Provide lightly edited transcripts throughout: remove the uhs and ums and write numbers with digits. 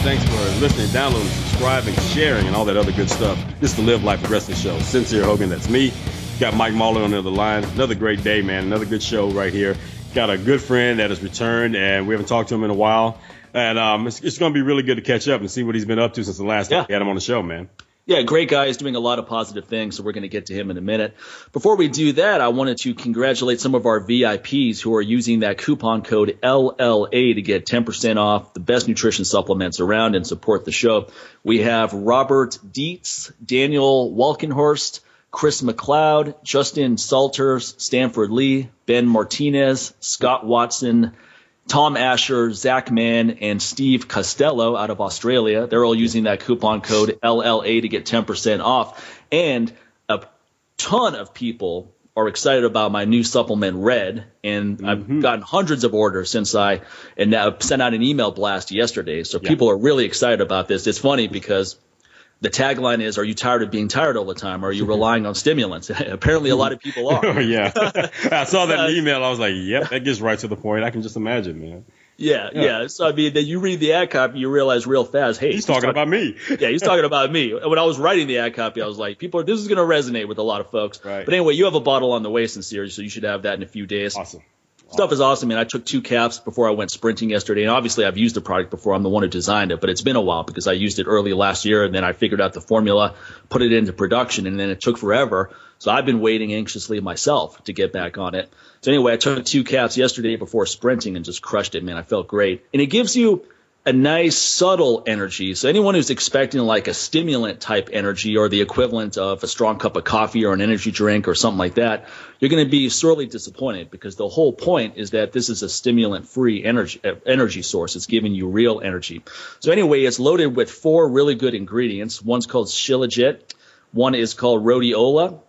Thanks for listening, downloading, subscribing, sharing, and all that other good stuff. This is the Live Life Aggressive Show. Sincere Hogan, that's me. Got Mike Mahler on the other line. Another great day, man. Another good show right here. Got a good friend that has returned, and we haven't talked to him in a while. And it's going to be really good to catch up and see what he's been up to since the last time we had him on the show, man. Yeah, great guy. He's doing a lot of positive things, so we're going to get to him in a minute. Before we do that, I wanted to congratulate some of our VIPs who are using that coupon code LLA to get 10% off the best nutrition supplements around and support the show. We have Robert Dietz, Daniel Walkenhorst, Chris McLeod, Justin Salters, Stanford Lee, Ben Martinez, Scott Watson, Tom Asher, Zach Mann, and Steve Costello out of Australia. They're all using that coupon code LLA to get 10% off. And a ton of people are excited about my new supplement, Red. And I've gotten hundreds of orders since I sent out an email blast yesterday. So people are really excited about this. It's funny because the tagline is, are you tired of being tired all the time? Or are you relying on stimulants? Apparently a lot of people are. Yeah. I saw that email. I was like, yep, that gets right to the point. I can just imagine, man. Yeah. So, I mean, then you read the ad copy, you realize real fast, hey. He's talking about me. Yeah, he's talking about me. When I was writing the ad copy, I was like, this is going to resonate with a lot of folks. Right. But anyway, you have a bottle on the way, Sincere, so you should have that in a few days. Awesome. Stuff is awesome, man. I took 2 caps before I went sprinting yesterday, and obviously I've used the product before. I'm the one who designed it, but it's been a while because I used it early last year, and then I figured out the formula, put it into production, and then it took forever. So I've been waiting anxiously myself to get back on it. So anyway, I took 2 caps yesterday before sprinting and just crushed it, man. I felt great. And it gives you a nice subtle energy. So anyone who's expecting like a stimulant type energy or the equivalent of a strong cup of coffee or an energy drink or something like that, you're going to be sorely disappointed because the whole point is that this is a stimulant free energy source. It's giving you real energy. So anyway, it's loaded with 4 really good ingredients. One's called Shilajit. One is called rhodiola.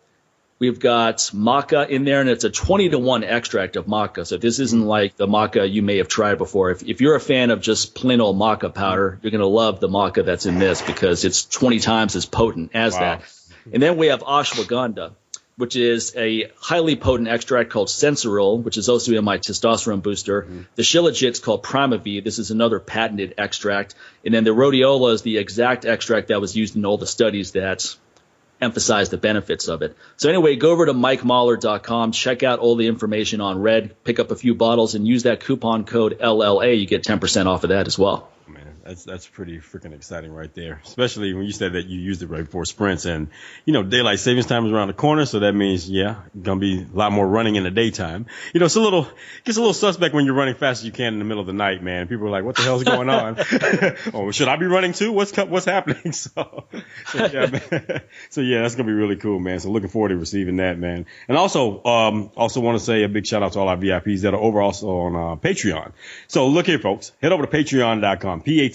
We've got maca in there, and it's a 20-to-1 extract of maca. So this isn't like the maca you may have tried before. If you're a fan of just plain old maca powder, you're going to love the maca that's in this because it's 20 times as potent as that. And then we have ashwagandha, which is a highly potent extract called sensoril, which is also in my testosterone booster. The Shilajit's called Primavi. This is another patented extract. And then the rhodiola is the exact extract that was used in all the studies that emphasize the benefits of it. So anyway, go over to MikeMahler.com, check out all the information on Red, pick up a few bottles, and use that coupon code LLA. You get 10% off of that as well. Man, that's pretty freaking exciting right there, especially when you said that you used it right before sprints. And, daylight savings time is around the corner, so that means, going to be a lot more running in the daytime. It's gets a little suspect when you're running fast as you can in the middle of the night, man. People are like, what the hell's going on? Oh, should I be running too? What's happening? So yeah, man. So yeah, that's going to be really cool, man. So looking forward to receiving that, man. And also want to say a big shout out to all our VIPs that are over also on Patreon. So look here, folks, head over to patreon.com, patreon.com/LLA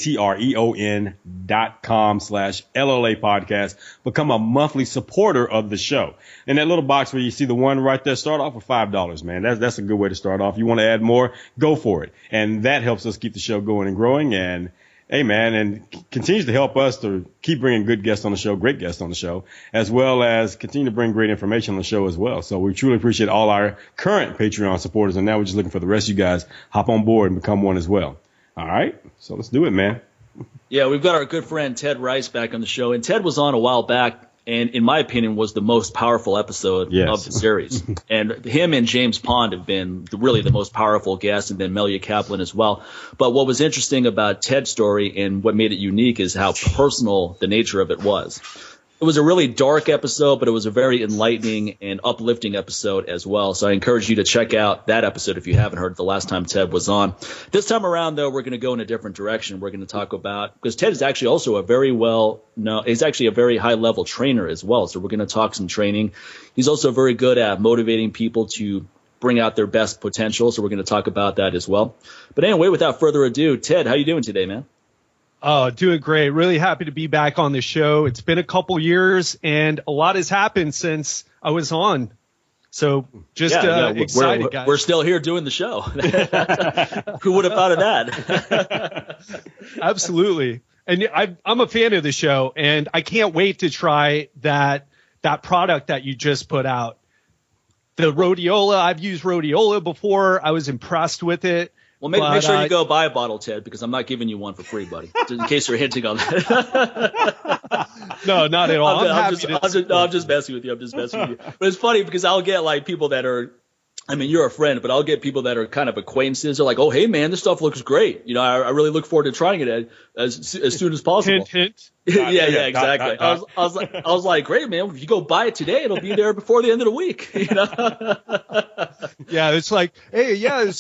podcast. Become a monthly supporter of the show. In that little box where you see the one right there, start off with $5, man. That's a good way to start off. You want to add more, go for it. And that helps us keep the show going and growing. And hey, man, and continues to help us to keep bringing good guests on the show, great guests on the show, as well as continue to bring great information on the show as well. So we truly appreciate all our current Patreon supporters. And now we're just looking for the rest of you guys. Hop on board and become one as well. All right. So let's do it, man. Yeah, we've got our good friend Ted Ryce back on the show. And Ted was on a while back and, in my opinion, was the most powerful episode of the series. And him and James Pond have been really the most powerful guests, and then Melia Kaplan as well. But what was interesting about Ted's story and what made it unique is how personal the nature of it was. It was a really dark episode, but it was a very enlightening and uplifting episode as well. So I encourage you to check out that episode if you haven't heard it the last time Ted was on. This time around, though, we're going to go in a different direction. We're going to talk about, because Ted is actually also he's actually a very high-level trainer as well. So we're going to talk some training. He's also very good at motivating people to bring out their best potential. So we're going to talk about that as well. But anyway, without further ado, Ted, how you doing today, man? Oh, doing great. Really happy to be back on the show. It's been a couple years and a lot has happened since I was on. So just excited, guys. We're still here doing the show. Who would have thought of that? Absolutely. And I'm a fan of the show, and I can't wait to try that product that you just put out. The rhodiola, I've used rhodiola before. I was impressed with it. Well, make sure you go buy a bottle, Ted, because I'm not giving you one for free, buddy. Just in case you're hinting on that. No, not at all. I'm just messing with you. But it's funny because I'll get like people that are, I mean, you're a friend, but I'll get people that are kind of acquaintances. They're like, "Oh, hey, man, this stuff looks great. You know, I really look forward to trying it as soon as possible." Hint. Yeah, exactly. I was like, "Great, man. If you go buy it today, it'll be there before the end of the week." You know? Yeah, it's like, hey, yeah,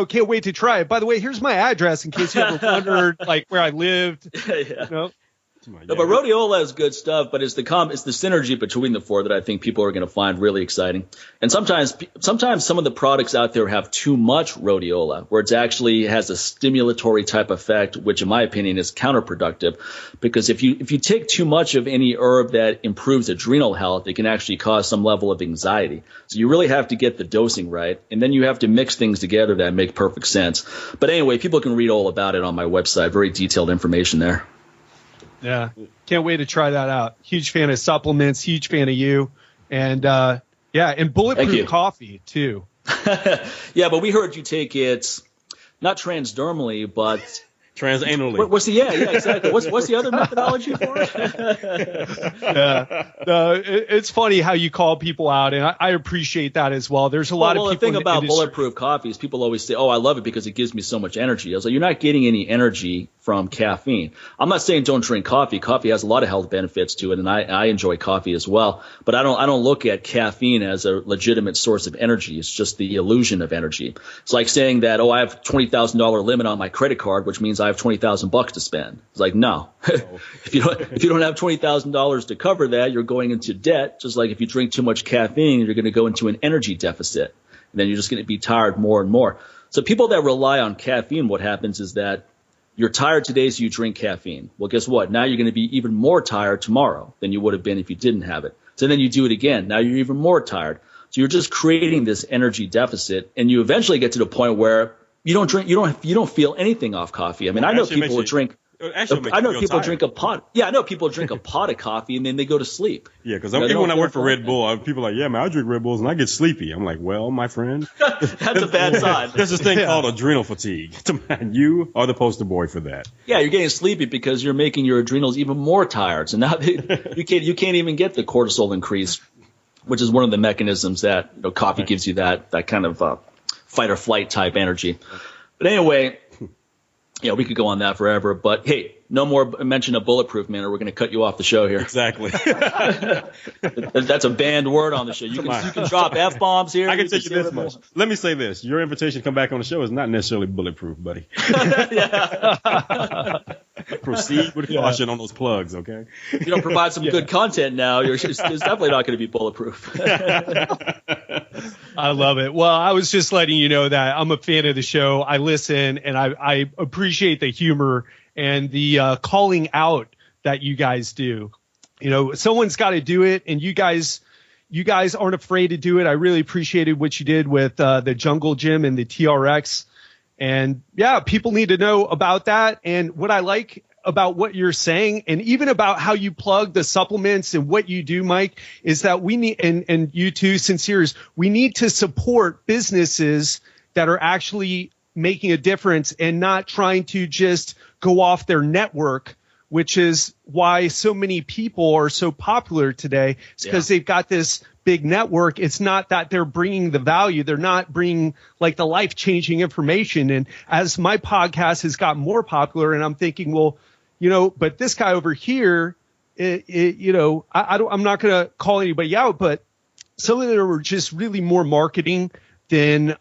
can't wait to try it. By the way, here's my address in case you ever wondered, like, where I lived. Yeah. You know? No, but rhodiola is good stuff, but it's the synergy between the four that I think people are going to find really exciting. And sometimes some of the products out there have too much rhodiola, where it actually has a stimulatory type effect, which in my opinion is counterproductive, because if you take too much of any herb that improves adrenal health, it can actually cause some level of anxiety. So you really have to get the dosing right, and then you have to mix things together that make perfect sense. But anyway, people can read all about it on my website. Very detailed information there. Yeah. Can't wait to try that out. Huge fan of supplements, huge fan of you. And and bulletproof coffee too. Yeah, but we heard you take it not transdermally, but transanally. Exactly. What's the other methodology for it? It's funny how you call people out, and I appreciate that as well. There's a lot of people. The thing about bulletproof coffee is people always say, "Oh, I love it because it gives me so much energy." I was like, "You're not getting any energy from caffeine." I'm not saying don't drink coffee. Coffee has a lot of health benefits to it, and I enjoy coffee as well. But I don't look at caffeine as a legitimate source of energy. It's just the illusion of energy. It's like saying that, "Oh, I have $20,000 limit on my credit card, which means I have $20,000 to spend." It's like, no. If you don't have $20,000 to cover that, you're going into debt. Just like if you drink too much caffeine, you're going to go into an energy deficit, and then you're just going to be tired more and more. So people that rely on caffeine, what happens is that you're tired today, so you drink caffeine. Well, guess what? Now you're going to be even more tired tomorrow than you would have been if you didn't have it. So then you do it again. Now you're even more tired. So you're just creating this energy deficit, and you eventually get to the point where you don't feel anything off coffee. I mean, I know people who drink. I know people drink a pot. Yeah, I know people drink a pot of coffee and then they go to sleep. Yeah, because even when I work for Red Bull, people are like, "Yeah, man, I drink Red Bulls and I get sleepy." I'm like, "Well, my friend, that's a bad sign." There's this thing called adrenal fatigue. You are the poster boy for that. Yeah, you're getting sleepy because you're making your adrenals even more tired. So now you can't even get the cortisol increase, which is one of the mechanisms that coffee gives you that kind of fight or flight type energy. But anyway. Yeah, we could go on that forever, but hey, no more mention of bulletproof, man, or we're going to cut you off the show here. Exactly. That's a banned word on the show. You can drop F-bombs here. I can tell you this much. Let me say this. Your invitation to come back on the show is not necessarily bulletproof, buddy. Proceed with caution on those plugs, okay? If you don't provide some good content now, it's definitely not going to be bulletproof. I love it. Well, I was just letting you know that I'm a fan of the show. I listen, and I appreciate the humor and the calling out that you guys do. Someone's got to do it, and you guys aren't afraid to do it. I really appreciated what you did with the Jungle Gym and the TRX. And yeah, people need to know about that. And what I like about what you're saying, and even about how you plug the supplements and what you do, Mike, is that we need, and you too, Sinceres, we need to support businesses that are actually making a difference and not trying to just go off their network, which is why so many people are so popular today. It's because they've got this big network. It's not that they're bringing the value. They're not bringing like the life-changing information. And as my podcast has gotten more popular, and I'm thinking, well, but this guy over here, I'm not going to call anybody out, but some of them are just really more marketing than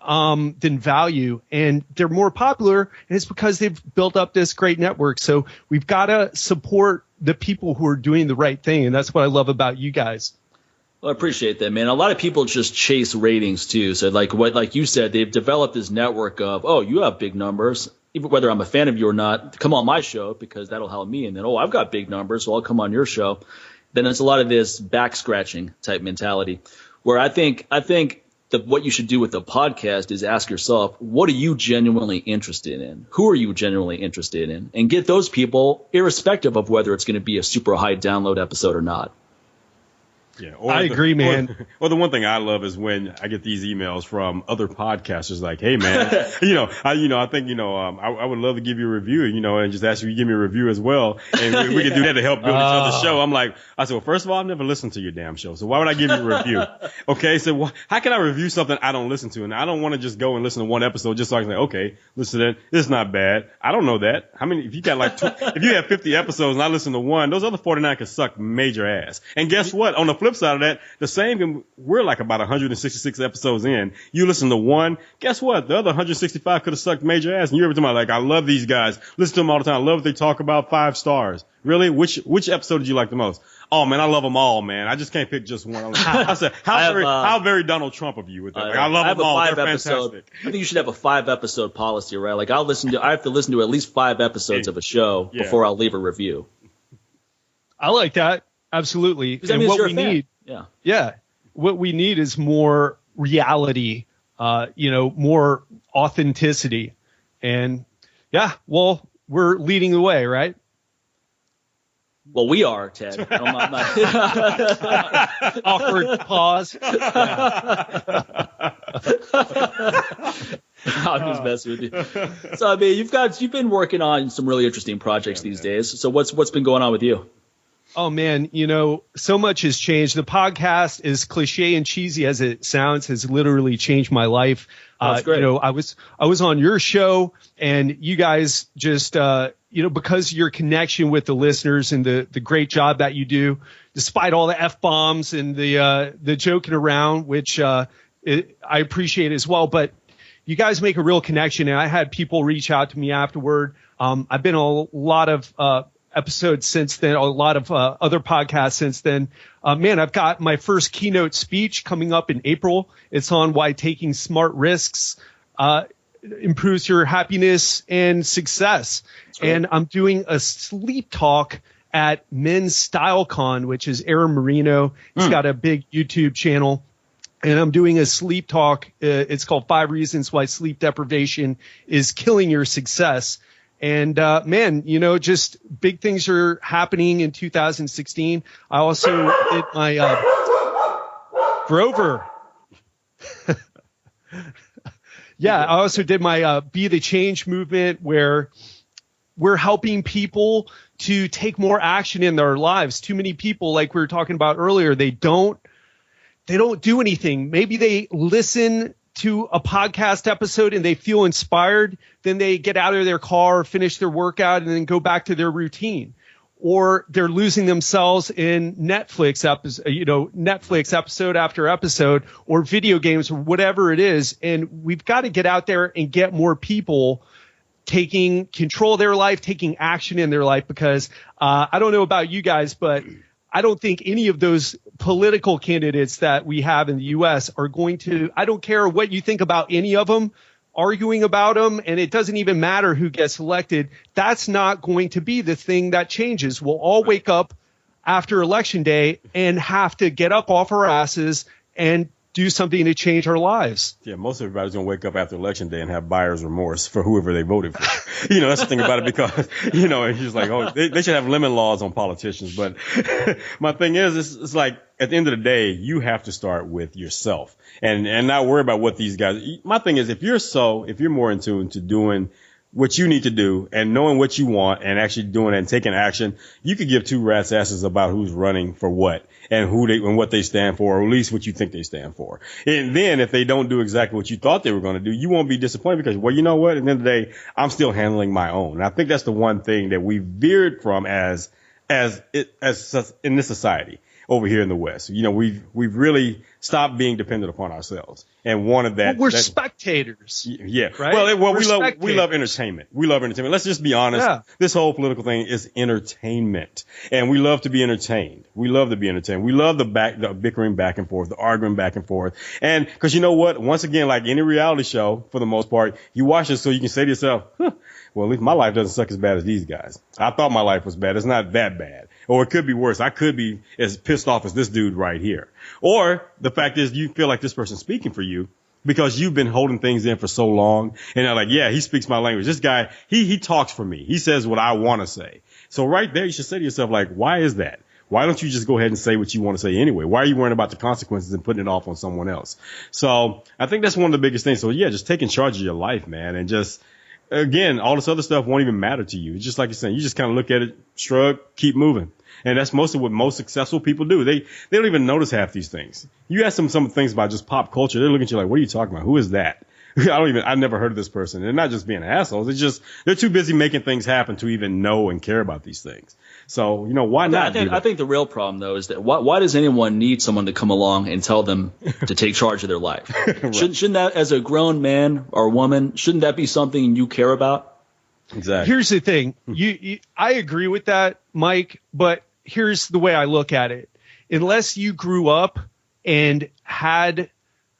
value, and they're more popular, and it's because they've built up this great network. So we've got to support the people who are doing the right thing, and that's what I love about you guys. Well, I appreciate that, man. A lot of people just chase ratings too. So like you said, they've developed this network of, oh, you have big numbers. Even whether I'm a fan of you or not, come on my show because that'll help me. And then, I've got big numbers, so I'll come on your show. Then it's a lot of this back scratching type mentality, where I think what you should do with the podcast is ask yourself, what are you genuinely interested in? Who are you genuinely interested in? And get those people, irrespective of whether it's going to be a super high download episode or not. Yeah, I agree, man. Or the one thing I love is when I get these emails from other podcasters like, "Hey, man, I think, I would love to give you a review, and just ask you to give me a review as well, and we can do that to help build each other's show." I said, well, first of all, I've never listened to your damn show, so why would I give you a review? Okay, so how can I review something I don't listen to? And I don't want to just go and listen to one episode just so I can say, okay, listen to that. It's not bad. I don't know that. How many? If you got if you have 50 episodes and I listen to one, those other 49 can suck major ass. And guess what? On the flip side of that, we're like about 166 episodes in. You listen to one, guess what? The other 165 could have sucked major ass. And you're talking about, like, I love these guys. Listen to them all the time. I love what they talk about. 5 stars. Really? Which episode did you like the most? Oh, man, I love them all, man. I just can't pick just one. I said, how very Donald Trump of you with that? I love them all. They're fantastic. I think you should have a 5-episode policy, right? Like, I have to listen to at least 5 episodes of a show before I'll leave a review. I like that. Absolutely. And what we need, what we need is more reality, more authenticity. And we're leading the way, right? Well, we are, Ted. Awkward pause. I'm just messing with you. So, I mean, you've been working on some really interesting projects these days. So what's been going on with you? Oh, man, so much has changed. The podcast, as cliche and cheesy as it sounds, has literally changed my life. That's great. I was on your show, and you guys just, because of your connection with the listeners and the great job that you do, despite all the F-bombs and the joking around, which I appreciate as well. But you guys make a real connection, and I had people reach out to me afterward. I've been on a lot of episodes since then, a lot of other podcasts since then. I've got my first keynote speech coming up in April. It's on why taking smart risks improves your happiness and success. Right. And I'm doing a sleep talk at Men's Style Con, which is Aaron Marino. He's got a big YouTube channel. And I'm doing a sleep talk. It's called 5 Reasons Why Sleep Deprivation is Killing Your Success. And, just big things are happening in 2016. I also did my, Grover. I also did my, Be the Change movement, where we're helping people to take more action in their lives. Too many people, like we were talking about earlier, they don't do anything. Maybe they listen to a podcast episode and they feel inspired, then they get out of their car, finish their workout, and then go back to their routine. Or they're losing themselves in Netflix episode after episode, or video games, or whatever it is. And we've got to get out there and get more people taking control of their life, taking action in their life, because I don't know about you guys, but I don't think any of those political candidates that we have in the U.S. are going to, I don't care what you think about any of them, arguing about them, and it doesn't even matter who gets elected. That's not going to be the thing that changes. We'll all wake up after Election Day and have to get up off our asses and do something to change our lives. Yeah, most everybody's going to wake up after Election Day and have buyer's remorse for whoever they voted for. That's the thing about it, because, it's just like, they should have lemon laws on politicians. But my thing is, it's like, at the end of the day, you have to start with yourself and not worry about what these guys. My thing is, if you're more in tune to doing what you need to do and knowing what you want and actually doing it and taking action, you could give 2 rat's asses about who's running for what and what they stand for, or at least what you think they stand for. And then if they don't do exactly what you thought they were going to do, you won't be disappointed, because, well, you know what? At the end of the day, I'm still handling my own. And I think that's the one thing that we veered from as in this society over here in the West. We've really stopped being dependent upon ourselves and wanted that. But we're spectators. Yeah. Right? We love entertainment. We love entertainment. Let's just be honest. Yeah. This whole political thing is entertainment, and we love to be entertained. We love to be entertained. We love the bickering back and forth, the arguing back and forth. And because you know what? Once again, like any reality show, for the most part, you watch it so you can say to yourself, well, at least my life doesn't suck as bad as these guys. I thought my life was bad. It's not that bad. Or it could be worse. I could be as pissed off as this dude right here. Or the fact is, you feel like this person's speaking for you because you've been holding things in for so long. And they're like, yeah, he speaks my language. This guy, he talks for me. He says what I want to say. So right there, you should say to yourself, like, why is that? Why don't you just go ahead and say what you want to say anyway? Why are you worrying about the consequences and putting it off on someone else? So I think that's one of the biggest things. So yeah, just taking charge of your life, man. And just, again, all this other stuff won't even matter to you. It's just like you're saying, you just kind of look at it, shrug, keep moving. And that's mostly what most successful people do. They don't even notice half these things. You ask them some things about just pop culture, they look at you like, what are you talking about? Who is that? I've never heard of this person. They're not just being assholes. It's just, they're too busy making things happen to even know and care about these things. So, why not? I think the real problem, though, is that why does anyone need someone to come along and tell them to take charge of their life? Right. Shouldn't that, as a grown man or woman, shouldn't that be something you care about? Exactly. Here's the thing. I agree with that, Mike, but here's the way I look at it. Unless you grew up and had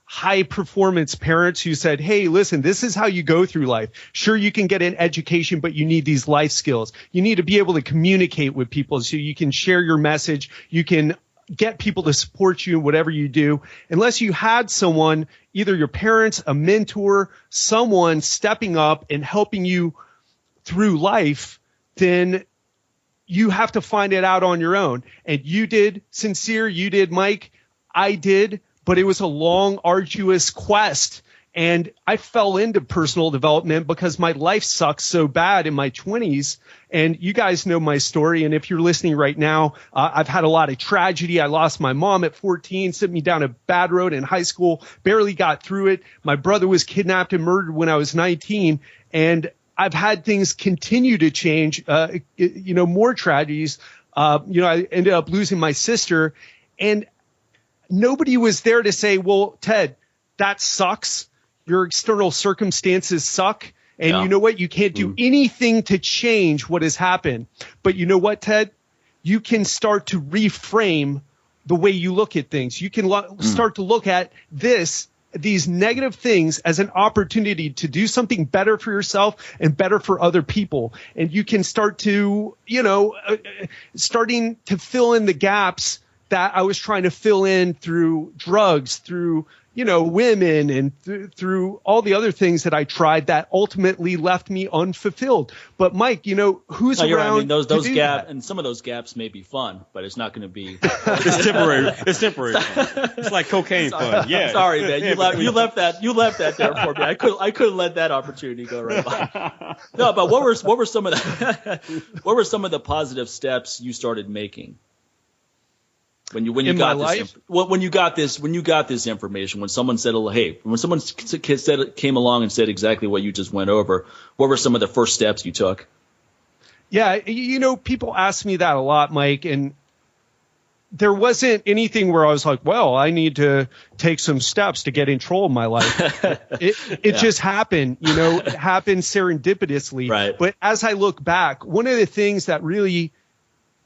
high performance parents who said, hey, listen, this is how you go through life. Sure, you can get an education, but you need these life skills. You need to be able to communicate with people so you can share your message. You can get people to support you in whatever you do. Unless you had someone, either your parents, a mentor, someone stepping up and helping you through life, then you have to find it out on your own. And you did, Sincere, you did, Mike, I did. But it was a long, arduous quest. And I fell into personal development because my life sucked so bad in my 20s. And you guys know my story. And if you're listening right now, I've had a lot of tragedy. I lost my mom at 14, sent me down a bad road in high school, barely got through it. My brother was kidnapped and murdered when I was 19. And I've had things continue to change, more tragedies. I ended up losing my sister. And nobody was there to say, well, Ted, that sucks. Your external circumstances suck. And you know what? You can't do anything to change what has happened. But you know what, Ted? You can start to reframe the way you look at things. You can start to look at these negative things as an opportunity to do something better for yourself and better for other people. And you can start to, starting to fill in the gaps that I was trying to fill in through drugs, through, women, and through all the other things that I tried that ultimately left me unfulfilled. But Mike, who's around? Right. I mean, those gaps, and some of those gaps may be fun, but it's not going to be. It's temporary. It's temporary. It's like cocaine fun. Yeah. Sorry, man. You left that there for me. I couldn't let that opportunity go right by. No, but what were some of the positive steps you started making? When you got this information, when someone said, hey, when someone came along and said exactly what you just went over, what were some of the first steps you took? Yeah, people ask me that a lot, Mike, and there wasn't anything where I was like, well, I need to take some steps to get control of my life. It just happened, it happened serendipitously. Right. But as I look back, one of the things that really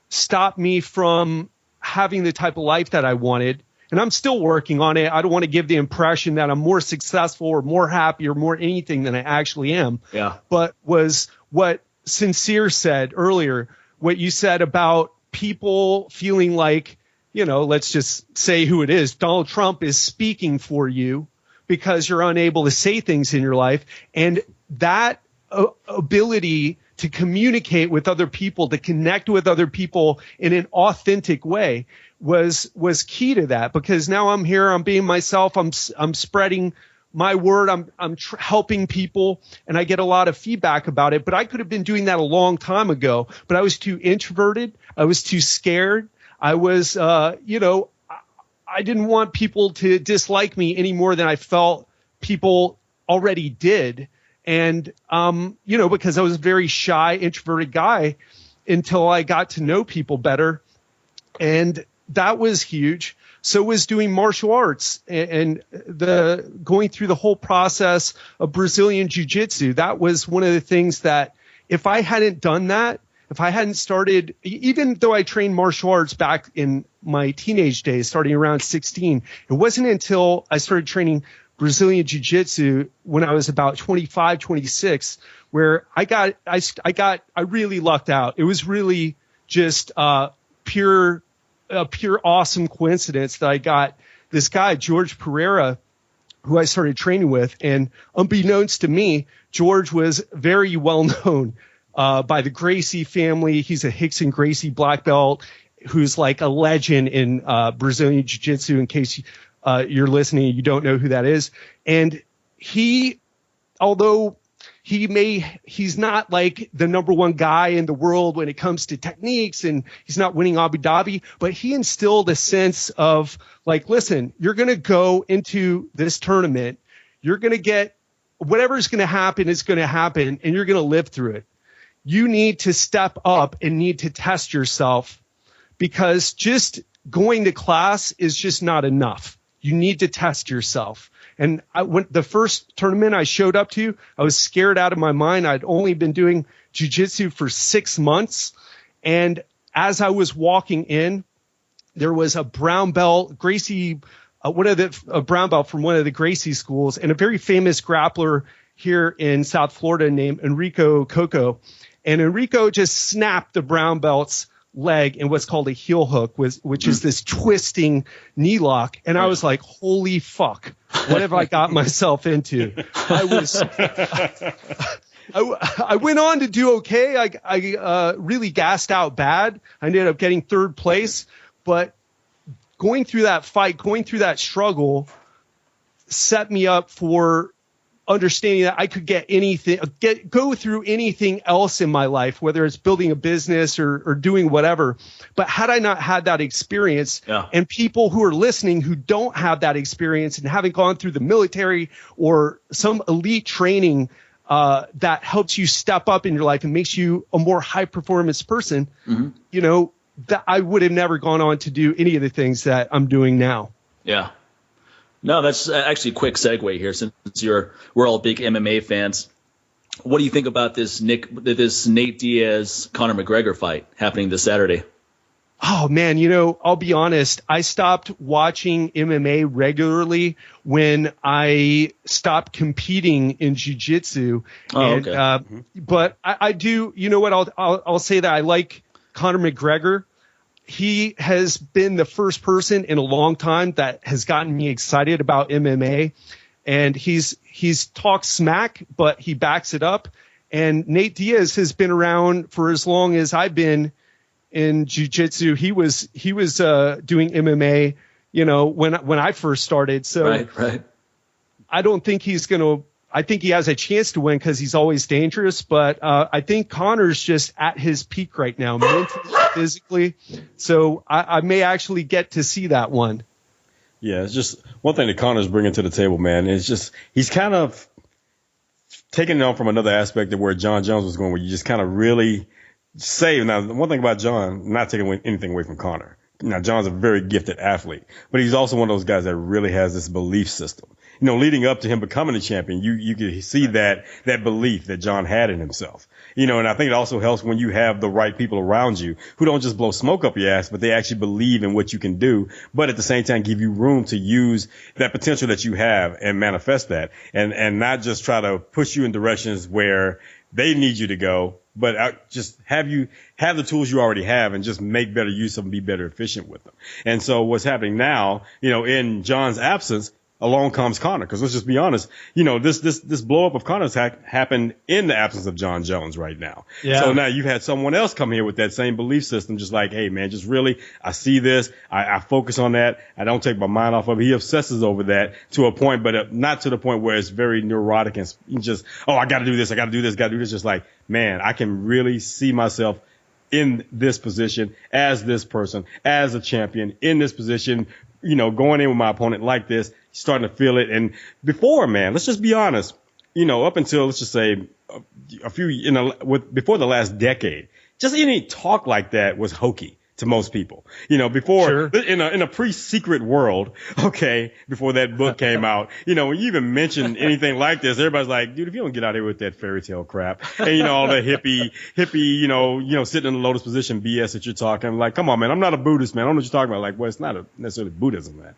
stopped me from having the type of life that I wanted, and I'm still working on it. I don't want to give the impression that I'm more successful or more happy or more anything than I actually am. Yeah. But was what Sincere said earlier, what you said about people feeling like, let's just say who it is. Donald Trump is speaking for you because you're unable to say things in your life. And that ability to communicate with other people, to connect with other people in an authentic way was key to that, because now I'm here, I'm being myself, I'm spreading my word, I'm helping people, and I get a lot of feedback about it. But I could have been doing that a long time ago, but I was too introverted, I was too scared, I was I didn't want people to dislike me any more than I felt people already did. And, because I was a very shy, introverted guy until I got to know people better. And that was huge. So was doing martial arts and going through the whole process of Brazilian jiu-jitsu. That was one of the things that if I hadn't done that, if I hadn't started, even though I trained martial arts back in my teenage days, starting around 16, it wasn't until I started training Brazilian jiu-jitsu when I was about 25, 26, where I really lucked out. It was really just pure awesome coincidence that I got this guy, George Pereira, who I started training with. And unbeknownst to me, George was very well known by the Gracie family. He's a Hickson Gracie black belt. who's like a legend in Brazilian jiu-jitsu, in case you're listening and you don't know who that is. And although he's not like the number one guy in the world when it comes to techniques, and he's not winning Abu Dhabi, but he instilled a sense of like, listen, you're going to go into this tournament, you're going to get whatever's going to happen is going to happen, and you're going to live through it. You need to step up and need to test yourself, because just going to class is just not enough. You need to test yourself. And the first tournament I showed up to, I was scared out of my mind. I'd only been doing jiu-jitsu for 6 months. And as I was walking in, there was a brown belt, Gracie, a brown belt from one of the Gracie schools, and a very famous grappler here in South Florida named Enrico Coco. And Enrico just snapped the brown belt's leg in what's called a heel hook, which is this twisting knee lock. And I was like, holy fuck, what have I got myself into? I went on to do okay. I really gassed out bad. I ended up getting third place, but going through that fight, going through that struggle set me up for understanding that I could go through anything else in my life, whether it's building a business or doing whatever. But had I not had that experience, and people who are listening who don't have that experience and haven't gone through the military or some elite training that helps you step up in your life and makes you a more high performance person, that I would have never gone on to do any of the things that I'm doing now. Yeah. No, that's actually a quick segue here, since we're all big MMA fans. What do you think about this Nate Diaz Conor McGregor fight happening this Saturday? Oh man, I'll be honest. I stopped watching MMA regularly when I stopped competing in jiu-jitsu. Okay. But I do. You know what? I'll say that I like Conor McGregor. He has been the first person in a long time that has gotten me excited about MMA, and he's talked smack, but he backs it up. And Nate Diaz has been around for as long as I've been in jiu-jitsu. He was doing MMA, when I first started. So right. I don't think I think he has a chance to win because he's always dangerous, but I think Conor's just at his peak right now, mentally, physically. So I may actually get to see that one. Yeah, it's just one thing that Conor's bringing to the table, man. It's just he's kind of taking it on from another aspect of where John Jones was going, where you just kind of really save. Now, one thing about John, not taking anything away from Conor. Now, John's a very gifted athlete, but he's also one of those guys that really has this belief system. Leading up to him becoming a champion, you could see that belief that John had in himself. And I think it also helps when you have the right people around you who don't just blow smoke up your ass, but they actually believe in what you can do, but at the same time give you room to use that potential that you have and manifest that, and not just try to push you in directions where they need you to go, but just have the tools you already have and just make better use of them, be better efficient with them. And so what's happening now, in John's absence, along comes Conor, because let's just be honest, this blow up of Conor's happened in the absence of John Jones right now. Yeah. So now you've had someone else come here with that same belief system, just like, hey man, just really, I see this, I focus on that, I don't take my mind off of it. He obsesses over that to a point, but not to the point where it's very neurotic and just, I got to do this, I got to do this, got to do this. Just like, man, I can really see myself in this position as this person, as a champion in this position, going in with my opponent like this, starting to feel it. And before, man, let's just be honest, up until, let's just say before the last decade, just any talk like that was hokey to most people. Before, sure. in a pre-secret world, before that book came out, when you even mention anything like this, everybody's like, dude, if you don't get out here with that fairy tale crap and, all the hippie, sitting in the lotus position BS that you're talking, I'm like, come on, man, I'm not a Buddhist, man. I don't know what you're talking about. Like, well, it's not necessarily Buddhism, man.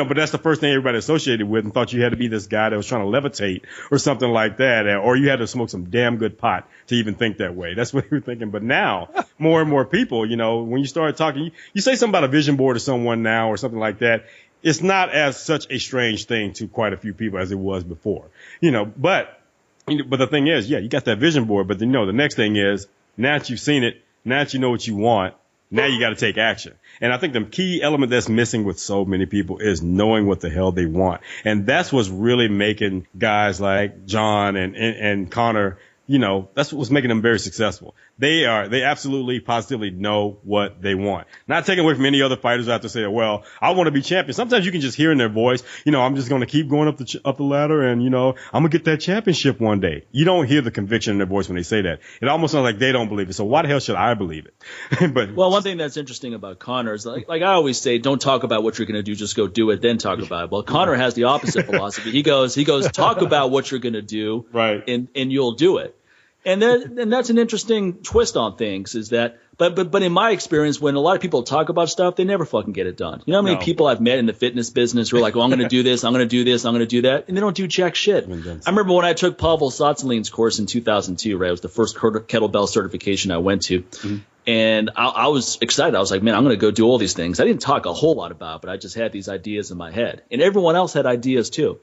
But that's the first thing everybody associated with and thought you had to be this guy that was trying to levitate or something like that, or you had to smoke some damn good pot to even think that way. That's what you were thinking. But now, more and more people, when you start talking, you say something about a vision board to someone now or something like that, it's not as such a strange thing to quite a few people as it was before, but the thing is, you got that vision board, but the next thing is, now that you've seen it, now that you know what you want, Now you got to take action. And I think the key element that's missing with so many people is knowing what the hell they want. And that's what's really making guys like John and Connor, that's what's making them very successful. They absolutely positively know what they want. Not taking away from any other fighters out to say, well, I want to be champion. Sometimes you can just hear in their voice, I'm just going to keep going up the ladder and, I'm going to get that championship one day. You don't hear the conviction in their voice when they say that. It almost sounds like they don't believe it. So why the hell should I believe it? But one thing that's interesting about Connor is like I always say, don't talk about what you're going to do. Just go do it. Then talk about it. Well, Connor has the opposite philosophy. He goes, talk about what you're going to do. Right. And you'll do it. And that's an interesting twist on things is that, but in my experience, when a lot of people talk about stuff, they never fucking get it done. You know how many people I've met in the fitness business who are like, well, I'm going to do this, I'm going to do this, I'm going to do that. And they don't do jack shit. I remember when I took Pavel Tsatsoulin's course in 2002, right? It was the first kettlebell certification I went to. Mm-hmm. And I was excited. I was like, man, I'm going to go do all these things. I didn't talk a whole lot about it, but I just had these ideas in my head. And everyone else had ideas too.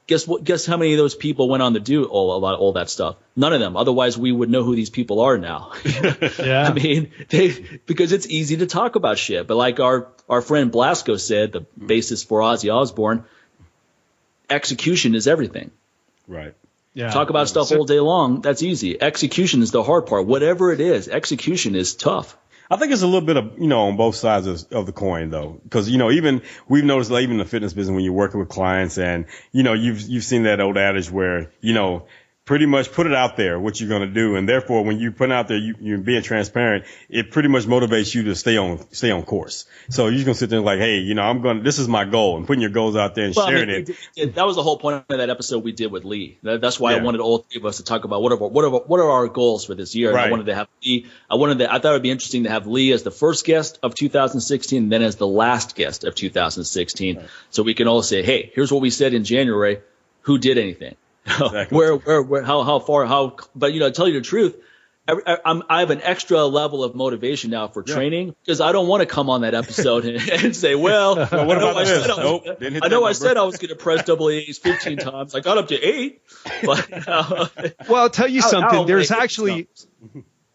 Guess what? Guess how many of those people went on to do all that stuff? None of them. Otherwise, we would know who these people are now. Yeah. I mean, because it's easy to talk about shit. But like our friend Blasco said, the bassist for Ozzy Osbourne, execution is everything. Right. Yeah. Talk about stuff all day long. That's easy. Execution is the hard part. Whatever it is, execution is tough. I think it's a little bit of, on both sides of the coin though. Cause, even we've noticed like even in the fitness business when you're working with clients and, you've seen that old adage where, pretty much put it out there what you're going to do. And therefore, when you put it out there, you're being transparent. It pretty much motivates you to stay on course. So you're going to sit there and like, hey, this is my goal and putting your goals out there and sharing it. That was the whole point of that episode we did with Lee. That's why I wanted all three of us to talk about what are our goals for this year. And right. I wanted to have Lee. I thought it would be interesting to have Lee as the first guest of 2016 and then as the last guest of 2016. Right. So we can all say, hey, here's what we said in January. Who did anything? Exactly. Where, how far, but to tell you the truth, I have an extra level of motivation now for training because I don't want to come on that epised and say, well, what about this? I know I said I was going to press double A's 15 times. I got up to 8. But, well, I'll tell you something. There's actually,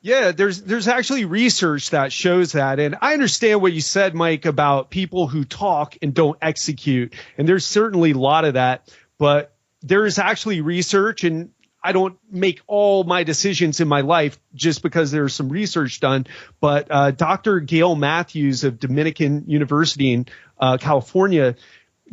there's actually research that shows that. And I understand what you said, Mike, about people who talk and don't execute. And there's certainly a lot of that, but there is actually research, and I don't make all my decisions in my life just because there's some research done. But Dr. Gail Matthews of Dominican University in California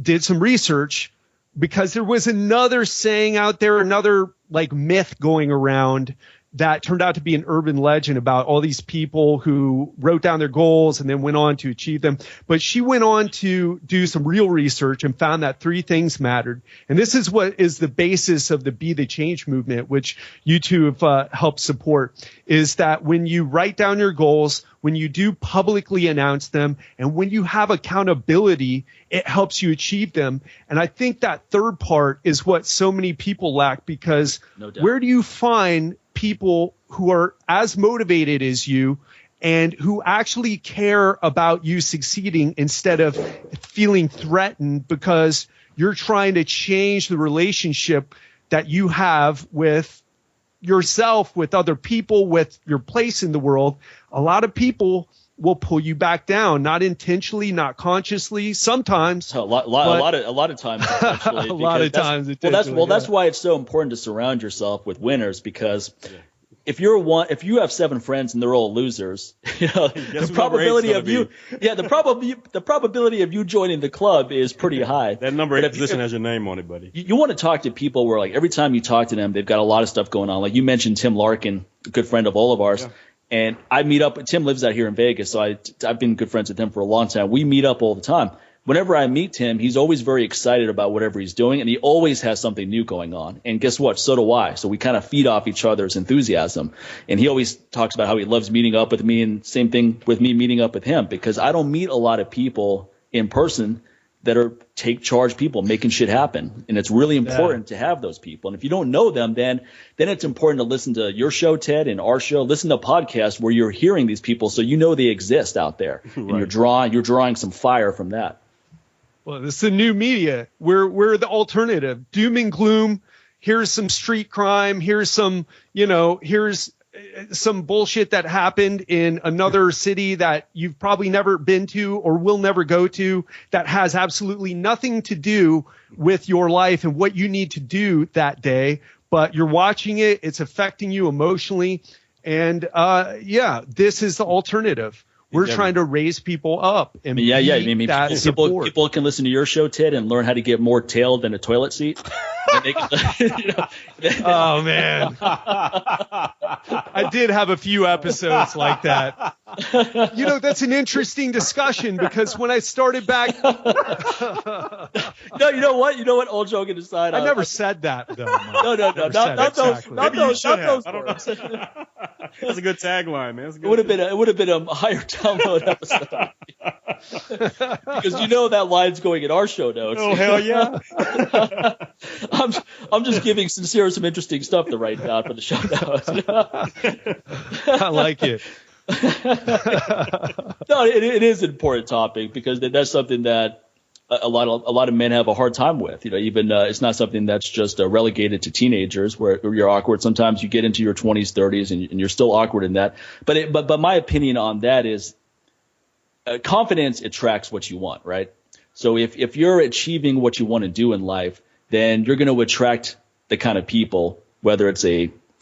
did some research because there was another saying out there, another like myth going around that turned out to be an urban legend about all these people who wrote down their goals and then went on to achieve them. But she went on to do some real research and found that 3 things mattered. And this is what is the basis of the Be the Change movement, which you two have helped support, is that when you write down your goals, when you do publicly announce them, and when you have accountability, it helps you achieve them. And I think that third part is what so many people lack, because where do you find people who are as motivated as you and who actually care about you succeeding instead of feeling threatened because you're trying to change the relationship that you have with yourself, with other people, with your place in the world? A lot of people will pull you back down, not intentionally, not consciously, sometimes. A lot of times. Actually, a lot of times. That's why it's so important to surround yourself with winners, because if you have 7 friends and they're all losers, the probability of you joining the club is pretty high. That number 8 position has your name on it, buddy. You want to talk to people where like every time you talk to them, they've got a lot of stuff going on. Like you mentioned Tim Larkin, a good friend of all of ours. Yeah. And I meet up. Tim lives out here in Vegas, so I've been good friends with him for a long time. We meet up all the time. Whenever I meet Tim, he's always very excited about whatever he's doing, and he always has something new going on. And guess what? So do I. So we kind of feed off each other's enthusiasm. And he always talks about how he loves meeting up with me, and same thing with me meeting up with him, because I don't meet a lot of people in person that are take charge people making shit happen. And it's really important to have those people. And if you don't know them, then it's important to listen to your show, Ted, and our show. Listen to podcasts where you're hearing these people so you know they exist out there. Right. And you're drawing some fire from that. Well, this is the new media. We're the alternative. Doom and gloom. Here's some street crime. Here's some, here's some bullshit that happened in another city that you've probably never been to or will never go to that has absolutely nothing to do with your life and what you need to do that day, but you're watching it, it's affecting you emotionally. And this is the alternative. We're trying to raise people up and people can listen to your show, Ted, and learn how to get more tailed than a toilet seat. Oh man, I did have a few episodes like that. That's an interesting discussion because when I started back, no, you know what? All joking aside, I never said that though. No, not those. Not those words. That's a good tagline, man. It would have been a higher download episode because that line's going in our show notes. Oh hell yeah! I'm just giving Sincere some interesting stuff to write down for the show notes. I like it. No, it is an important topic because that's something that a lot of men have a hard time with. Even it's not something that's just relegated to teenagers where you're awkward. Sometimes you get into your 20s, 30s, and you're still awkward in that. But my opinion on that is confidence attracts what you want, right? So if you're achieving what you want to do in life, then you're going to attract the kind of people, whether it's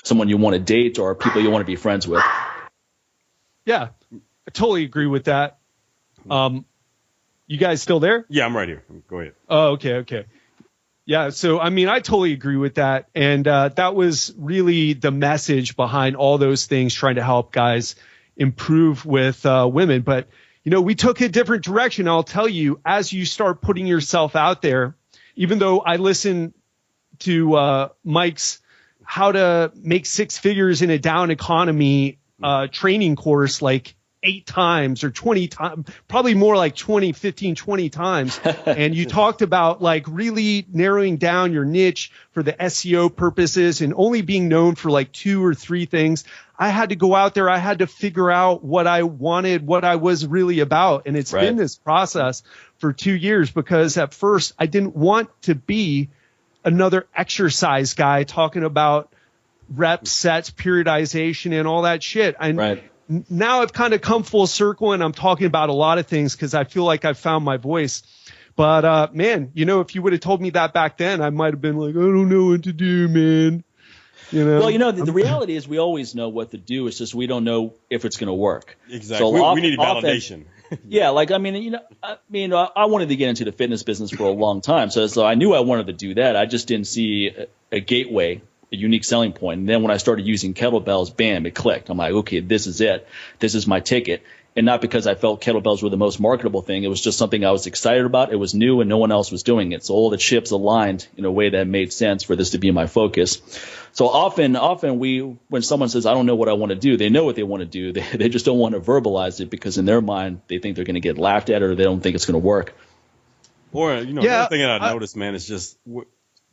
someone you want to date or people you want to be friends with. Yeah, I totally agree with that. You guys still there? Yeah, I'm right here. Go ahead. Oh, okay. Yeah, so I totally agree with that. And that was really the message behind all those things, trying to help guys improve with women. But, we took a different direction. I'll tell you, as you start putting yourself out there, even though I listen to Mike's How to Make Six Figures in a Down Economy training course like 8 times or 20 times, probably more like 20 times. And you talked about like really narrowing down your niche for the SEO purposes and only being known for like 2 or 3 things. I had to go out there. I had to figure out what I wanted, what I was really about. And it's been this process for 2 years because at first I didn't want to be another exercise guy talking about reps, sets, periodization, and all that shit. And now I've kind of come full circle and I'm talking about a lot of things because I feel like I've found my voice. But man, if you would have told me that back then, I might have been like, I don't know what to do, man. Well, the reality is we always know what to do. It's just we don't know if it's going to work. Exactly. So we need validation. Yeah, I wanted to get into the fitness business for a long time. So I knew I wanted to do that. I just didn't see a gateway, a unique selling point. And then when I started using kettlebells, bam, it clicked. I'm like, okay, this is it. This is my ticket. And not because I felt kettlebells were the most marketable thing. It was just something I was excited about. It was new and no one else was doing it. So all the chips aligned in a way that made sense for this to be my focus. So often when someone says, I don't know what I want to do, they know what they want to do. They just don't want to verbalize it because in their mind, they think they're going to get laughed at or they don't think it's going to work. Or, another thing that I noticed, man, is just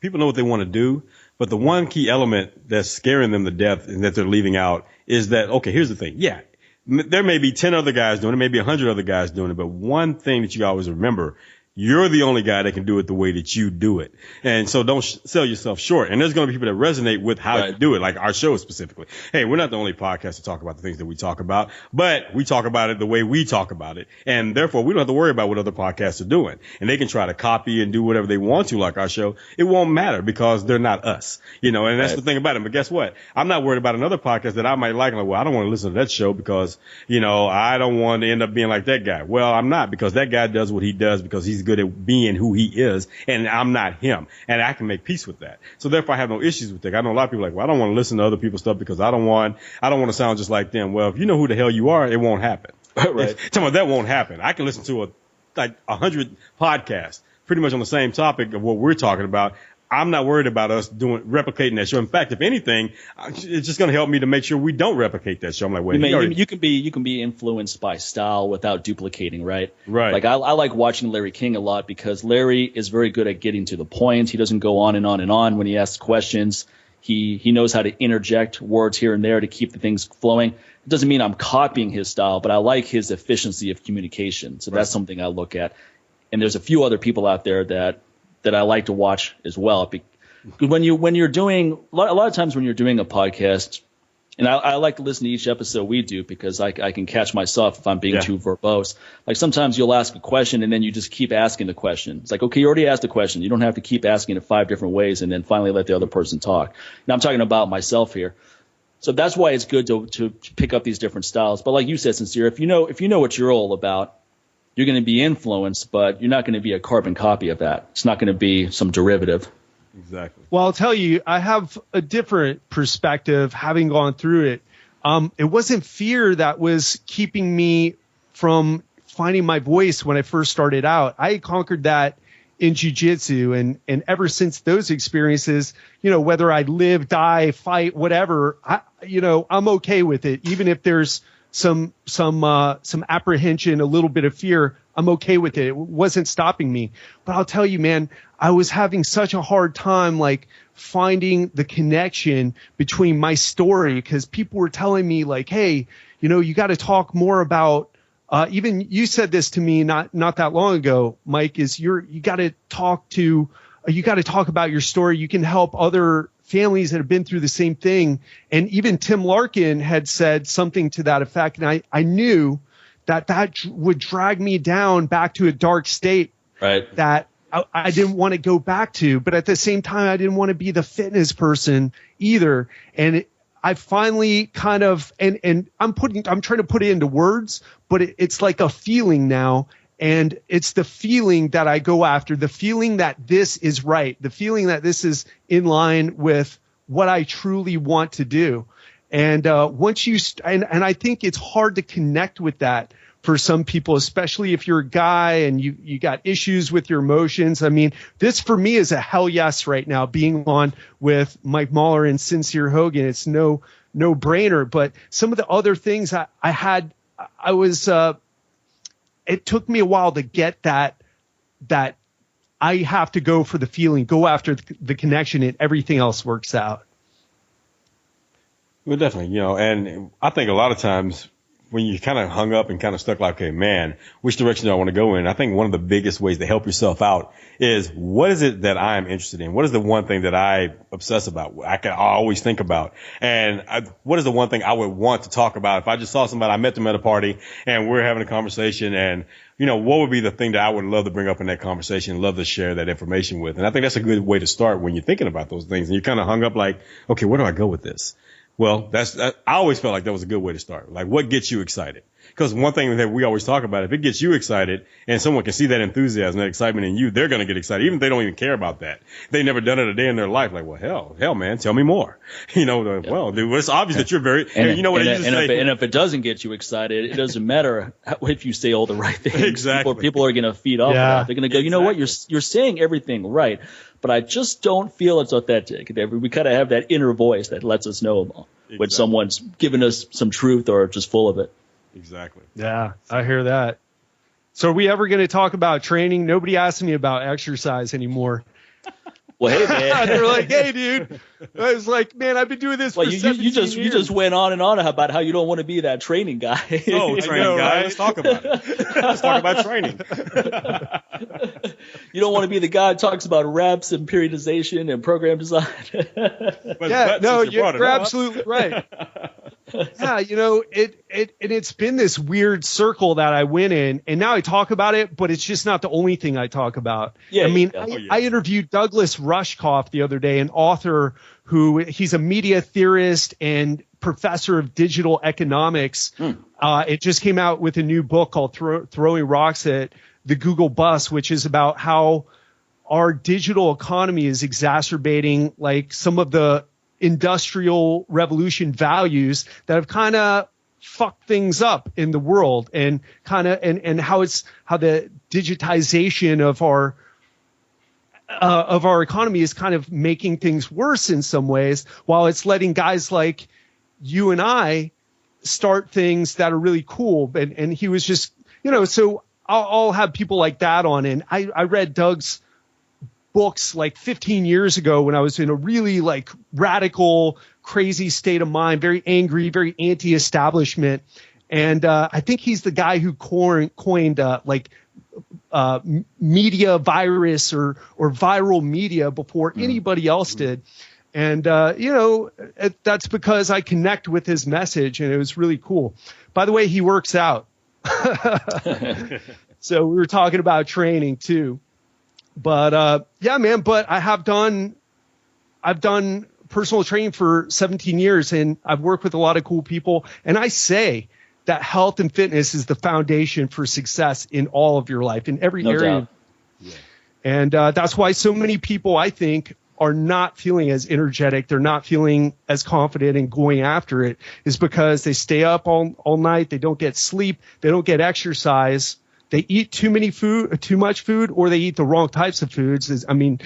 people know what they want to do. But the one key element that's scaring them to death and that they're leaving out is that, okay, here's the thing. Yeah, there may be 10 other guys doing it, maybe 100 other guys doing it. But one thing that you always remember, you're the only guy that can do it the way that you do it. And so don't sell yourself short. And there's going to be people that resonate with how you do it, like our show specifically. Hey, we're not the only podcast to talk about the things that we talk about, but we talk about it the way we talk about it. And therefore, we don't have to worry about what other podcasts are doing. And they can try to copy and do whatever they want to, like our show. It won't matter because they're not us, and that's the thing about it. But guess what? I'm not worried about another podcast that I might like. Well, I don't want to listen to that show because, I don't want to end up being like that guy. Well, I'm not, because that guy does what he does because he's good at being who he is, and I'm not him, and I can make peace with that. So therefore, I have no issues with that. I know a lot of people are like, well, I don't want to listen to other people's stuff because I don't want to sound just like them. Well, if you know who the hell you are, it won't happen. Right? Tell me that won't happen. I can listen to 100 podcasts pretty much on the same topic of what we're talking about. I'm not worried about us replicating that show. In fact, if anything, it's just going to help me to make sure we don't replicate that show. I'm like, wait, you can be influenced by style without duplicating, right? Right. Like I like watching Larry King a lot because Larry is very good at getting to the point. He doesn't go on and on and on when he asks questions. He knows how to interject words here and there to keep the things flowing. It doesn't mean I'm copying his style, but I like his efficiency of communication. So that's something I look at. And there's a few other people out there that I like to watch as well. When you're doing a lot of times when you're doing a podcast, And I like to listen to each episode we do because I can catch myself if I'm being too verbose. Like sometimes you'll ask a question and then you just keep asking the question. It's like, okay, you already asked the question. You don't have to keep asking it 5 different ways and then finally let the other person talk. Now I'm talking about myself here. So that's why it's good to pick up these different styles. But like you said, Sincere, if you know what you're all about, you're going to be influenced, but you're not going to be a carbon copy of that. It's not going to be some derivative. Exactly. Well, I'll tell you, I have a different perspective having gone through it. It wasn't fear that was keeping me from finding my voice when I first started out. I conquered that in jiu-jitsu, and ever since those experiences, whether I live, die, fight, whatever, I'm okay with it. Even if there's some apprehension, a little bit of fear, I'm okay with it. It wasn't stopping me. But I'll tell you, man, I was having such a hard time, like, finding the connection between my story, because people were telling me, like, hey, you got to talk more about, even you said this to me not that long ago, Mike, is you got to talk about your story. You can help other families that have been through the same thing. And even Tim Larkin had said something to that effect. And I knew that would drag me down back to a dark state, right, that I didn't want to go back to. But at the same time, I didn't want to be the fitness person either. And I finally kind of, and I'm trying to put it into words, but it's like a feeling now. And it's the feeling that I go after, the feeling that this is right, the feeling that this is in line with what I truly want to do. And once you and I think it's hard to connect with that for some people, especially if you're a guy and you got issues with your emotions. I mean, this for me is a hell yes right now, being on with Mike Mahler and Sincere Hogan. It's no brainer. But some of the other things it took me a while to get that I have to go for the feeling, go after the connection, and everything else works out. Well, definitely, and I think a lot of times when you kind of hung up and kind of stuck like, okay, man, which direction do I want to go in? I think one of the biggest ways to help yourself out is, what is it that I'm interested in? What is the one thing that I obsess about? I always think about. And what is the one thing I would want to talk about? If I just saw somebody, I met them at a party and we're having a conversation, and what would be the thing that I would love to bring up in that conversation, love to share that information with? And I think that's a good way to start when you're thinking about those things and you're kind of hung up like, okay, where do I go with this? Well, I always felt like that was a good way to start. Like, what gets you excited? Because one thing that we always talk about, if it gets you excited and someone can see that enthusiasm, that excitement in you, they're going to get excited, even if they don't even care about that. They've never done it a day in their life. Like, well, hell, man, tell me more. Well, dude, it's obvious that you're very, and if it doesn't get you excited, it doesn't matter if you say all the right things. Exactly. People are going to feed off of that. They're going to go, what, you're saying everything right, but I just don't feel it's authentic. We kind of have that inner voice that lets us know when someone's giving us some truth or just full of it. Exactly. Yeah, I hear that. So are we ever going to talk about training? Nobody asks me about exercise anymore. Well, hey, man. They're like, hey, dude. I was like, man, I've been doing this for 17 years. You just went on and on about how you don't want to be that training guy. Oh, training guy. Right? Let's talk about it. Let's talk about training. You don't want to be the guy who talks about reps and periodization and program design. You're absolutely right. Yeah, it's been this weird circle that I went in, and now I talk about it, but it's just not the only thing I talk about. Yeah, I interviewed Douglas Rushkoff the other day, an author he's a media theorist and professor of digital economics. It just came out with a new book called Throwing Rocks at the Google Bus, which is about how our digital economy is exacerbating like some of the industrial revolution values that have kind of fucked things up in the world, and kind of and how the digitization of our economy is kind of making things worse in some ways, while it's letting guys like you and I start things that are really cool. And he was just, so I'll have people like that on. And I read Doug's books like 15 years ago when I was in a really like radical, crazy state of mind, very angry, very anti-establishment. And I think he's the guy who coined media virus or viral media before anybody else did. And, that's because I connect with his message, and it was really cool. By the way, he works out. So we were talking about training too. But yeah, man, but I've done personal training for 17 years, and I've worked with a lot of cool people. And I say that health and fitness is the foundation for success in all of your life, in every area. Yeah. And that's why so many people, I think, are not feeling as energetic. They're not feeling as confident in going after it, is because they stay up all night. They don't get sleep. They don't get exercise. They eat too much food, or they eat the wrong types of foods. I'm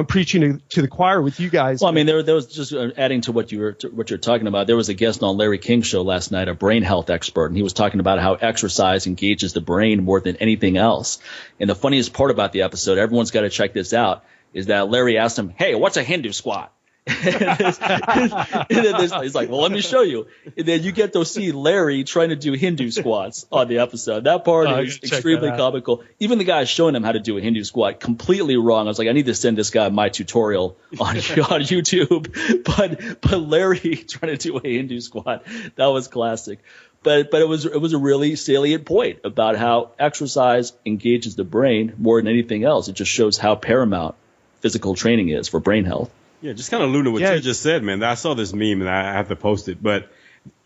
preaching to the choir with you guys. Well, I mean, there was just adding to what you're talking about. There was a guest on Larry King's show last night, a brain health expert, and he was talking about how exercise engages the brain more than anything else. And the funniest part about the episode, everyone's got to check this out, is that Larry asked him, "Hey, what's a Hindu squat?" And he's like, "Well, let me show you." And then you get to see Larry trying to do Hindu squats on the episode. That part is extremely comical. Even the guy showing him how to do a Hindu squat, completely wrong. I was like, I need to send this guy my tutorial on YouTube. But Larry trying to do a Hindu squat, that was classic. But it was a really salient point about how exercise engages the brain more than anything else. It just shows how paramount physical training is for brain health. Yeah, just kind of alluding to what you just said, man. I saw this meme and I have to post it, but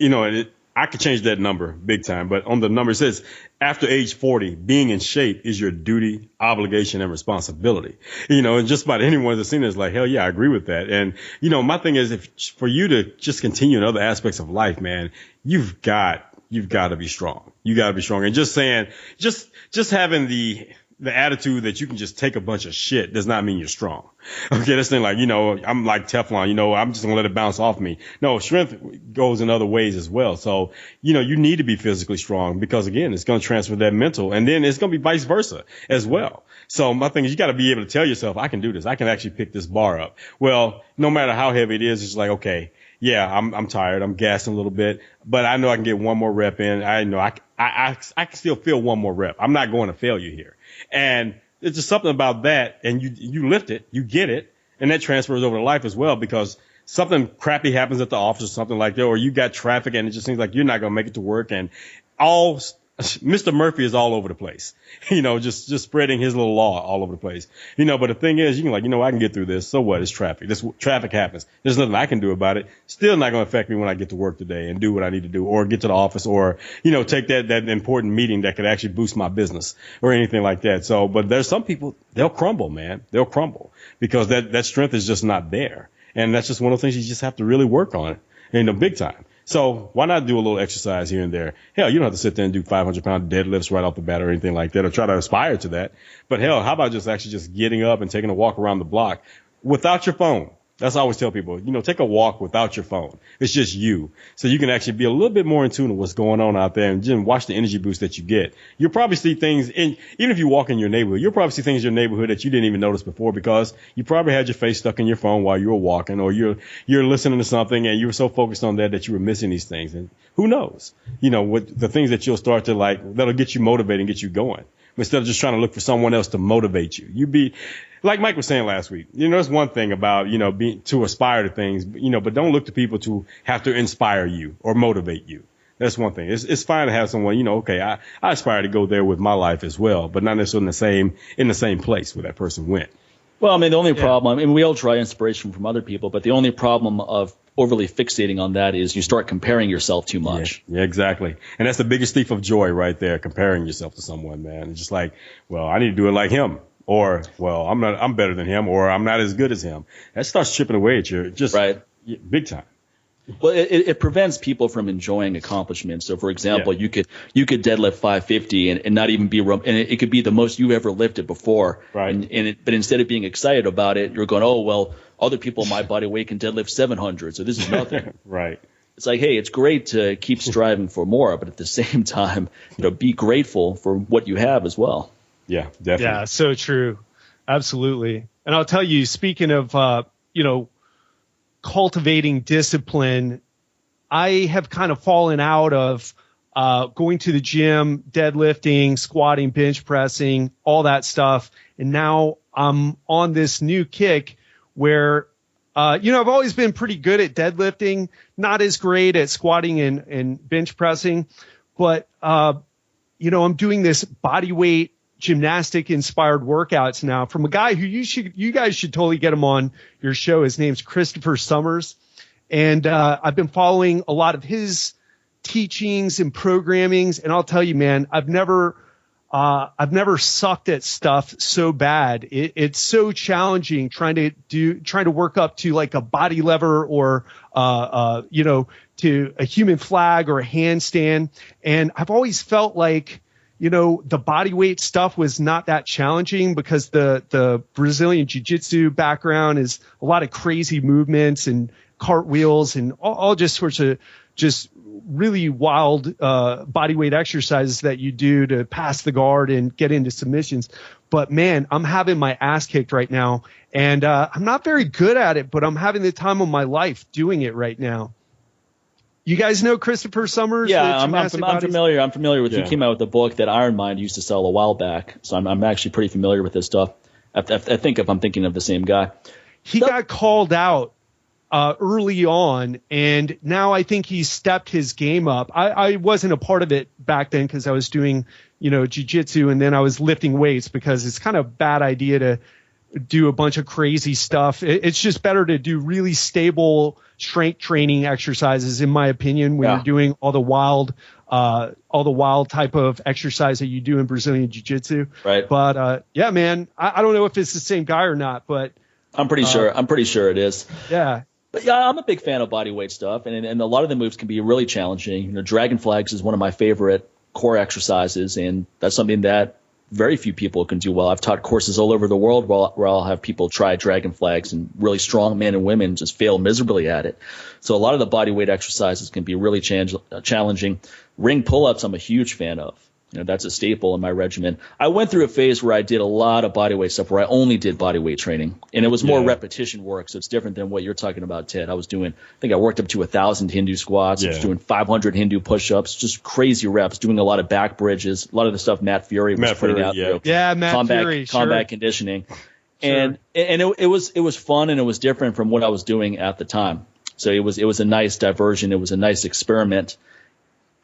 I could change that number big time. But on the number it says, after age 40, being in shape is your duty, obligation, and responsibility. And just about anyone that's seen it is like, hell yeah, I agree with that. And my thing is, for you to just continue in other aspects of life, man, you've got to be strong. You got to be strong. And just saying, just having the attitude that you can just take a bunch of shit does not mean you're strong. Okay, this thing like, I'm like Teflon, I'm just gonna let it bounce off me. No, strength goes in other ways as well. So, you need to be physically strong because again, it's gonna transfer that mental, and then it's gonna be vice versa as well. So my thing is, you got to be able to tell yourself, I can do this. I can actually pick this bar up. Well, no matter how heavy it is, it's like, okay, yeah, I'm tired. I'm gassing a little bit, but I know I can get one more rep in. I know I can still feel one more rep. I'm not going to fail you here. And it's just something about that. And you lift it, you get it, and that transfers over to life as well, because something crappy happens at the office or something like that, or you got traffic and it just seems like you're not going to make it to work, and Mr. Murphy is all over the place, just spreading his little law all over the place, but the thing is, you can I can get through this. So what? It's traffic. Traffic happens. There's nothing I can do about it. Still not going to affect me when I get to work today and do what I need to do, or get to the office, or, take that important meeting that could actually boost my business or anything like that. So, but there's some people, they'll crumble, man. They'll crumble because that strength is just not there. And that's just one of the things you just have to really work on, big time. So why not do a little exercise here and there? Hell, you don't have to sit there and do 500-pound deadlifts right off the bat or anything like that, or try to aspire to that. But hell, how about just getting up and taking a walk around the block without your phone? That's what I always tell people, take a walk without your phone. It's just you. So you can actually be a little bit more in tune with what's going on out there, and just watch the energy boost that you get. You'll probably see things even if you walk in your neighborhood, you'll probably see things in your neighborhood that you didn't even notice before, because you probably had your face stuck in your phone while you were walking, or you're listening to something and you were so focused on that you were missing these things. And who knows, what the things that you'll start to like, that'll get you motivated and get you going, instead of just trying to look for someone else to motivate you. You be, like Mike was saying last week, there's one thing about, being to aspire to things, but don't look to people to have to inspire you or motivate you. That's one thing. It's fine to have someone, okay, I aspire to go there with my life as well, but not necessarily in the same place where that person went. Well, the only problem, we all try inspiration from other people, but the only problem of overly fixating on that is you start comparing yourself too much. Yeah, exactly. And that's the biggest thief of joy right there, comparing yourself to someone, man. It's just like, well, I need to do it like him. Or, well, I'm better than him, or I'm not as good as him. That starts chipping away at you, just big time. Well, it prevents people from enjoying accomplishments. So, for example, you could deadlift 550 and not even be, and it could be the most you've ever lifted before. Right. But instead of being excited about it, you're going, oh, well, other people my body weight can deadlift 700, so this is nothing. Right. It's like, hey, it's great to keep striving for more, but at the same time, be grateful for what you have as well. Yeah, definitely. Yeah, so true. Absolutely. And I'll tell you, speaking of, cultivating discipline, I have kind of fallen out of going to the gym, deadlifting, squatting, bench pressing, all that stuff. And now I'm on this new kick where I've always been pretty good at deadlifting, not as great at squatting and bench pressing, but, I'm doing this body weight gymnastic inspired workouts now from a guy who you guys should totally get him on your show. His name's Christopher Summers. And, I've been following a lot of his teachings and programmings. And I'll tell you, man, I've never sucked at stuff so bad. It's so challenging trying to work up to like a body lever or, to a human flag or a handstand. And I've always felt like, the body weight stuff was not that challenging because the Brazilian jiu-jitsu background is a lot of crazy movements and cartwheels and all just sorts of just really wild body weight exercises that you do to pass the guard and get into submissions. But man, I'm having my ass kicked right now, and I'm not very good at it, but I'm having the time of my life doing it right now. You guys know Christopher Summers? Yeah, I'm familiar. I'm familiar with. Yeah. He came out with a book that Iron Mind used to sell a while back, so I'm actually pretty familiar with this stuff. I think if I'm thinking of the same guy, he got called out early on, and now I think he's stepped his game up. I wasn't a part of it back then because I was doing, jiu-jitsu, and then I was lifting weights because it's kind of a bad idea to do a bunch of crazy stuff. It's just better to do really stable strength training exercises, in my opinion, when you're doing all the wild type of exercise that you do in Brazilian jiu-jitsu. Right. But man, I don't know if it's the same guy or not, but I'm pretty sure it is. Yeah. But yeah, I'm a big fan of bodyweight stuff, and a lot of the moves can be really challenging. Dragon flags is one of my favorite core exercises, and that's something that very few people can do well. I've taught courses all over the world where I'll have people try dragon flags, and really strong men and women just fail miserably at it. So a lot of the bodyweight exercises can be really challenging. Ring pull-ups I'm a huge fan of. That's a staple in my regimen. I went through a phase where I did a lot of bodyweight stuff, where I only did bodyweight training, and it was more repetition work. So it's different than what you're talking about, Ted. I think I worked up to 1,000 Hindu squats. I was doing 500 Hindu push-ups, just crazy reps, doing a lot of back bridges, a lot of the stuff Matt Fury was putting out there. Yeah, Matt Fury, combat conditioning. And it was fun, and it was different from what I was doing at the time. So it was a nice diversion. It was a nice experiment.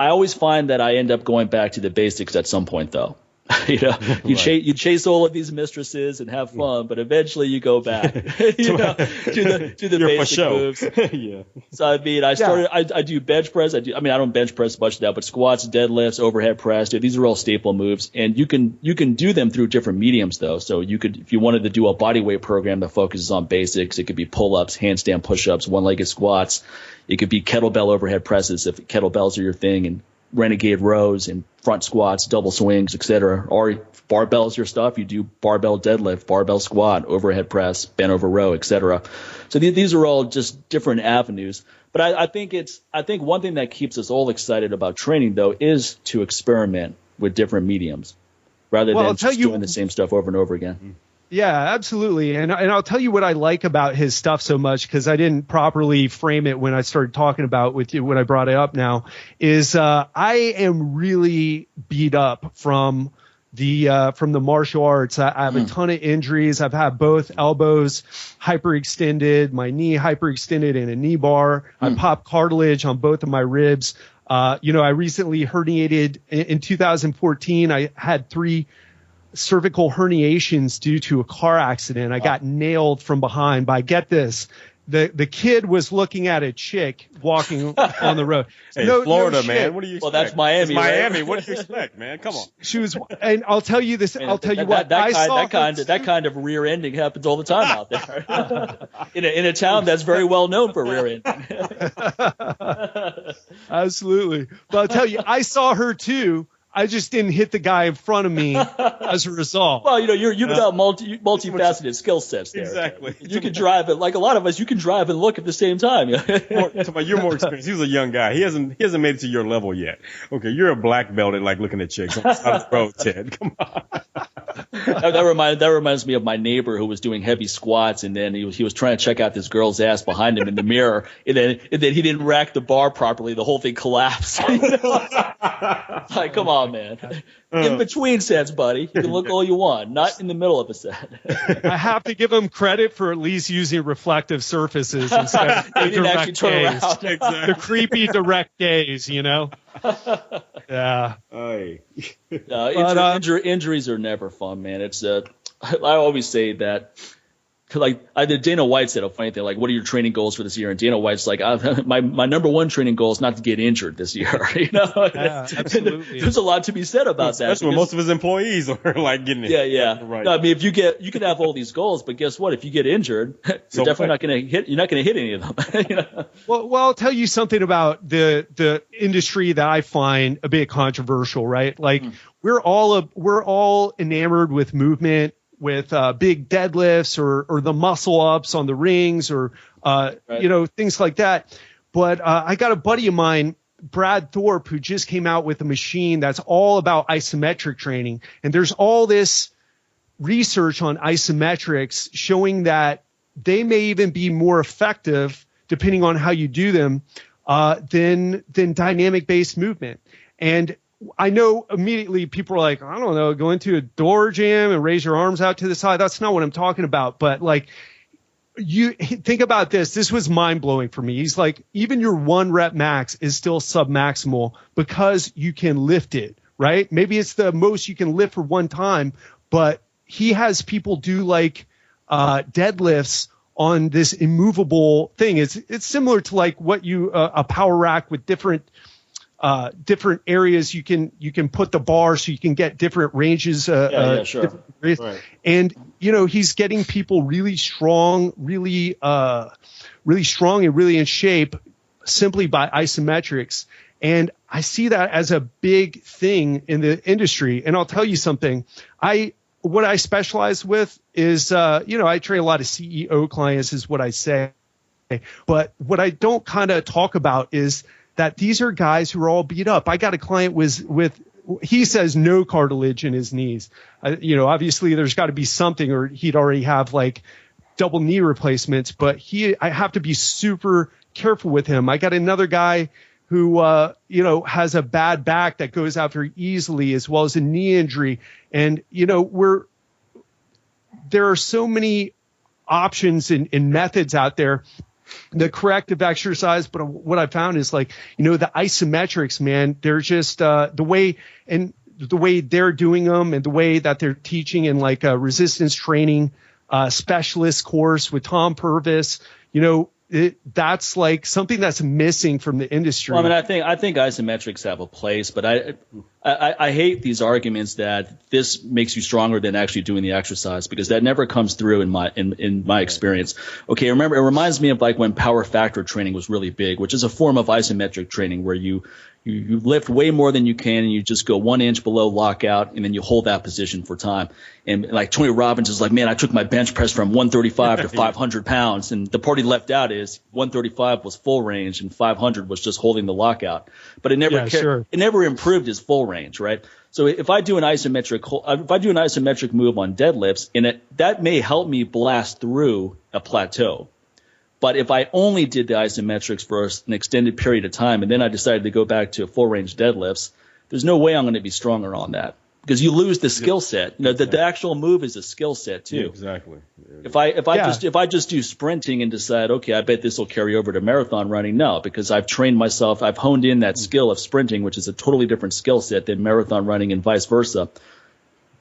I always find that I end up going back to the basics at some point, though. You chase all of these mistresses and have fun, but eventually you go back to the basic moves. Yeah. So I do bench press. I don't bench press much now, but squats, deadlifts, overhead press, these are all staple moves, and you can do them through different mediums though. So you could, if you wanted to do a body weight program that focuses on basics, it could be pull-ups, handstand push-ups, one-legged squats. It could be kettlebell overhead presses if kettlebells are your thing, and renegade rows and front squats, double swings, etc. Or barbells your stuff. You do barbell deadlift, barbell squat, overhead press, bent over row, etc. So these are all just different avenues. But I think one thing that keeps us all excited about training though is to experiment with different mediums rather than just doing the same stuff over and over again. Yeah, absolutely. And I'll tell you what I like about his stuff so much, because I didn't properly frame it when I started talking about with you, when I brought it up now, is I am really beat up from the martial arts. I have a ton of injuries. I've had both elbows hyperextended, my knee hyperextended in a knee bar. I popped cartilage on both of my ribs. I recently herniated in 2014. I had 3 cervical herniations due to a car accident. I got nailed from behind by, get this, the kid was looking at a chick walking on the road. Hey, Florida, man. What do you expect? Well, that's Miami. It's Miami. Right? What do you expect, man? Come on. She was, and I'll tell you this. I'll tell you what. That kind of rear ending happens all the time out there. in a town that's very well known for rear ending. Absolutely. But I'll tell you, I saw her too. I just didn't hit the guy in front of me as a result. Well, you've got multifaceted skill sets there. Exactly. You can drive it like a lot of us. You can drive and look at the same time. You're more experienced. He was a young guy. He hasn't made it to your level yet. Okay, you're a black belt at like looking at chicks on the side of the road, Ted. Come on. That reminds me of my neighbor who was doing heavy squats, and then he was trying to check out this girl's ass behind him in the mirror, and then he didn't rack the bar properly. The whole thing collapsed. Like, come on, man. In between sets, buddy. You can look all you want, not in the middle of a set. I have to give him credit for at least using reflective surfaces instead of the direct gaze. Exactly. The creepy direct gaze, Yeah. Injuries are never fun, man. It's I always say that. Like Dana White said a funny thing, like, what are your training goals for this year? And Dana White's like, my number one training goal is not to get injured this year. Yeah, absolutely. There's a lot to be said about that. Especially when most of his employees are like getting injured. Yeah. Right. No, I mean, you can have all these goals, but guess what? If you get injured, you're definitely not going to hit. You're not going to hit any of them. Well, I'll tell you something about the industry that I find a bit controversial, right? Like we're all enamored with movement, with big deadlifts or the muscle ups on the rings or things like that. But I got a buddy of mine, Brad Thorpe, who just came out with a machine that's all about isometric training. And there's all this research on isometrics showing that they may even be more effective, depending on how you do them, than dynamic based movement. And I know immediately people are like, I don't know, go into a door jam and raise your arms out to the side. That's not what I'm talking about. But like, you think about this. This was mind blowing for me. He's like, even your 1 rep max is still submaximal because you can lift it, right? Maybe it's the most you can lift for one time, but he has people do like deadlifts on this immovable thing. It's similar to like what a power rack with different areas you can put the bar so you can get different ranges. Sure. Right. And he's getting people really strong, really strong and really in shape simply by isometrics. And I see that as a big thing in the industry. And I'll tell you something. What I specialize with is, I train a lot of CEO clients is what I say. But what I don't kind of talk about is that these are guys who are all beat up. I got a client with he says no cartilage in his knees. Obviously there's got to be something, or he'd already have like double knee replacements. But I have to be super careful with him. I got another guy who has a bad back that goes out very easily, as well as a knee injury. And there are so many options and methods out there. The corrective exercise, but what I found is like, the isometrics, man, they're just the way they're doing them and the way that they're teaching in like a resistance training specialist course with Tom Purvis, that's like something that's missing from the industry. Well, I mean, I think isometrics have a place, but I hate these arguments that this makes you stronger than actually doing the exercise, because that never comes through in my experience. Okay, remember, it reminds me of like when power factor training was really big, which is a form of isometric training where you lift way more than you can and you just go 1 inch below lockout and then you hold that position for time. And like Tony Robbins is like, man, I took my bench press from 135 to 500 pounds. And the part he left out is 135 was full range and 500 was just holding the lockout. But it never improved his full range, right? So if I do an isometric move on deadlifts, and that may help me blast through a plateau. But if I only did the isometrics for an extended period of time and then I decided to go back to full range deadlifts, there's no way I'm going to be stronger on that, because you lose the skill set. The actual move is a skill set too. Yeah, exactly. If I just do sprinting and decide, okay, I bet this will carry over to marathon running, no, because I've trained myself, I've honed in that skill of sprinting, which is a totally different skill set than marathon running and vice versa.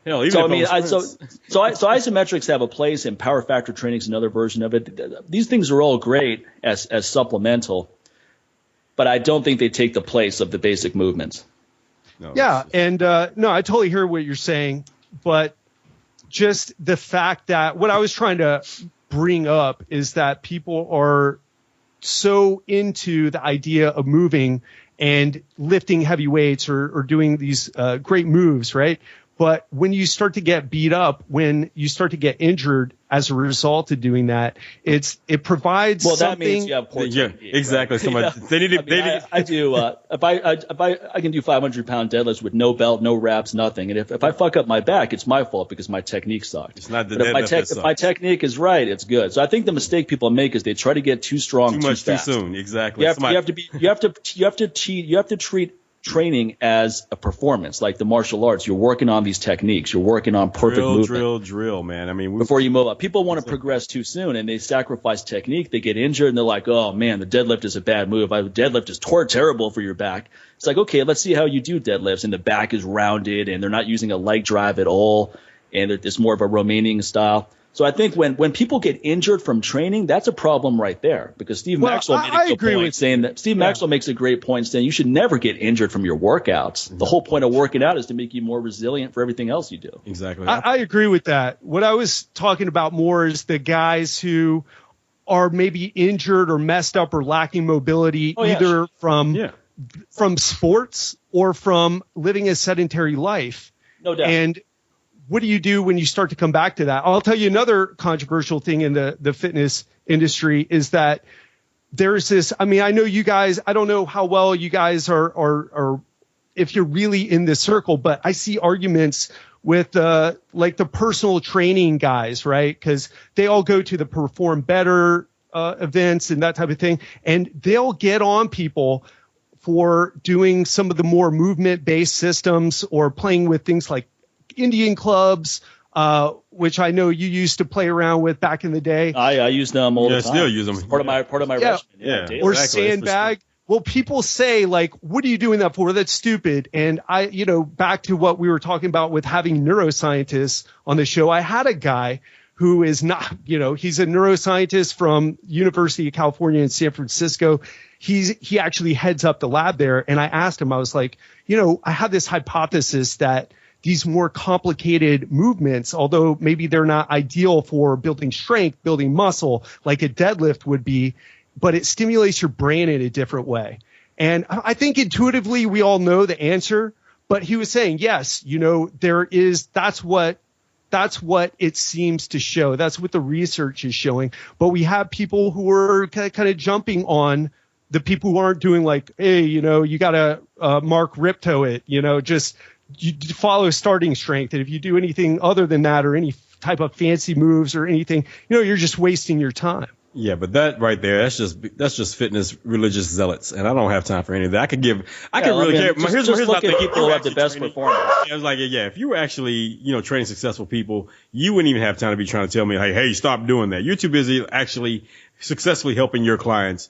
So isometrics have a place, and power factor training is another version of it. These things are all great as supplemental, but I don't think they take the place of the basic movements. No, I totally hear what you're saying, but just the fact that what I was trying to bring up is that people are so into the idea of moving and lifting heavy weights or doing these great moves, right? But when you start to get beat up, when you start to get injured as a result of doing that, it provides something. That means you have poor technique, exactly. Right? I do. If I can do 500-pound deadlifts with no belt, no wraps, nothing. And if I fuck up my back, it's my fault because my technique sucked. It's not the deadlift. If my technique is right, it's good. So I think the mistake people make is they try to get too strong, too much, fast. too soon. Exactly. You have to treat training as a performance, like the martial arts. You're working on these techniques. You're working on perfect movement. Drill, man. I mean, before you move up, people want to progress too soon and they sacrifice technique. They get injured and they're like, oh man, the deadlift is a bad move. Deadlift is terrible for your back. It's like, okay, let's see how you do deadlifts. And the back is rounded and they're not using a leg drive at all. And it's more of a Romanian style. So I think when people get injured from training, that's a problem right there. Because Steve Maxwell made a good point saying that Maxwell makes a great point saying you should never get injured from your workouts. The whole point of working out is to make you more resilient for everything else you do. Exactly. I agree with that. What I was talking about more is the guys who are maybe injured or messed up or lacking mobility, either from sports or from living a sedentary life. No doubt. And what do you do when you start to come back to that? I'll tell you another controversial thing in the fitness industry is that there's this, I mean, I know you guys, I don't know how well you guys are if you're really in this circle, but I see arguments with like the personal training guys, right? Because they all go to the Perform Better events and that type of thing, and they'll get on people for doing some of the more movement-based systems or playing with things like Indian clubs, which I know you used to play around with back in the day. I use them all the time. I still use them. It's part of my regimen. Yeah. Or sandbag. Well, people say, like, what are you doing that for? That's stupid. And back to what we were talking about with having neuroscientists on the show, I had a guy who is not, he's a neuroscientist from University of California in San Francisco. He actually heads up the lab there. And I asked him, I was like, I have this hypothesis that these more complicated movements, although maybe they're not ideal for building strength, building muscle, like a deadlift would be, but it stimulates your brain in a different way. And I think intuitively we all know the answer, but he was saying, yes, that's what it seems to show. That's what the research is showing. But we have people who are kind of jumping on the people who aren't doing like, hey, you got to Mark Ripto it, just you follow starting strength. And if you do anything other than that or any type of fancy moves or anything, you're just wasting your time. Yeah, but that right there, that's just fitness religious zealots, and I don't have time for any of that. I could really care. Here's my thing. People who have the best performance. I was like, if you were actually, training successful people, you wouldn't even have time to be trying to tell me, hey, stop doing that. You're too busy actually successfully helping your clients,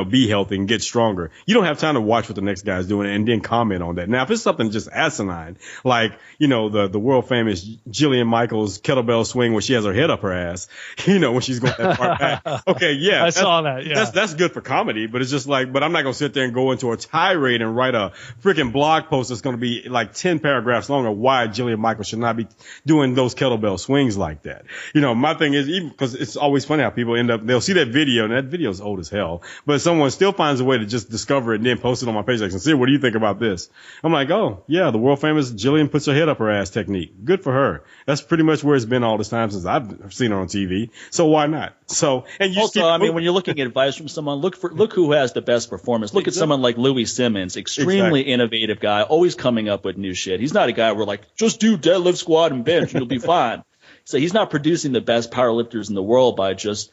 be healthy and get stronger. You don't have time to watch what the next guy's doing and then comment on that. Now, if it's something just asinine, like, the world famous Jillian Michaels kettlebell swing where she has her head up her ass, when she's going that far back. Okay, yeah. I saw that, yeah. That's good for comedy, but it's just like, but I'm not going to sit there and go into a tirade and write a freaking blog post that's going to be like 10 paragraphs long of why Jillian Michaels should not be doing those kettlebell swings like that. My thing is, even because it's always funny how people they'll see that video, and that video's old as hell, but someone still finds a way to just discover it and then post it on my page like, Sincere, what do you think about this? I'm like, oh, yeah, the world famous Jillian puts her head up her ass technique. Good for her. That's pretty much where it's been all this time since I've seen her on TV. So why not? So, and you also, when you're looking at advice from someone, look who has the best performance. Look at someone like Louis Simmons, extremely innovative guy, always coming up with new shit. He's not a guy where like, just do deadlift, squat, and bench, and you'll be fine. So he's not producing the best powerlifters in the world by just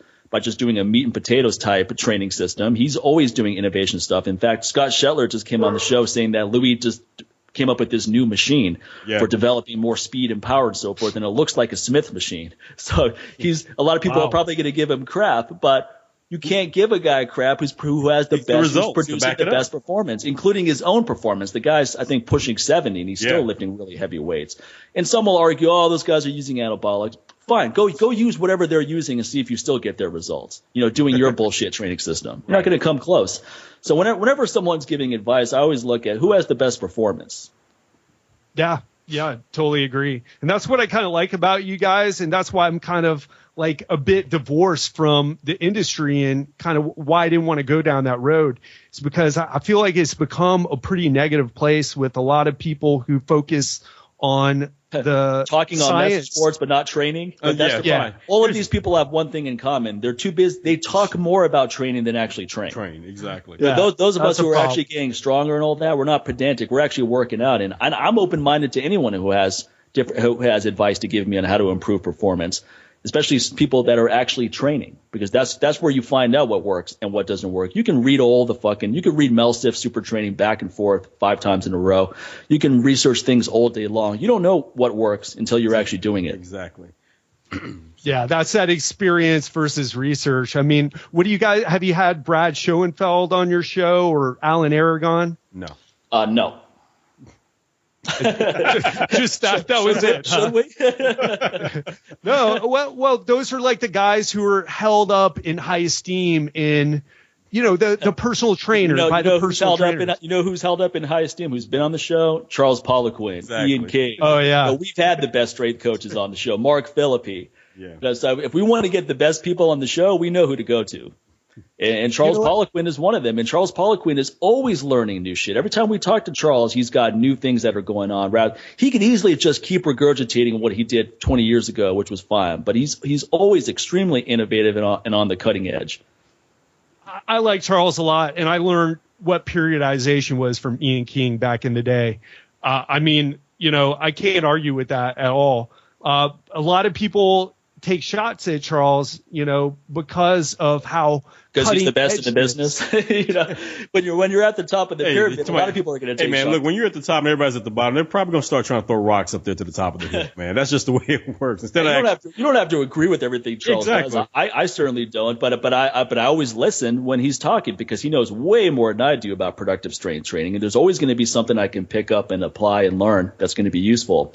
doing a meat and potatoes type training system. He's always doing innovation stuff. In fact, Scott Shetler just came on the show saying that Louis just came up with this new machine for developing more speed and power and so forth, and it looks like a Smith machine. So a lot of people are probably going to give him crap, but you can't give a guy crap who has the best, who's producing the best performance, including his own performance. The guy's, I think, pushing 70, and he's still lifting really heavy weights. And some will argue, those guys are using anabolics. Fine, go use whatever they're using and see if you still get their results. Doing your bullshit training system. You're not going to come close. So whenever someone's giving advice, I always look at who has the best performance. Yeah, totally agree. And that's what I kind of like about you guys, and that's why I'm kind of like a bit divorced from the industry and kind of why I didn't want to go down that road. It's because I feel like it's become a pretty negative place with a lot of people who focus on the talking on message boards but not training. But that's the problem. All of these people have one thing in common: they're too busy. They talk more about training than actually train. Exactly. Yeah, those of us who are actually getting stronger and all that, we're not pedantic. We're actually working out, and I'm open-minded to anyone who has advice to give me on how to improve performance, especially people that are actually training, because that's where you find out what works and what doesn't work. You can read you can read Mel Stiff Super Training back and forth 5 times in a row. You can research things all day long. You don't know what works until you're actually doing it. Exactly. Yeah, that's that experience versus research. I mean, what do you guys, have you had Brad Schoenfeld on your show or Alan Aragon? No. No. Just that was it. Should we? No, well, those are like the guys who are held up in high esteem in, the personal trainers. You know who's held up in high esteem? Who's been on the show? Charles Poliquin, Ian Cave. Oh yeah. We've had the best strength coaches on the show. Mark Philippi. Yeah. So if we want to get the best people on the show, we know who to go to. And Charles Poliquin is one of them. And Charles Poliquin is always learning new shit. Every time we talk to Charles, he's got new things that are going on. He could easily just keep regurgitating what he did 20 years ago, which was fine. But he's always extremely innovative and on the cutting edge. I like Charles a lot, and I learned what periodization was from Ian King back in the day. I can't argue with that at all. A lot of people take shots at Charles, because of how because he's the best in the business. When you're at the top of the pyramid, a lot of people are going to take shots. Hey man, look, when you're at the top and everybody's at the bottom, they're probably going to start trying to throw rocks up there to the top of the hill, man. That's just the way it works. You don't have to agree with everything Charles does. I certainly don't, but I always listen when he's talking, because he knows way more than I do about productive strength training, and there's always going to be something I can pick up and apply and learn that's going to be useful.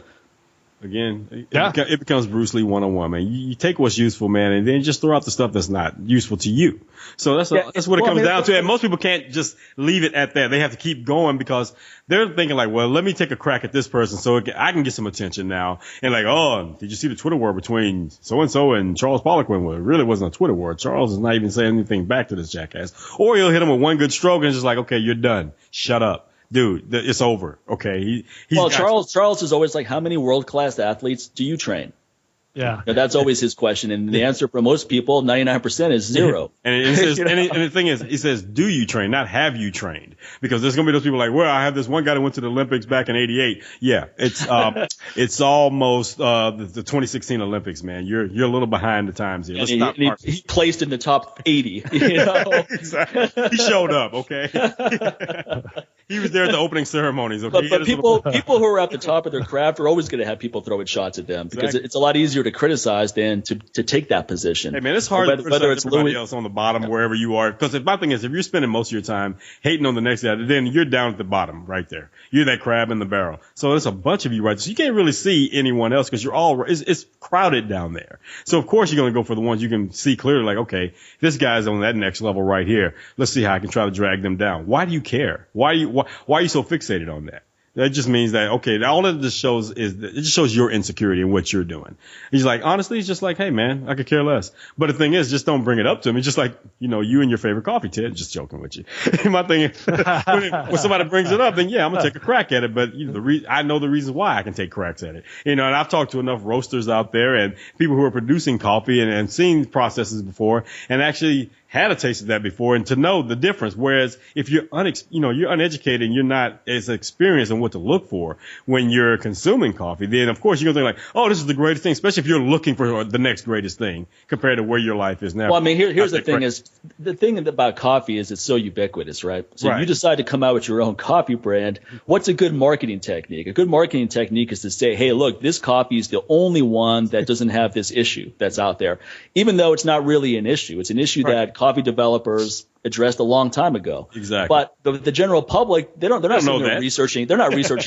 Again, it becomes Bruce Lee 101, man. You take what's useful, man, and then just throw out the stuff that's not useful to you. So that's what it comes down to. And most people can't just leave it at that. They have to keep going, because they're thinking like, well, let me take a crack at this person so I can get some attention now. And like, oh, did you see the Twitter war between so-and-so and Charles Poliquin? Well, it really wasn't a Twitter war. Charles is not even saying anything back to this jackass. Or he'll hit him with one good stroke and just like, okay, you're done. Shut up. Dude, it's over. Okay. Charles is always like, how many world-class athletes do you train? Yeah. That's always his question. And the answer for most people, 99%, is zero. And the thing is, he says, do you train, not have you trained? Because there's going to be those people like, well, I have this one guy that went to the Olympics back in '88. Yeah. It's almost, the 2016 Olympics, man. You're a little behind the times here. He placed in the top 80. Exactly. He showed up. Okay. He was there at the opening ceremonies. Okay. But people who are at the top of their craft are always going to have people throwing shots at them, because it's a lot easier to criticize than to take that position. Hey man, it's hard to criticize everybody else on the bottom wherever you are. Because my thing is, if you're spending most of your time hating on the next guy, then you're down at the bottom right there. You're that crab in the barrel. So there's a bunch of you right there. So you can't really see anyone else, because it's crowded down there. So of course you're going to go for the ones you can see clearly, like, okay, this guy's on that next level right here. Let's see how I can try to drag them down. Why do you care? Why are you so fixated on that? That just means that, okay, all of this shows is, it just shows your insecurity in what you're doing. He's like, honestly, he's just like, hey man, I could care less. But the thing is, just don't bring it up to him. It's just like, you and your favorite coffee, Ted. Just joking with you. My thing is, when somebody brings it up, then yeah, I'm going to take a crack at it. But I know the reasons why I can take cracks at it. And I've talked to enough roasters out there and people who are producing coffee and seen processes before and actually had a taste of that before, and to know the difference. Whereas if you're you're uneducated and you're not as experienced in what to look for when you're consuming coffee, then of course you're going to think like, oh, this is the greatest thing, especially if you're looking for the next greatest thing compared to where your life is now. Well, I mean, here's the thing is, the thing about coffee is it's so ubiquitous, right? So you decide to come out with your own coffee brand. What's a good marketing technique? A good marketing technique is to say, hey, look, this coffee is the only one that doesn't have this issue that's out there, even though it's not really an issue. It's an issue that coffee developers addressed a long time ago. Exactly. But the general public, they're not researching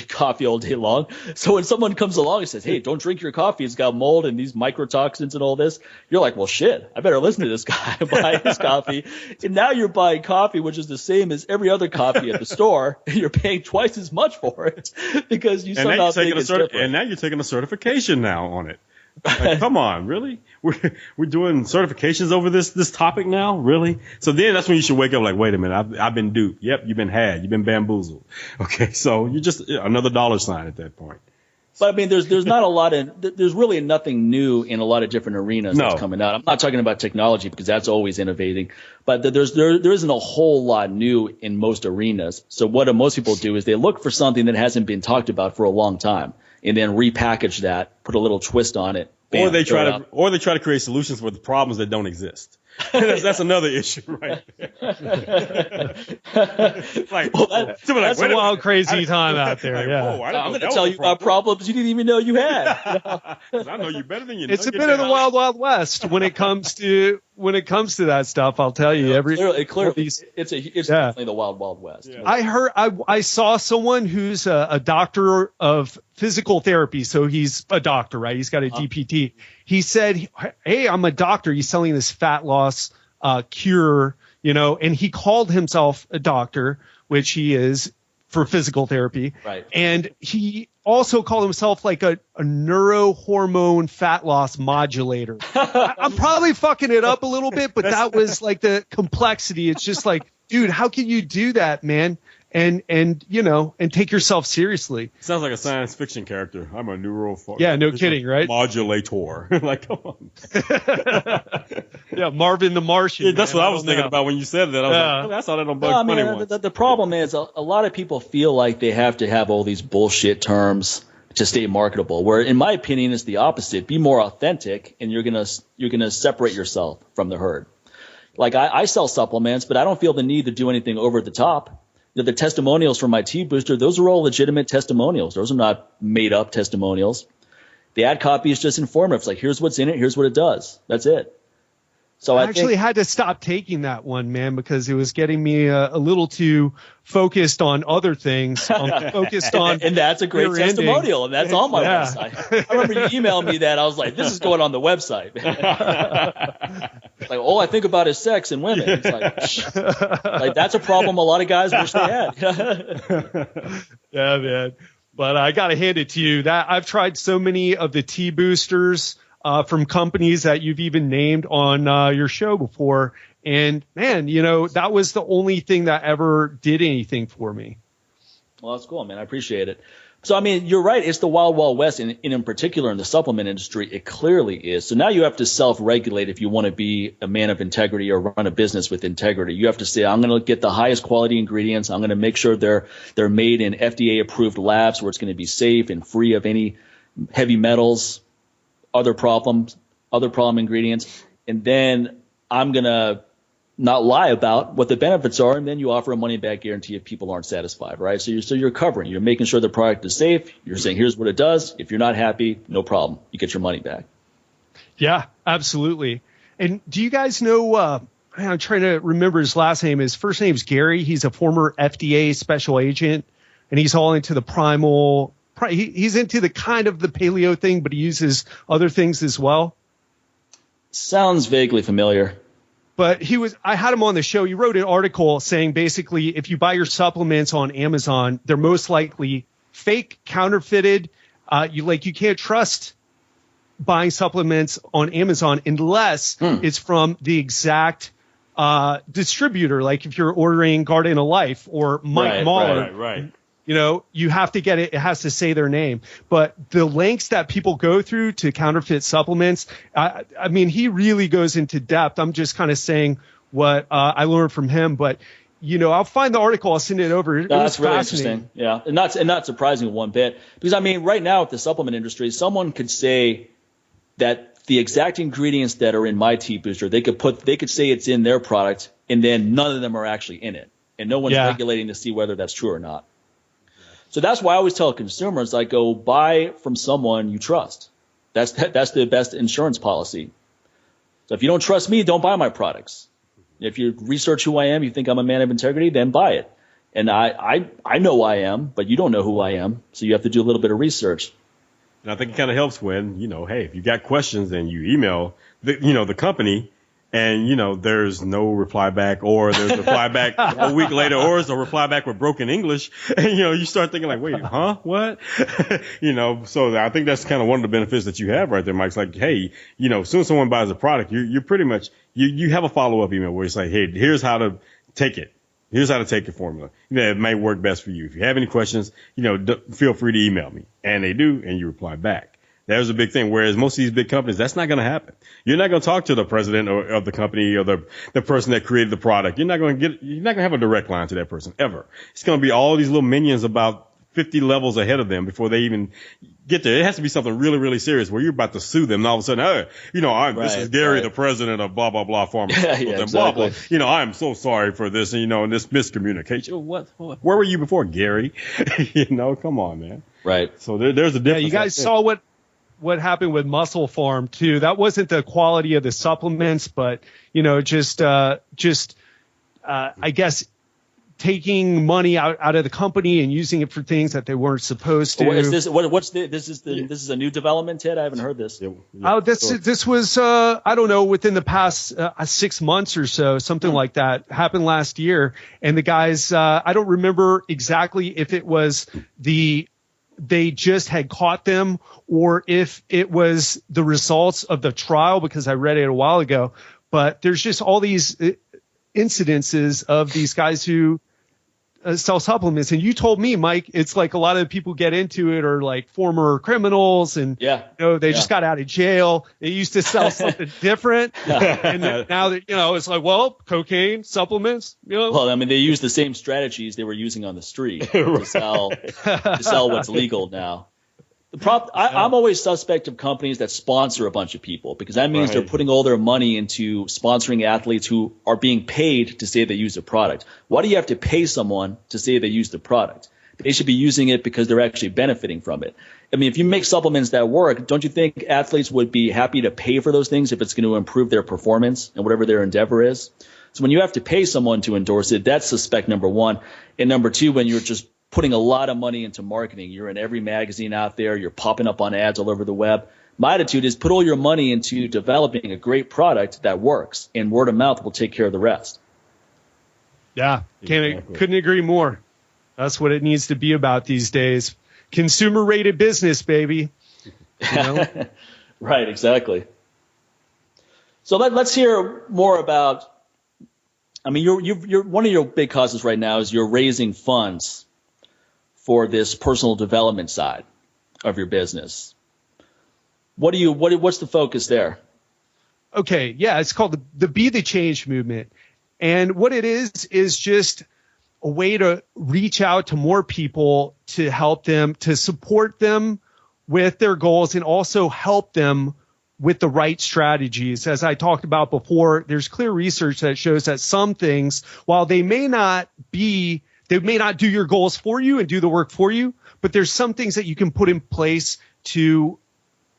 coffee all day long. So when someone comes along and says, hey, don't drink your coffee, it's got mold and these microtoxins and all this, you're like, well, shit, I better listen to this guy and buy his coffee. And now you're buying coffee, which is the same as every other coffee at the store, and you're paying twice as much for it because you somehow think it's different. And now you're taking a certification now on it. Like, come on, really? We're doing certifications over this topic now, really? So then that's when you should wake up like, wait a minute, I've been duped. Yep, you've been had, you've been bamboozled. Okay, so you're just another dollar sign at that point. But I mean, there's not a lot there's really nothing new in a lot of different arenas that's coming out. I'm not talking about technology because that's always innovating, but there isn't a whole lot new in most arenas. So what most people do is they look for something that hasn't been talked about for a long time and then repackage that, put a little twist on it. Bam, or they try to create solutions for the problems that don't exist. That's another issue, right there. That's a wild, crazy time out there. I'm going to tell you about problems you didn't even know you had. I know you better than you know. It's a bit of the wild, wild west when it comes to that stuff. I'll tell you, it's definitely the wild, wild west. Yeah. I saw someone who's a doctor of physical therapy, so he's a doctor, right? He's got a DPT. He said, "Hey, I'm a doctor." He's selling this fat loss cure, and he called himself a doctor, which he is for physical therapy. Right. And he also called himself like a neurohormone fat loss modulator. I'm probably fucking it up a little bit, but that was like the complexity. It's just like, dude, how can you do that, man? And take yourself seriously. Sounds like a science fiction character. I'm a Yeah, no kidding, right? Modulator. Like, come on. Yeah, Marvin the Martian. Yeah, that's what I was thinking about when you said that. I was like, I saw that on Bugs Bunny once. The problem is a lot of people feel like they have to have all these bullshit terms to stay marketable. Where, in my opinion, it's the opposite. Be more authentic, and you're gonna separate yourself from the herd. Like I sell supplements, but I don't feel the need to do anything over the top. The testimonials from my T-Booster, those are all legitimate testimonials. Those are not made-up testimonials. The ad copy is just informative. It's like, here's what's in it, here's what it does. That's it. So I actually had to stop taking that one, man, because it was getting me a little too focused on other things. Focused on and that's a great testimonial, and that's on my website. I remember you emailed me that. I was like, this is going on the website. Like, all I think about is sex and women. It's like that's a problem a lot of guys wish they had. Yeah, man. But I got to hand it to you that I've tried so many of the T-boosters from companies that you've even named on your show before. And man, that was the only thing that ever did anything for me. Well, that's cool, man. I appreciate it. So, I mean, you're right. It's the wild, wild west. And in particular, in the supplement industry, it clearly is. So now you have to self-regulate if you want to be a man of integrity or run a business with integrity. You have to say, I'm going to get the highest quality ingredients. I'm going to make sure they're made in FDA-approved labs where it's going to be safe and free of any heavy metals, other problem ingredients. And then I'm going to not lie about what the benefits are, and then you offer a money-back guarantee if people aren't satisfied, right? So you're covering. You're making sure the product is safe. You're saying, here's what it does. If you're not happy, no problem. You get your money back. Yeah, absolutely. And do you guys know, I'm trying to remember his last name. His first name's Gary. He's a former FDA special agent, and he's all into the primal. He's into the kind of the paleo thing, but he uses other things as well. Sounds vaguely familiar. But I had him on the show. He wrote an article saying basically if you buy your supplements on Amazon, they're most likely fake, counterfeited. You can't trust buying supplements on Amazon unless it's from the exact distributor. Like if you're ordering Garden of Life or Mike Mahler. Right. You have to get it. It has to say their name. But the lengths that people go through to counterfeit supplements, I mean, he really goes into depth. I'm just kind of saying what I learned from him. But, I'll find the article. I'll send it over. That's really interesting. Yeah. And not surprising one bit. Because, I mean, right now with the supplement industry, someone could say that the exact ingredients that are in my T-Booster, they could say it's in their product, and then none of them are actually in it. And no one's regulating to see whether that's true or not. So that's why I always tell consumers, I go buy from someone you trust. That's the best insurance policy. So if you don't trust me, don't buy my products. If you research who I am, you think I'm a man of integrity, then buy it. And I know who I am, but you don't know who I am. So you have to do a little bit of research. And I think it kind of helps when, hey, if you got questions and you email the company, and, there's no reply back, or there's a reply back a week later, or it's a reply back with broken English. And, you start thinking like, wait, huh? What? So I think that's kind of one of the benefits that you have right there, Mike. It's like, hey, as soon as someone buys a product, you're pretty much, you have a follow-up email where it's like, hey, here's how to take it. Here's how to take the formula. It may work best for you. If you have any questions, feel free to email me. And they do, and you reply back. There's a big thing. Whereas most of these big companies, that's not going to happen. You're not going to talk to the president of the company or the person that created the product. You're not going to have a direct line to that person ever. It's going to be all these little minions about 50 levels ahead of them before they even get there. It has to be something really, really serious where you're about to sue them. And all of a sudden, this is Gary, the president of blah, blah, blah pharmaceuticals. Yeah, and exactly. blah, blah. I'm so sorry for this. And this miscommunication. Where were you before, Gary? Come on, man. Right. So there's a difference. Yeah, you guys saw what happened with Muscle Farm too. That wasn't the quality of the supplements, but I guess taking money out of the company and using it for things that they weren't supposed to. Is this this is a new development, Ted? I haven't heard this. This was I don't know, within the past 6 months or so, something like that happened last year. And the guys, I don't remember exactly if it was they just had caught them or if it was the results of the trial, because I read it a while ago. But there's just all these incidences of these guys who sell supplements. And you told me, Mike, it's like a lot of the people get into it are like former criminals and they just got out of jail. They used to sell something different. And now that, it's like, well, cocaine, supplements, Well, I mean, they use the same strategies they were using on the street to sell what's legal now. I'm always suspect of companies that sponsor a bunch of people, because that means they're putting all their money into sponsoring athletes who are being paid to say they use a product. Why do you have to pay someone to say they use the product? They should be using it because they're actually benefiting from it. I mean, if you make supplements that work, don't you think athletes would be happy to pay for those things if it's going to improve their performance and whatever their endeavor is? So when you have to pay someone to endorse it, that's suspect number one. And number two, when you're just putting a lot of money into marketing, you're in every magazine out there, you're popping up on ads all over the web. My attitude is put all your money into developing a great product that works, and word of mouth will take care of the rest. Yeah, couldn't agree more. That's what it needs to be about these days. Consumer rated business, baby. Right, exactly. So let's hear more about, I mean, you're one of your big causes right now is you're raising funds for this personal development side of your business. What's the focus there? Okay, yeah, it's called the Be the Change movement. And what it is just a way to reach out to more people, to help them, to support them with their goals, and also help them with the right strategies. As I talked about before, there's clear research that shows that some things, while they may not do your goals for you and do the work for you, but there's some things that you can put in place to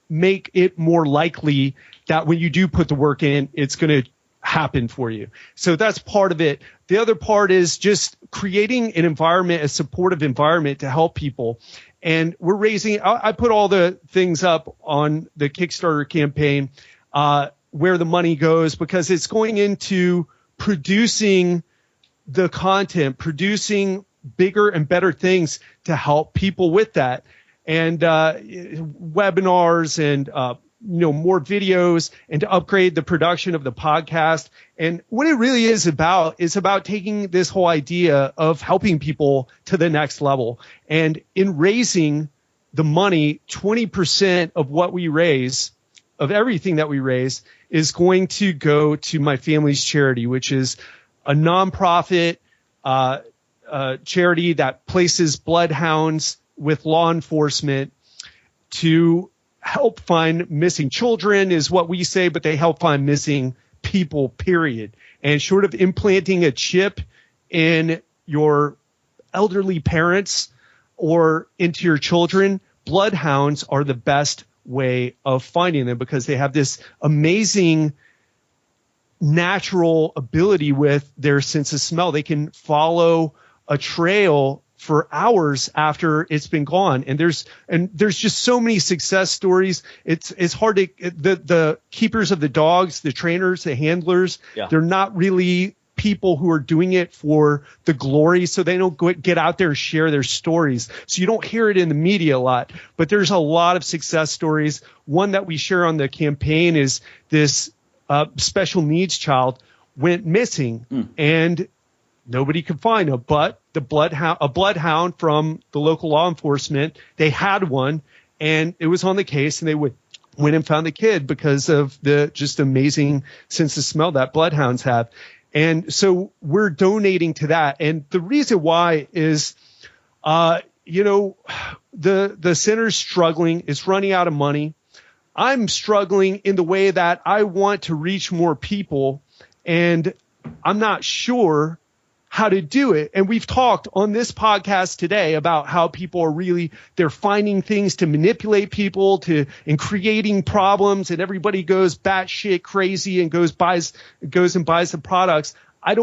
make it more likely that when you do put the work in, it's going to happen for you. So that's part of it. The other part is just creating an environment, a supportive environment to help people. And we're raising, I put all the things up on the Kickstarter campaign, where the money goes, because it's going into producing the content, producing bigger and better things to help people with that. And webinars and more videos, and to upgrade the production of the podcast. And what it really is about taking this whole idea of helping people to the next level. And in raising the money, 20% of what we raise, of everything that we raise, is going to go to my family's charity, which is a nonprofit charity that places bloodhounds with law enforcement to help find missing children, is what we say, but they help find missing people, period. And short of implanting a chip in your elderly parents or into your children, bloodhounds are the best way of finding them, because they have this amazing natural ability with their sense of smell. They can follow a trail for hours after it's been gone. And there's just so many success stories. It's hard to, the keepers of the dogs, the trainers, the handlers, they're not really people who are doing it for the glory. So they don't get out there and share their stories. So you don't hear it in the media a lot, but there's a lot of success stories. One that we share on the campaign is this special needs child went missing, and nobody could find him, but a bloodhound from the local law enforcement, they had one, and it was on the case, and they went and found the kid because of the just amazing sense of smell that bloodhounds have. And so we're donating to that. And the reason why is, the center's struggling. It's running out of money. I'm struggling in the way that I want to reach more people, and I'm not sure how to do it. And we've talked on this podcast today about how people are they're finding things to manipulate people and creating problems, and everybody goes batshit crazy and goes and buys the products. I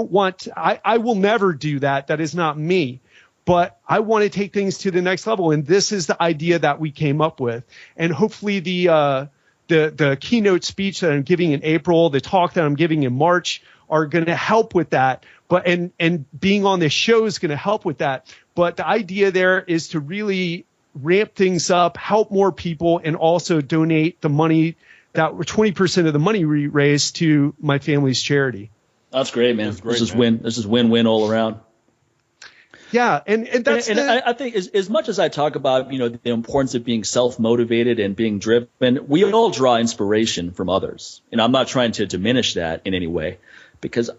will never do that. That is not me. But I want to take things to the next level. And this is the idea that we came up with. And hopefully the keynote speech that I'm giving in April, the talk that I'm giving in March are going to help with that. But and being on this show is going to help with that. But the idea there is to really ramp things up, help more people, and also donate the money, that 20% of the money we raise, to my family's charity. That's great, man. This is win-win all around. Yeah, and that's I think as much as I talk about the importance of being self-motivated and being driven, we all draw inspiration from others, and I'm not trying to diminish that in any way, because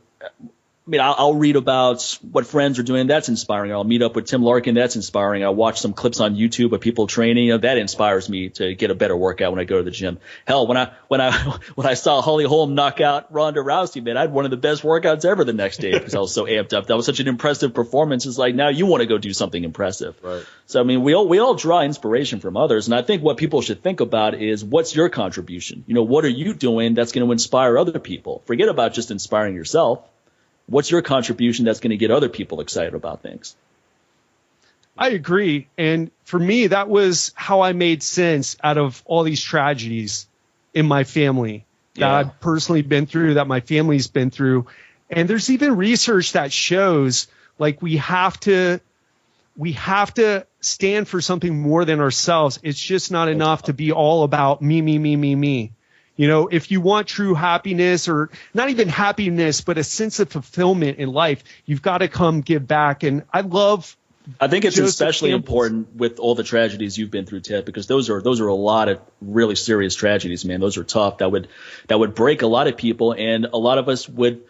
I'll read about what friends are doing. That's inspiring. I'll meet up with Tim Larkin. That's inspiring. I'll watch some clips on YouTube of people training. That inspires me to get a better workout when I go to the gym. Hell, when I saw Holly Holm knock out Ronda Rousey, man, I had one of the best workouts ever the next day because I was so amped up. That was such an impressive performance. It's like, now you want to go do something impressive. Right. So, we all draw inspiration from others. And I think what people should think about is, what's your contribution? What are you doing that's going to inspire other people? Forget about just inspiring yourself. What's your contribution that's going to get other people excited about things? I agree. And for me, that was how I made sense out of all these tragedies in my family that I've personally been through, that my family's been through. And there's even research that shows, like, we have to stand for something more than ourselves. It's just not enough to be all about me, me, me, me, me. If you want true happiness, or not even happiness, but a sense of fulfillment in life, you've got to come give back. And I think it's especially important with all the tragedies you've been through, Ted, because those are a lot of really serious tragedies, man. Those are tough. That would break a lot of people, and a lot of us would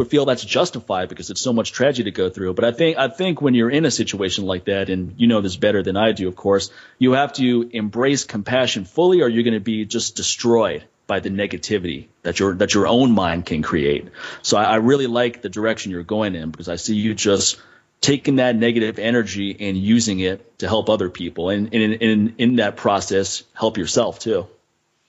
feel that's justified because it's so much tragedy to go through. But I think when you're in a situation like that, and you know this better than I do, of course, you have to embrace compassion fully, or you're going to be just destroyed by the negativity that your own mind can create. So I really like the direction you're going in, because I see you just taking that negative energy and using it to help other people, and in that process, help yourself too.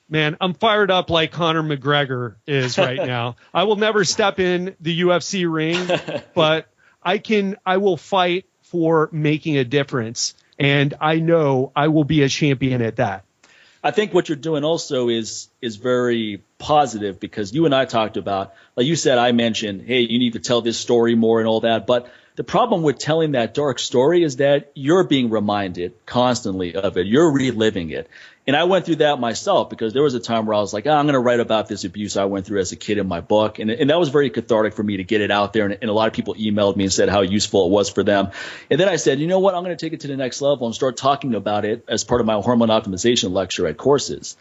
Man, I'm fired up like Conor McGregor is right now. I will never step in the UFC ring, but I will fight for making a difference. And I know I will be a champion at that. I think what you're doing also is very positive, because you and I talked about, like you said, I mentioned, hey, you need to tell this story more and all that. But the problem with telling that dark story is that you're being reminded constantly of it. You're reliving it. And I went through that myself, because there was a time where I was like, I'm going to write about this abuse I went through as a kid in my book. And that was very cathartic for me to get it out there. And a lot of people emailed me and said how useful it was for them. And then I said, you know what, I'm going to take it to the next level and start talking about it as part of my hormone optimization lecture at courses.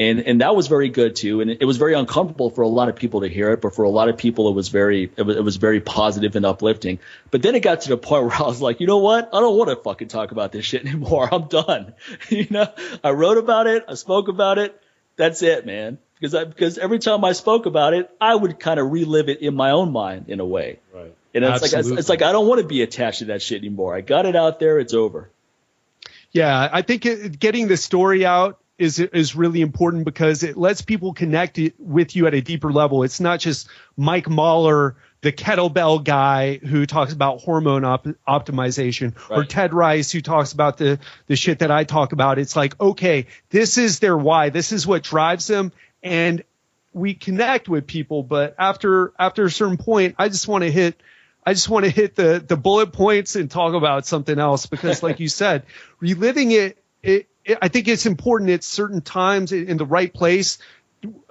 And that was very good too. And it was very uncomfortable for a lot of people to hear it, but for a lot of people, it was very positive and uplifting. But then it got to the point where I was like, you know what? I don't want to fucking talk about this shit anymore. I'm done. I wrote about it. I spoke about it. That's it, man. Because every time I spoke about it, I would kind of relive it in my own mind in a way. Right. And it's like I don't want to be attached to that shit anymore. I got it out there. It's over. Yeah, I think getting the story out is really important, because it lets people connect with you at a deeper level. It's not just Mike Mahler, the kettlebell guy who talks about hormone optimization, right, or Ted Ryce who talks about the shit that I talk about. It's like, okay, this is their why. This is what drives them. And we connect with people. But after a certain point, I just want to hit the bullet points and talk about something else, because like you said, reliving it, I think it's important at certain times in the right place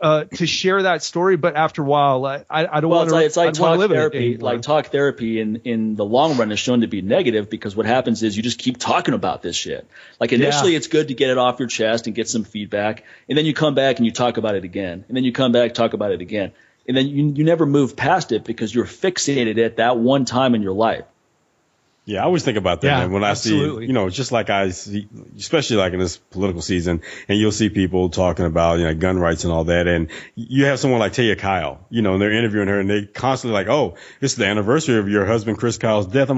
to share that story, but after a while, I don't want to. It's like talk live therapy. it Like talk therapy in the long run is shown to be negative because what happens is you just keep talking about this shit. Like initially, it's good to get it off your chest and get some feedback, and then you come back and you talk about it again, and then you come back talk about it again, and then you never move past it because you're fixated at that one time in your life. Yeah, I always think about that, man. When I absolutely. see, just like I see, especially like in this political season, and you'll see people talking about, gun rights and all that. And you have someone like Taya Kyle, and they're interviewing her and they constantly like, oh, it's the anniversary of your husband, Chris Kyle's death.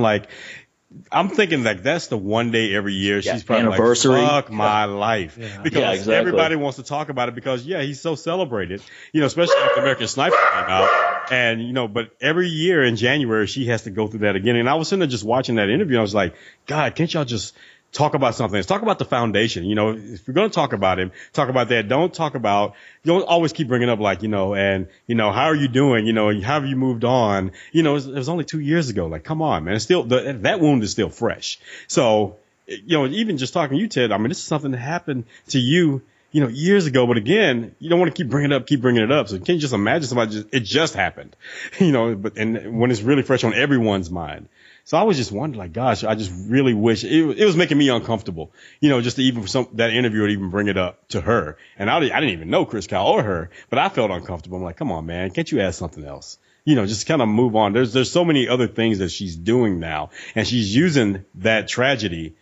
I'm thinking like that's the one day every year she's probably anniversary. Like, fuck my life. Yeah. Because exactly. everybody wants to talk about it because, he's so celebrated, especially after American Sniper came out. And, but every year in January, she has to go through that again. And I was sitting there just watching that interview. And I was like, God, can't y'all just talk about something? Let's talk about the foundation. If you're going to talk about him, talk about that. Don't don't always keep bringing up like, how are you doing? How have you moved on? It was only 2 years ago. Like, come on, man. It's still, that wound is still fresh. So, even just talking to you, Ted, this is something that happened to you, years ago. But again, you don't want to keep bringing it up. So you can't just imagine it just happened, and when it's really fresh on everyone's mind. So I was just wondering, like, gosh, I just really wish it was making me uncomfortable, just to even for that interviewer to even bring it up to her. And I didn't even know Chris Kyle or her, but I felt uncomfortable. I'm like, come on, man, can't you add something else? Just kind of move on. There's so many other things that she's doing now, and she's using that tragedy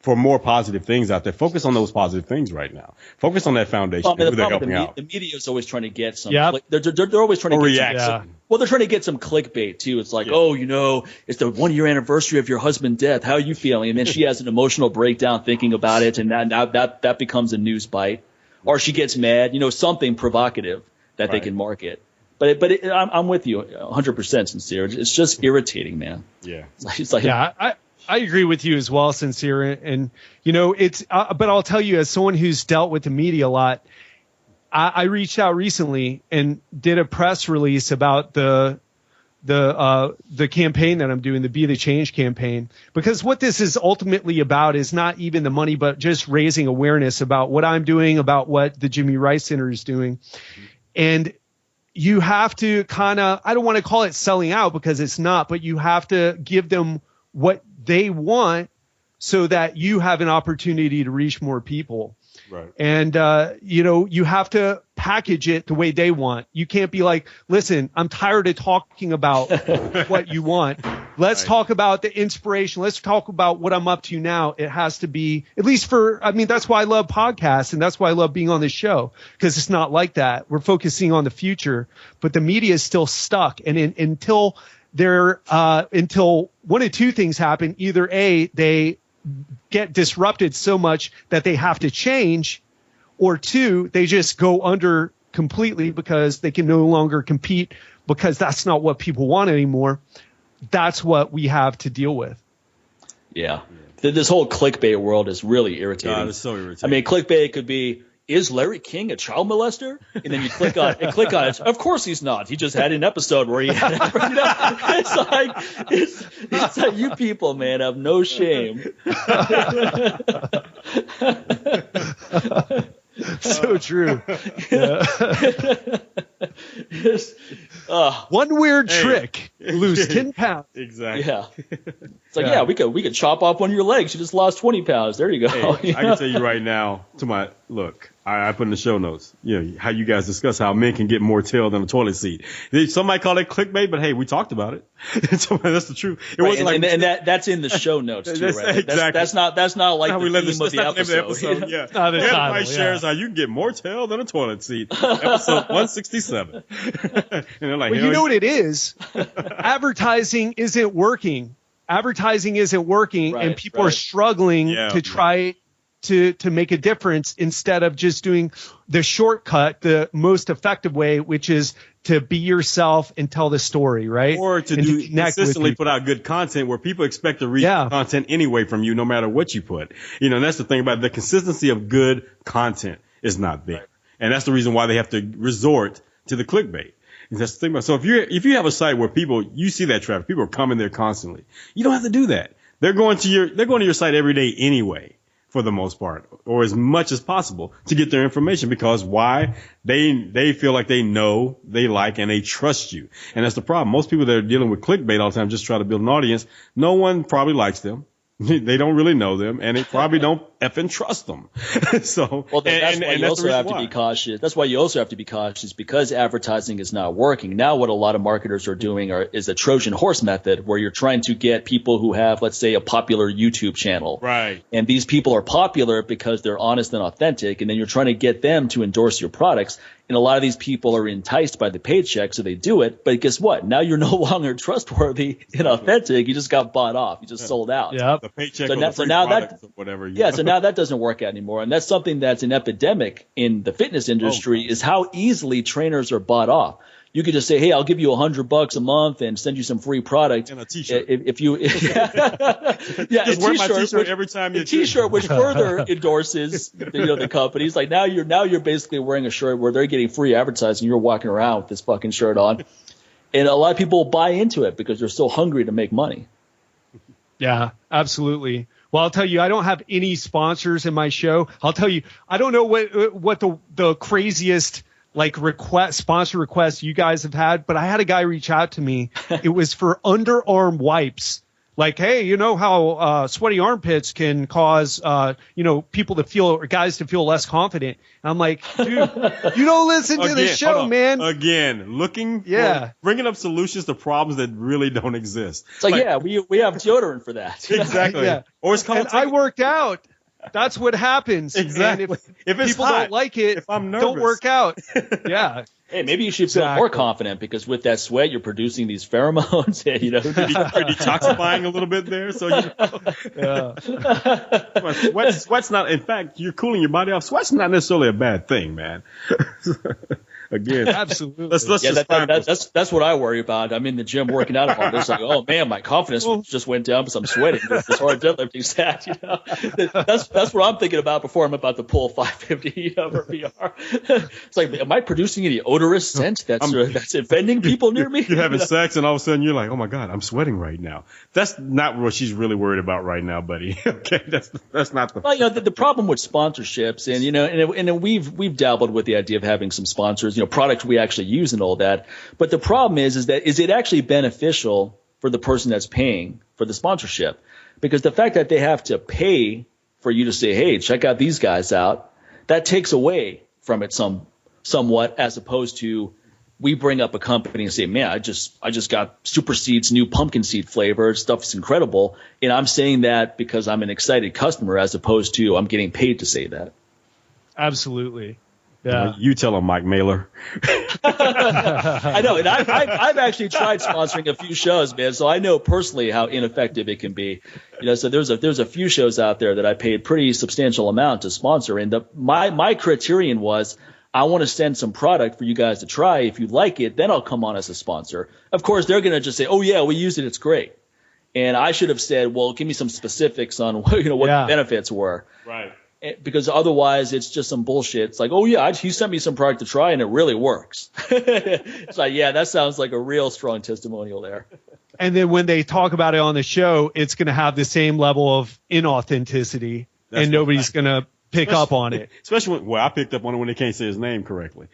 for more positive things out there. Focus on those positive things right now. Focus on that foundation. Who they're helping out. The media is always trying to get some. Yep. They're always trying to get reaction. some. Well, they're trying to get some clickbait too. It's like, it's the 1 year anniversary of your husband's death. How are you feeling? And then she has an emotional breakdown thinking about it, and that becomes a news bite. Or she gets mad. Something provocative that they can market. But I'm with you 100% sincere. It's just irritating, man. Yeah. It's like I agree with you as well, Sincere. And, it's, but I'll tell you, as someone who's dealt with the media a lot, I reached out recently and did a press release about the campaign that I'm doing, the Be the Change campaign, because what this is ultimately about is not even the money, but just raising awareness about what I'm doing, about what the Jimmy Ryce Center is doing. And you have to I don't want to call it selling out because it's not, but you have to give them what they want so that you have an opportunity to reach more people. Right. And, you have to package it the way they want. You can't be like, listen, I'm tired of talking about what you want. Let's talk about the inspiration. Let's talk about what I'm up to now. It has to be, at least that's why I love podcasts and that's why I love being on this show, because it's not like that. We're focusing on the future, but the media is still stuck. And until one of two things happen. Either A, they get disrupted so much that they have to change, or two, they just go under completely because they can no longer compete because that's not what people want anymore. That's what we have to deal with. Yeah. This whole clickbait world is really irritating. God, it's so irritating. Clickbait could be, is Larry King a child molester? And then you click on it. Of course he's not. He just had an episode where he had, it's like you people, man, have no shame. So true. Yeah. Just, one weird trick, lose 10 pounds. Exactly. Yeah. It's like, we could chop off one of your legs. You just lost 20 pounds. There you go. Hey, I can tell you right now, I put in the show notes, how you guys discuss how men can get more tail than a toilet seat. Somebody call it clickbait, but hey, we talked about it. So that's the truth. It wasn't and that's in the show notes too, right? Exactly. That's not like how the theme of the episode. Yeah. Everybody shares how you can get more tail than a toilet seat. Episode 167. And they're like, well, you know what it is? Advertising isn't working. And people are struggling to try to make a difference instead of just doing the shortcut, the most effective way, which is to be yourself and tell the story, right? Or to consistently put out good content where people expect to read content anyway from you, no matter what you put. And that's the thing about it. The consistency of good content is not there. Right. And that's the reason why they have to resort to the clickbait. That's the thing about. So if you have a site where you see that traffic, people are coming there constantly. You don't have to do that. They're going to your site every day anyway. for the most part, or as much as possible to get their information, because why? They feel like they know, they like, and they trust you. And that's the problem. Most people that are dealing with clickbait all the time just try to build an audience. No one probably likes them. They don't really know them, and they probably don't effing trust them. So, well, that's why you also have to be cautious. That's why you also have to be cautious, because advertising is not working. Now, what a lot of marketers are doing is a Trojan horse method, where you're trying to get people who have, let's say, a popular YouTube channel. Right. And these people are popular because they're honest and authentic, and then you're trying to get them to endorse your products. And a lot of these people are enticed by the paycheck, so they do it. But guess what? Now you're no longer trustworthy and authentic. You just got bought off. You just sold out. Yeah. The paycheck or the free products or whatever. So now that doesn't work out anymore. And that's something that's an epidemic in the fitness industry, is how easily trainers are bought off. You could just say, hey, I'll give you $100 a month and send you some free product. And a T-shirt. If you, just wear my T-shirt every time you. A T-shirt, which further endorses, the companies. Like now you're basically wearing a shirt where they're getting free advertising. You're walking around with this fucking shirt on, and a lot of people buy into it because they're so hungry to make money. Yeah, absolutely. Well, I'll tell you, I don't have any sponsors in my show. I'll tell you, I don't know what the craziest sponsor request you guys have had, but I had a guy reach out to me. It was for underarm wipes. Like, hey, you know how sweaty armpits can cause people to feel, or guys to feel less confident. And I'm like, dude, you don't listen to the show, man. Again, bringing up solutions to problems that really don't exist. It's we have deodorant for that. Exactly. Yeah. Or it's called. I worked out. That's what happens. Exactly. And if it's people hot, don't like it, if I'm nervous, don't work out. Yeah. Hey, maybe you should feel more confident, because with that sweat, you're producing these pheromones. And, you're detoxifying a little bit there. So, sweat's not. In fact, you're cooling your body off. Sweat's not necessarily a bad thing, man. Again, absolutely. That's what I worry about. I'm in the gym working out all this. Like, oh man, my confidence just went down because I'm sweating. This hard deadlifting stat, That's what I'm thinking about before I'm about to pull 550, for VR. It's like, am I producing any odorous scent that's offending people near me? You're having sex, and all of a sudden you're like, oh my god, I'm sweating right now. That's not what she's really worried about right now, buddy. Okay, that's not the. Well, the problem with sponsorships, and we've dabbled with the idea of having some sponsors. Products we actually use and all that. But the problem is it actually beneficial for the person that's paying for the sponsorship? Because the fact that they have to pay for you to say, hey, check out these guys out, that takes away from it somewhat, as opposed to we bring up a company and say, man, I just got Super Seeds new pumpkin seed flavor. Stuff's incredible. And I'm saying that because I'm an excited customer, as opposed to I'm getting paid to say that. Absolutely. Yeah. You tell him, Mike Mailer. I know, and I've actually tried sponsoring a few shows, man. So I know personally how ineffective it can be. So there's a few shows out there that I paid pretty substantial amount to sponsor, and my criterion was, I want to send some product for you guys to try. If you like it, then I'll come on as a sponsor. Of course, they're going to just say, oh yeah, we used it, it's great. And I should have said, well, give me some specifics on what the benefits were. Right. Because otherwise it's just some bullshit. It's like, oh yeah, he sent me some product to try and it really works. It's like, yeah, that sounds like a real strong testimonial there. And then when they talk about it on the show, it's going to have the same level of inauthenticity, and nobody's going to pick up on it. Especially I picked up on it when they can't say his name correctly.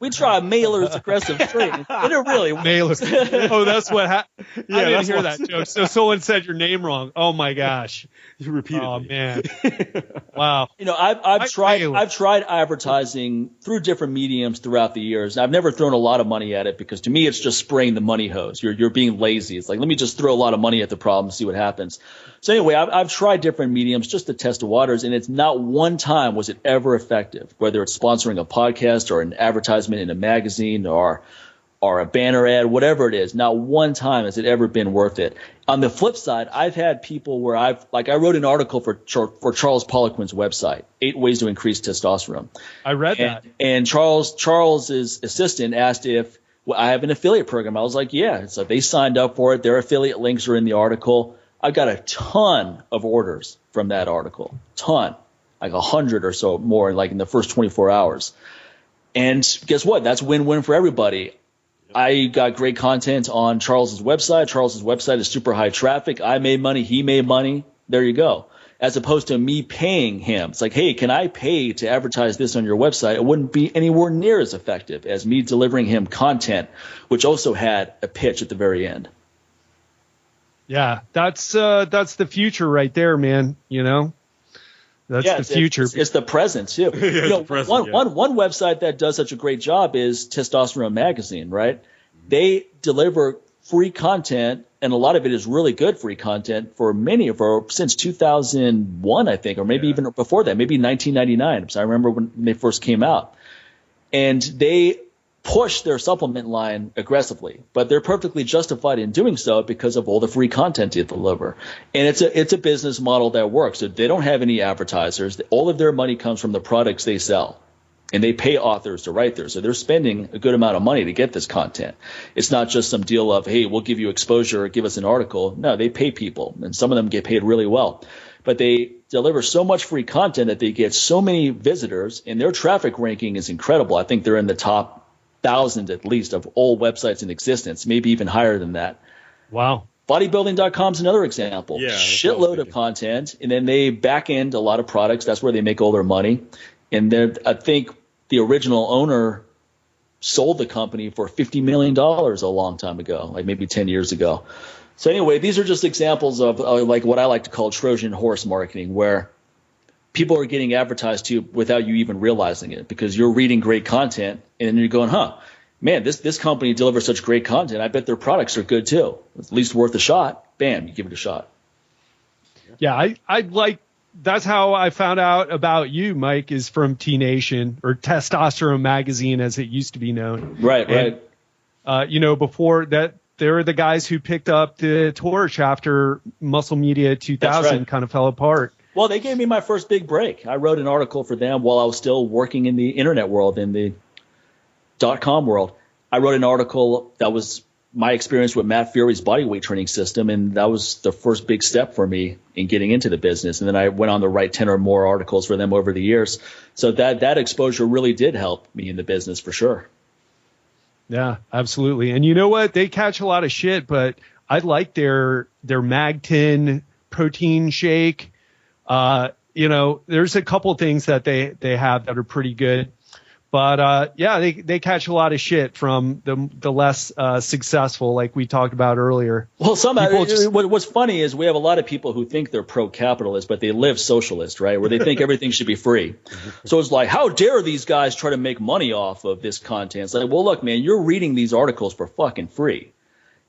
We try Mailer's aggressive string, and it really Mailer. Oh, that's what happened. Yeah, I didn't hear that joke. So someone said your name wrong. Oh my gosh. You repeated it. Oh man. Wow. I've tried advertising through different mediums throughout the years. I've never thrown a lot of money at it, because to me it's just spraying the money hose. You're being lazy. It's like, let me just throw a lot of money at the problem and see what happens. So anyway, I've tried different mediums just to test the waters, and it's not one time was it ever effective, whether it's sponsoring a podcast or an advertisement in a magazine or a banner ad, whatever it is. Not one time has it ever been worth it. On the flip side, I've had people where I wrote an article for Charles Poliquin's website, 8 Ways to Increase Testosterone. I read that. And Charles's assistant asked if I have an affiliate program. I was like, yeah. So they signed up for it. Their affiliate links are in the article. I got a ton of orders from that article, like 100 or so more, like in the first 24 hours. And guess what? That's win-win for everybody. I got great content on Charles's website. Charles's website is super high traffic. I made money. He made money. There you go. As opposed to me paying him. It's like, hey, can I pay to advertise this on your website? It wouldn't be anywhere near as effective as me delivering him content, which also had a pitch at the very end. Yeah, that's the future right there, man. You know, that's the future. It's the present too. One website that does such a great job is Testosterone Magazine, right? They deliver free content, and a lot of it is really good free content for many of our since 2001, I think, or maybe even before that, maybe 1999. So I remember when they first came out, and they push their supplement line aggressively, but they're perfectly justified in doing so because of all the free content they deliver. And it's a business model that works. So they don't have any advertisers. All of their money comes from the products they sell. And they pay authors to write there. So they're spending a good amount of money to get this content. It's not just some deal of, hey, we'll give you exposure or give us an article. No, they pay people, and some of them get paid really well. But they deliver so much free content that they get so many visitors, and their traffic ranking is incredible. I think they're in the top 1,000 at least of all websites in existence, maybe even higher than that. Wow. Bodybuilding.com is another example. Yeah, shitload of content, and then they back end a lot of products. That's where they make all their money. And then I think the original owner sold the company for $50 million a long time ago, like maybe 10 years ago. So anyway, these are just examples of like what I like to call Trojan horse marketing, where people are getting advertised to without you even realizing it, because you're reading great content and then you're going, man, this company delivers such great content. I bet their products are good too. It's at least worth a shot. Bam, you give it a shot. Yeah, I like. That's how I found out about you, Mike, is from T Nation, or Testosterone Magazine as it used to be known. Right. Before that, they were the guys who picked up the torch after Muscle Media 2000 kind of fell apart. Well, they gave me my first big break. I wrote an article for them while I was still working in the internet world, in the .com world. I wrote an article that was my experience with Matt Fury's bodyweight training system, and that was the first big step for me in getting into the business. And then I went on to write 10 or more articles for them over the years. So that exposure really did help me in the business for sure. Yeah, absolutely. And you know what? They catch a lot of shit, but I like their Mag10 protein shake. There's a couple things that they have that are pretty good. But they catch a lot of shit from the less successful, like we talked about earlier. Well, what's funny is we have a lot of people who think they're pro-capitalist, but they live socialist, right? Where they think everything should be free. So it's like, how dare these guys try to make money off of this content? It's like, well, look, man, you're reading these articles for fucking free,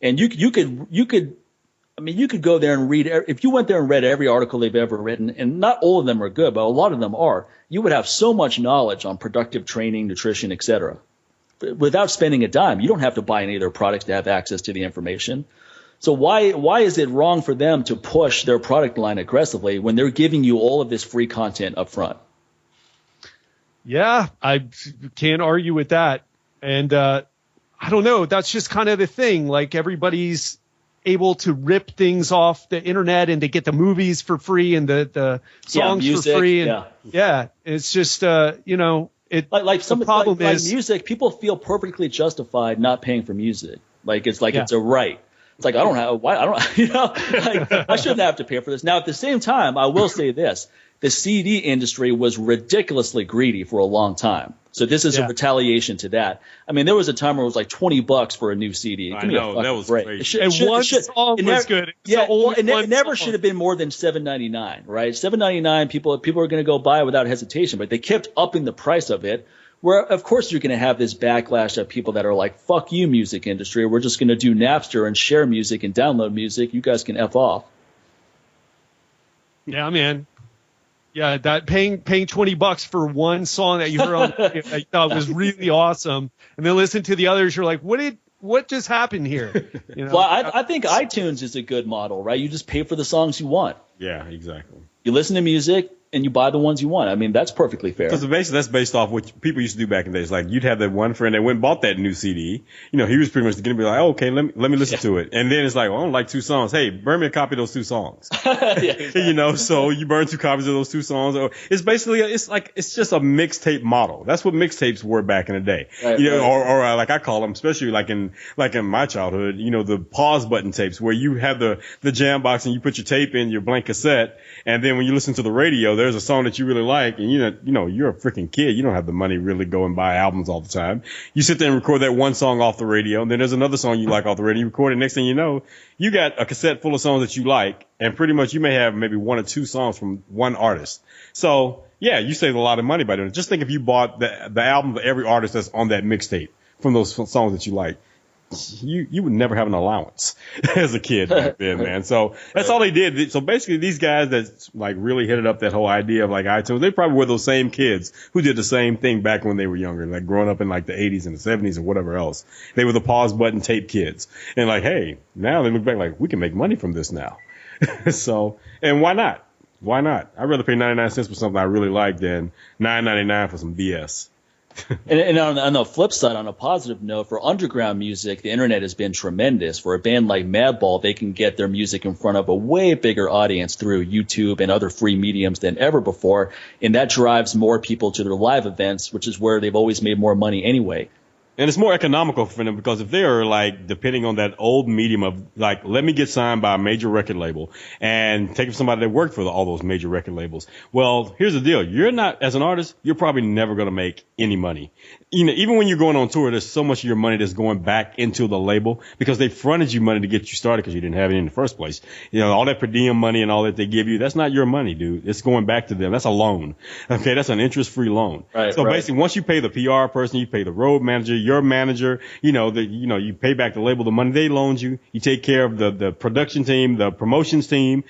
and you could go there and read. If you went there and read every article they've ever written, and not all of them are good, but a lot of them are, you would have so much knowledge on productive training, nutrition, etc. Without spending a dime. You don't have to buy any of their products to have access to the information. So why is it wrong for them to push their product line aggressively when they're giving you all of this free content up front? Yeah, I can't argue with that. And I don't know. That's just kind of the thing. Like, everybody's able to rip things off the internet and to get the movies for free and the songs music, for free. And it's just, the problem is music. People feel perfectly justified not paying for music. It's a right. It's like, I shouldn't have to pay for this. Now, at the same time, I will say this. The CD industry was ridiculously greedy for a long time. So this is a retaliation to that. I mean, there was a time where it was like $20 for a new CD. I know, that was crazy. One song was good. It never should have been more than $7.99, right? $7.99, people are going to go buy it without hesitation, but they kept upping the price of it. Where, of course, you're going to have this backlash of people that are like, fuck you, music industry. We're just going to do Napster and share music and download music. You guys can F off. Yeah, man. Yeah, that paying $20 for one song that you heard on I thought was really awesome, and then listen to the others. You're like, what just happened here? Well, I think iTunes is a good model, right? You just pay for the songs you want. Yeah, exactly. You listen to music, and you buy the ones you want. I mean, that's perfectly fair. Because basically that's based off what people used to do back in the days. Like you'd have that one friend that went and bought that new CD. You know, he was pretty much going to be like, oh, okay, let me listen to it. And then it's like, well, I don't like 2 songs. Hey, burn me a copy of those 2 songs. Exactly. You know, so you burn 2 copies of those 2 songs. It's basically, it's just a mixtape model. That's what mixtapes were back in the day. Right, you know, right. or like I call them, especially like in my childhood, you know, the pause button tapes where you have the jam box and you put your tape in your blank cassette. And then when you listen to the radio, there's a song that you really like, and you know, you're a freaking kid. You don't have the money to really go and buy albums all the time. You sit there and record that one song off the radio, and then there's another song you like off the radio. You record it. Next thing you know, you got a cassette full of songs that you like, and pretty much you may have maybe 1 or 2 songs from one artist. So yeah, you save a lot of money by doing it. Just think if you bought the album of every artist that's on that mixtape from those songs that you like. You would never have an allowance as a kid back then, man. So that's all they did. So basically these guys that like really hit it up, that whole idea of like iTunes, they probably were those same kids who did the same thing back when they were younger, like growing up in like the 80s and the 70s or whatever else. They were the pause button tape kids. And like, hey, now they look back like we can make money from this now. So, and why not? Why not? I'd rather pay 99 cents for something I really like than $9.99 for some BS. And on the flip side, on a positive note, for underground music, the internet has been tremendous. For a band like Madball, they can get their music in front of a way bigger audience through YouTube and other free mediums than ever before, and that drives more people to their live events, which is where they've always made more money anyway. And it's more economical for them because if they are like depending on that old medium of like, let me get signed by a major record label and take somebody that worked for all those major record labels. Well, here's the deal. You're not, as an artist, you're probably never going to make any money. You know, even when you're going on tour, there's so much of your money that's going back into the label because they fronted you money to get you started because you didn't have it in the first place. You know, all that per diem money and all that they give you, that's not your money, dude. It's going back to them. That's a loan. Okay. That's an interest-free loan. Right, so basically, once you pay the PR person, you pay the road manager, your manager, you pay back the label the money they loaned you. You take care of the production team, the promotions team,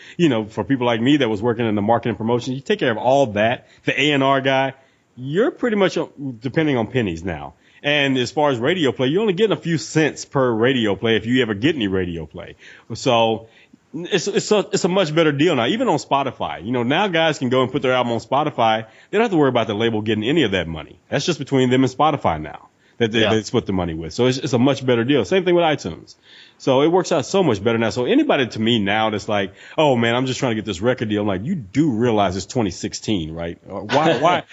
for people like me that was working in the marketing and promotion, you take care of all that. The A&R guy, you're pretty much depending on pennies now. And as far as radio play, you're only getting a few cents per radio play if you ever get any radio play. So it's a much better deal now, even on Spotify. Now guys can go and put their album on Spotify. They don't have to worry about the label getting any of that money. That's just between them and Spotify now that they split the money with. So it's a much better deal. Same thing with iTunes. So it works out so much better now. So anybody to me now that's like, oh man, I'm just trying to get this record deal. I'm like, you do realize it's 2016, right? Why?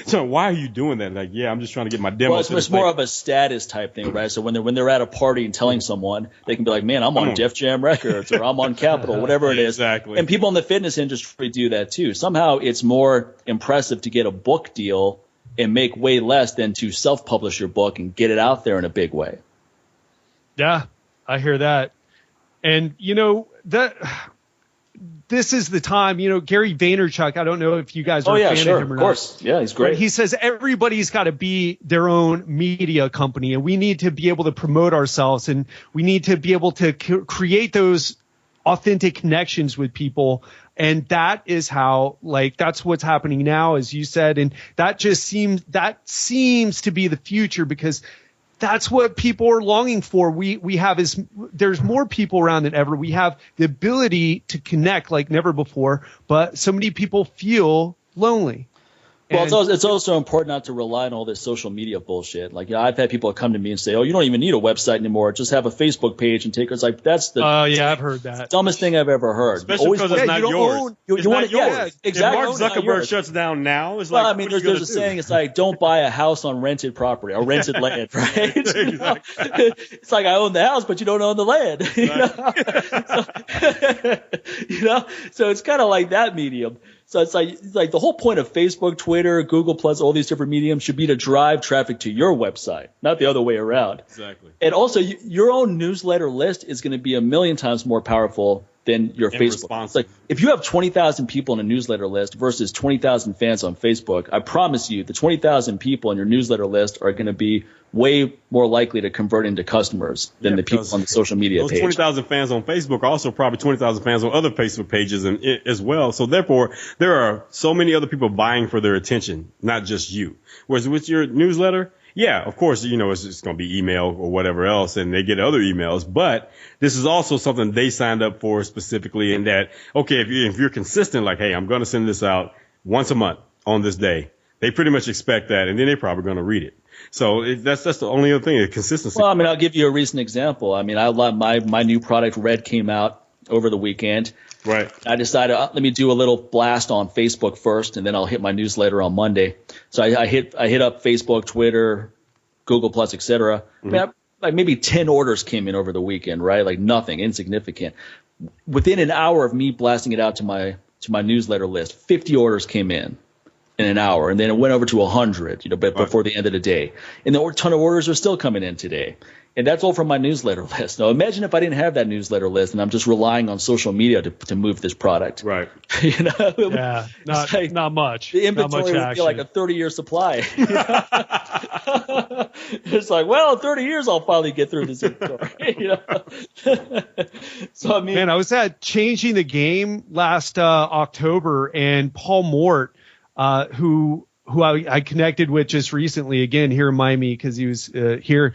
So why are you doing that? Like, yeah, I'm just trying to get my demo. Well, it's more of a status type thing, right? So when they're at a party and telling someone, they can be like, man, I'm on Def Jam Records or I'm on Capitol, whatever it is. Exactly. And people in the fitness industry do that too. Somehow it's more impressive to get a book deal and make way less than to self-publish your book and get it out there in a big way. Yeah, I hear that. And, this is the time, Gary Vaynerchuk, I don't know if you guys are a fan of him or not. Of course. Yeah, he's great. But he says everybody's got to be their own media company, and we need to be able to promote ourselves, and we need to be able to create those authentic connections with people. And that is how, that's what's happening now, as you said. And that seems to be the future, because that's what people are longing for. There's more people around than ever. We have the ability to connect like never before, but so many people feel lonely. Well, it's also important not to rely on all this social media bullshit. Like, I've had people come to me and say, "Oh, you don't even need a website anymore. Just have a Facebook page and take." It's like that's the I've heard that dumbest thing I've ever heard. Especially because it's not yours. You want yours. Yeah, exactly. If Mark Zuckerberg shuts down now, it's well, I mean, there's a saying. It's like, don't buy a house on rented property or rented land, right? Exactly. It's like, I own the house, but you don't own the land. So it's kind of like that medium. So it's like the whole point of Facebook, Twitter, Google Plus, all these different mediums should be to drive traffic to your website, not the other way around. Exactly. And also, your own newsletter list is going to be 1,000,000 times more powerful than your Facebook. It's like, if you have 20,000 people on a newsletter list versus 20,000 fans on Facebook, I promise you the 20,000 people on your newsletter list are going to be way more likely to convert into customers than the people on the social media page. Those 20,000 fans on Facebook are also probably 20,000 fans on other Facebook pages as well. So therefore, there are so many other people vying for their attention, not just you. Whereas with your newsletter, yeah, of course, it's going to be email or whatever else, and they get other emails. But this is also something they signed up for specifically in that, okay, if you're consistent, like, hey, I'm going to send this out once a month on this day. They pretty much expect that, and then they're probably going to read it. So that's the only other thing, the consistency. Well, I mean, I'll give you a recent example. I mean, I love my new product, Red, came out over the weekend. Right. I decided, let me do a little blast on Facebook first, and then I'll hit my newsletter on Monday. So I hit up Facebook, Twitter, Google Plus, et cetera. I mean, like maybe 10 orders came in over the weekend, right? Like nothing, insignificant. Within an hour of me blasting it out to my newsletter list, 50 orders came in an hour, and then it went over to 100, before the end of the day. And a ton of orders are still coming in today. And that's all from my newsletter list. Now, imagine if I didn't have that newsletter list and I'm just relying on social media to move this product. Right. Yeah, not much. The inventory would be like a 30-year supply. It's like, well, in 30 years I'll finally get through this inventory. So I mean, man, I was at Changing the Game last October, and Paul Mort, who I connected with just recently, again here in Miami because he was here.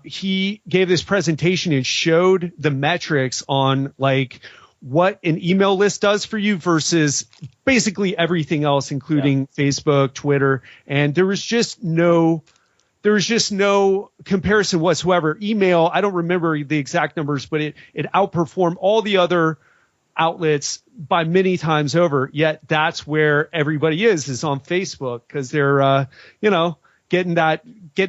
He gave this presentation and showed the metrics on like what an email list does for you versus basically everything else, including Facebook, Twitter. And there was just no comparison whatsoever. Email, I don't remember the exact numbers, but it outperformed all the other outlets by many times over. Yet that's where everybody is on Facebook because they're, getting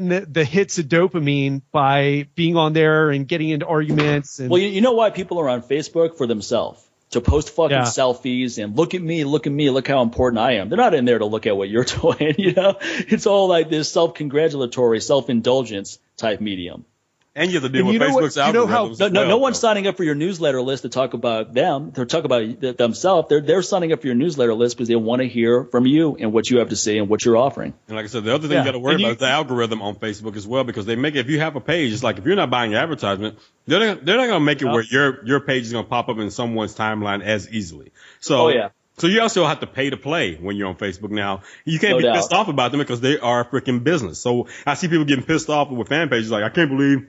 the hits of dopamine by being on there and getting into arguments. And, well, you know why people are on Facebook? For themselves, to post fucking selfies and look at me, look how important I am. They're not in there to look at what you're doing. It's all like this self-congratulatory, self-indulgence type medium. And you have to deal with Facebook's algorithms. No one's signing up for your newsletter list to talk about them, to talk about themselves. They're signing up for your newsletter list because they want to hear from you and what you have to say and what you're offering. And like I said, the other thing you got to worry about is the algorithm on Facebook as well, because they make it, if you have a page, it's like if you're not buying advertisement, they're not going to make it where your page is going to pop up in someone's timeline as easily. So, So you also have to pay to play when you're on Facebook now. You can't be pissed off about them because they are a freaking business. So I see people getting pissed off with fan pages like, I can't believe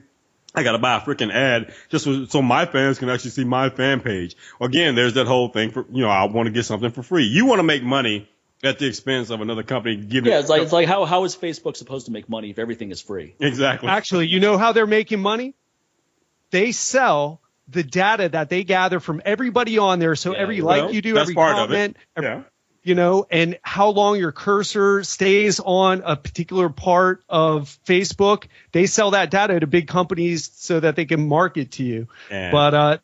I got to buy a freaking ad just so my fans can actually see my fan page. Again, there's that whole thing for, I want to get something for free. You want to make money at the expense of another company giving. Yeah, it's like how is Facebook supposed to make money if everything is free? Exactly. Actually, you know how they're making money? They sell the data that they gather from everybody on there. So every you do, every comment, and how long your cursor stays on a particular part of Facebook, they sell that data to big companies so that they can market to you. And are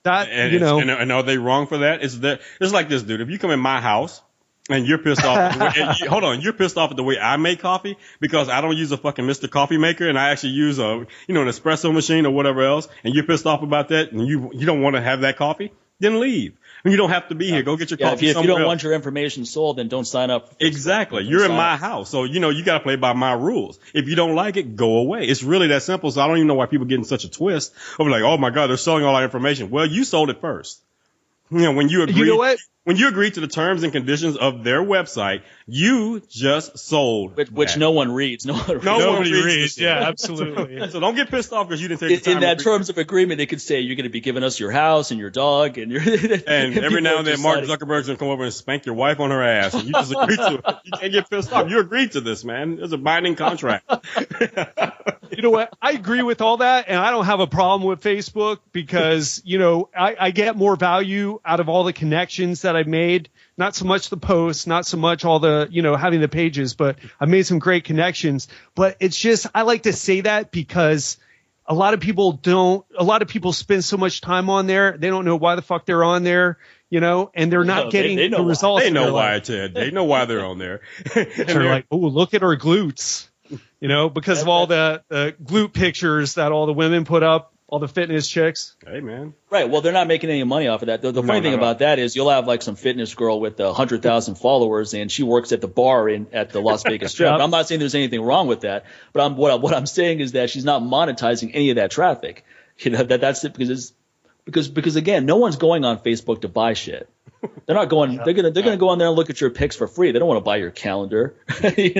they wrong for that? It's like this, dude. If you come in my house and you're pissed off, you're pissed off at the way I make coffee because I don't use a fucking Mr. Coffee Maker and I actually use an espresso machine or whatever else, and you're pissed off about that and you don't want to have that coffee, then leave. You don't have to be here. Go get your coffee. If you don't want your information sold, then don't sign up. Exactly. You're in my house. So, you got to play by my rules. If you don't like it, go away. It's really that simple. So I don't even know why people get in such a twist of like, oh my God, they're selling all our information. Well, you sold it first. When you agree, when you agree to the terms and conditions of their website, you just sold which no one reads. Nobody reads. Yeah, absolutely. So don't get pissed off because you didn't take the time. In that terms of agreement, they could say you're going to be giving us your house and your dog and your. And every now and then, Mark Zuckerberg's going to come over and spank your wife on her ass, and you just agree to it. You can't get pissed off. You agreed to this, man. It's a binding contract. You know what? I agree with all that, and I don't have a problem with Facebook because, I get more value out of all the connections that I've made. Not so much the posts, not so much all the, having the pages, but I've made some great connections. But it's just, I like to say that because a lot of people spend so much time on there. They don't know why the fuck they're on there, and they're not getting the results. They know why, Ted. They know why they're on there. They're like, oh, look at our glutes, because of all the glute pictures that all the women put up. All the fitness chicks. Hey, man. Right. Well, they're not making any money off of that. The funny thing about that is you'll have like some fitness girl with 100,000 followers and she works at the bar at the Las Vegas Strip. Yep. I'm not saying there's anything wrong with that, but what I'm saying is that she's not monetizing any of that traffic. That's it because again, no one's going on Facebook to buy shit. They're not going. They're gonna go on there and look at your pics for free. They don't want to buy your calendar. You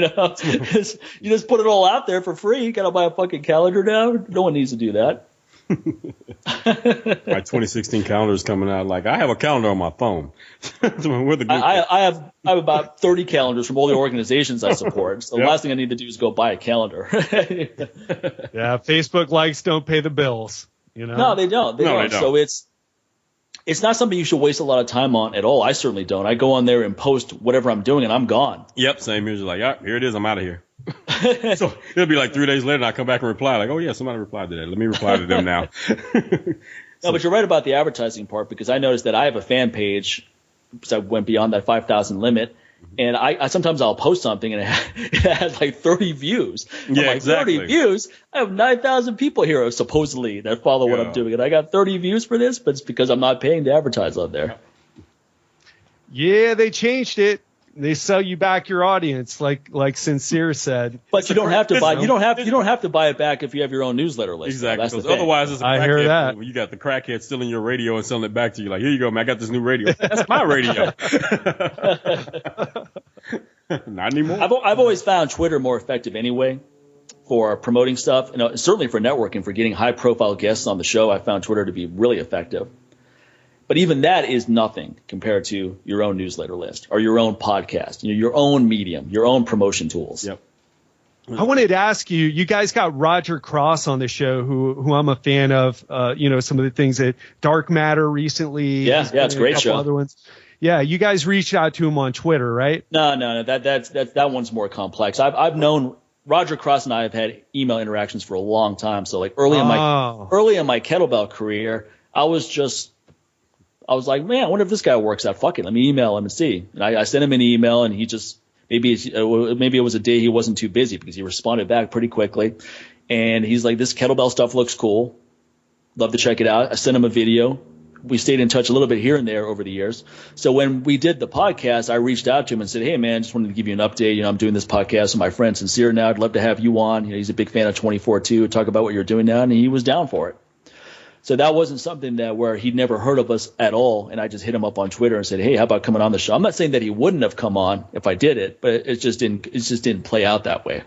just put it all out there for free. You gotta buy a fucking calendar now. No one needs to do that. My 2016 calendar is coming out. Like, I have a calendar on my phone. I have about 30 calendars from all the organizations I support. So the last thing I need to do is go buy a calendar. Yeah, Facebook likes don't pay the bills. You know? No, they don't. They don't. So it's not something you should waste a lot of time on at all. I certainly don't. I go on there and post whatever I'm doing, and I'm gone. Yep, same here. Just like, here it is. I'm out of here. So it'll be like 3 days later, and I come back and reply like, oh yeah, somebody replied to that. Let me reply to them now. No, but you're right about the advertising part, because I noticed that I have a fan page, because I went beyond that 5,000 limit, and I sometimes I'll post something and it has like 30 views. Yeah, like, exactly. 30 views? I have 9,000 people here supposedly that follow what I'm doing, and I got 30 views for this, but it's because I'm not paying to advertise on there. Yeah, they changed it. They sell you back your audience, like Sincere said. But you don't have to buy. You don't have to buy it back if you have your own newsletter list. Exactly. That's the thing. Otherwise, it's a crackhead. I hear that. You got the crackhead stealing your radio and selling it back to you. Like, here you go, man. I got this new radio. That's my radio. Not anymore. I've always found Twitter more effective anyway for promoting stuff. Certainly for networking, for getting high profile guests on the show. I found Twitter to be really effective. But even that is nothing compared to your own newsletter list or your own podcast, your own medium, your own promotion tools. Yep. I wanted to ask you, you guys got Roger Cross on the show, who I'm a fan of, some of the things at Dark Matter recently. Yeah, it's a great show. Other ones. Yeah, you guys reached out to him on Twitter, right? No, that one's more complex. I've known Roger Cross, and I have had email interactions for a long time. So like early in my kettlebell career, I was like, man, I wonder if this guy works out. Fuck it, let me email him and see. And I sent him an email, and he just maybe it was a day he wasn't too busy, because he responded back pretty quickly. And he's like, this kettlebell stuff looks cool. Love to check it out. I sent him a video. We stayed in touch a little bit here and there over the years. So when we did the podcast, I reached out to him and said, hey, man, just wanted to give you an update. I'm doing this podcast with my friend Sincere now. I'd love to have you on. He's a big fan of 24 too. Talk about what you're doing now. And he was down for it. So that wasn't something where he'd never heard of us at all. And I just hit him up on Twitter and said, hey, how about coming on the show? I'm not saying that he wouldn't have come on if I did it, but it just didn't play out that way.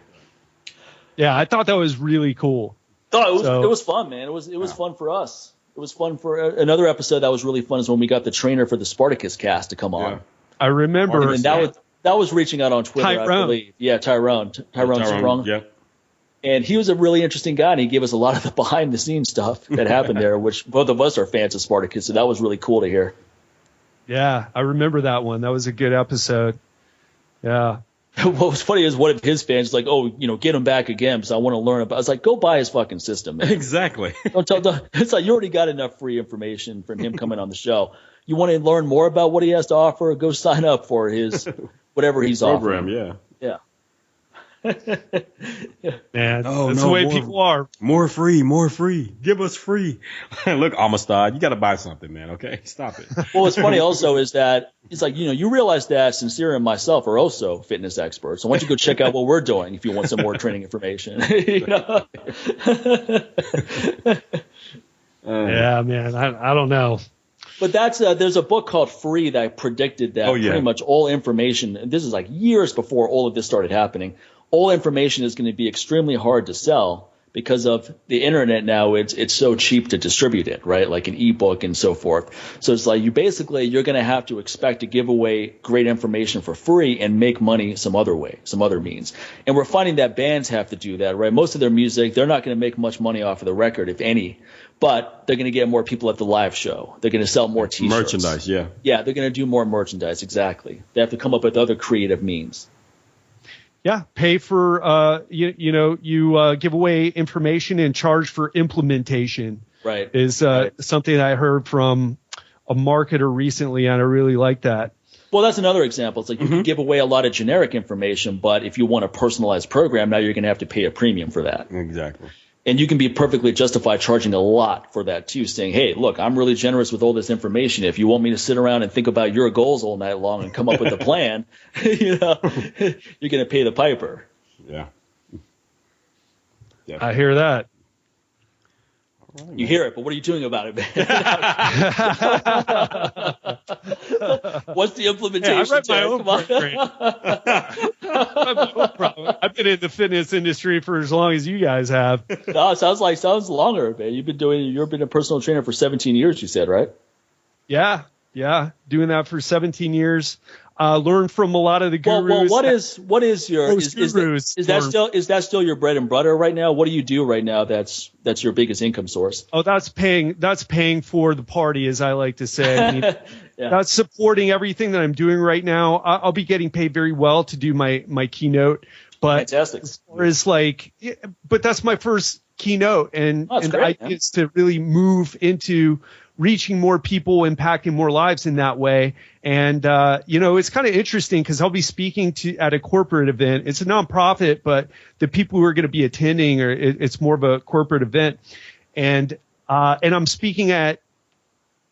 Yeah, I thought that was really cool. Oh, it was fun, man. It was fun for us. It was fun for another episode that was really fun is when we got the trainer for the Spartacus cast to come on. Yeah. I remember. And that was reaching out on Twitter, Tyrone. I believe. Yeah, Tyrone Strong. Yeah. And he was a really interesting guy, and he gave us a lot of the behind-the-scenes stuff that happened there, which both of us are fans of Spartacus, so that was really cool to hear. Yeah, I remember that one. That was a good episode. Yeah. What was funny is one of his fans was like, oh, get him back again because I want to learn about it. I was like, go buy his fucking system, man. Exactly. It's like you already got enough free information from him coming on the show. You want to learn more about what he has to offer? Go sign up for his whatever he's program, offering. Yeah. Man, that's the way people are. More free. Give us free. Look, Amistad, you got to buy something, man. Okay, stop it. Well, what's funny also is that it's like, you realize that Sincere and myself are also fitness experts. So why don't you go check out what we're doing if you want some more training information? Yeah, man, I don't know. But there's a book called Free that predicted that pretty much all information, and this is like years before all of this started happening, all information is going to be extremely hard to sell because of the internet now. It's so cheap to distribute it, right? Like an ebook and so forth. So it's like you're going to have to expect to give away great information for free and make money some other way, some other means. And we're finding that bands have to do that, right? Most of their music, they're not going to make much money off of the record, if any. But they're going to get more people at the live show. They're going to sell more T-shirts. Merchandise, yeah. Yeah, they're going to do more merchandise, exactly. They have to come up with other creative means. Yeah, pay for, you give away information and charge for implementation. Right. Is something I heard from a marketer recently, and I really like that. Well, that's another example. It's like you can give away a lot of generic information, but if you want a personalized program, now you're going to have to pay a premium for that. Exactly. And you can be perfectly justified charging a lot for that too, saying, hey, look, I'm really generous with all this information. If you want me to sit around and think about your goals all night long and come up with a plan, you're going to pay the piper. Yeah. I hear that. Right, you hear it, but what are you doing about it, man? What's the implementation? I read my own program. I've been in the fitness industry for as long as you guys have. No, it sounds longer, man. You've been a personal trainer for 17 years, you said, right? Yeah, doing that for 17 years. Learned from a lot of the gurus. Well, what is your is that still your bread and butter right now? What do you do right now that's your biggest income source? Oh, that's paying for the party, as I like to say. I mean, yeah. That's supporting everything that I'm doing right now. I'll be getting paid very well to do my keynote, but fantastic. As far as but that's my first keynote, and the idea is to really move into reaching more people, impacting more lives in that way. And, it's kind of interesting because I'll be speaking at a corporate event. It's a nonprofit, but the people who are going to be attending it's more of a corporate event. And I'm speaking at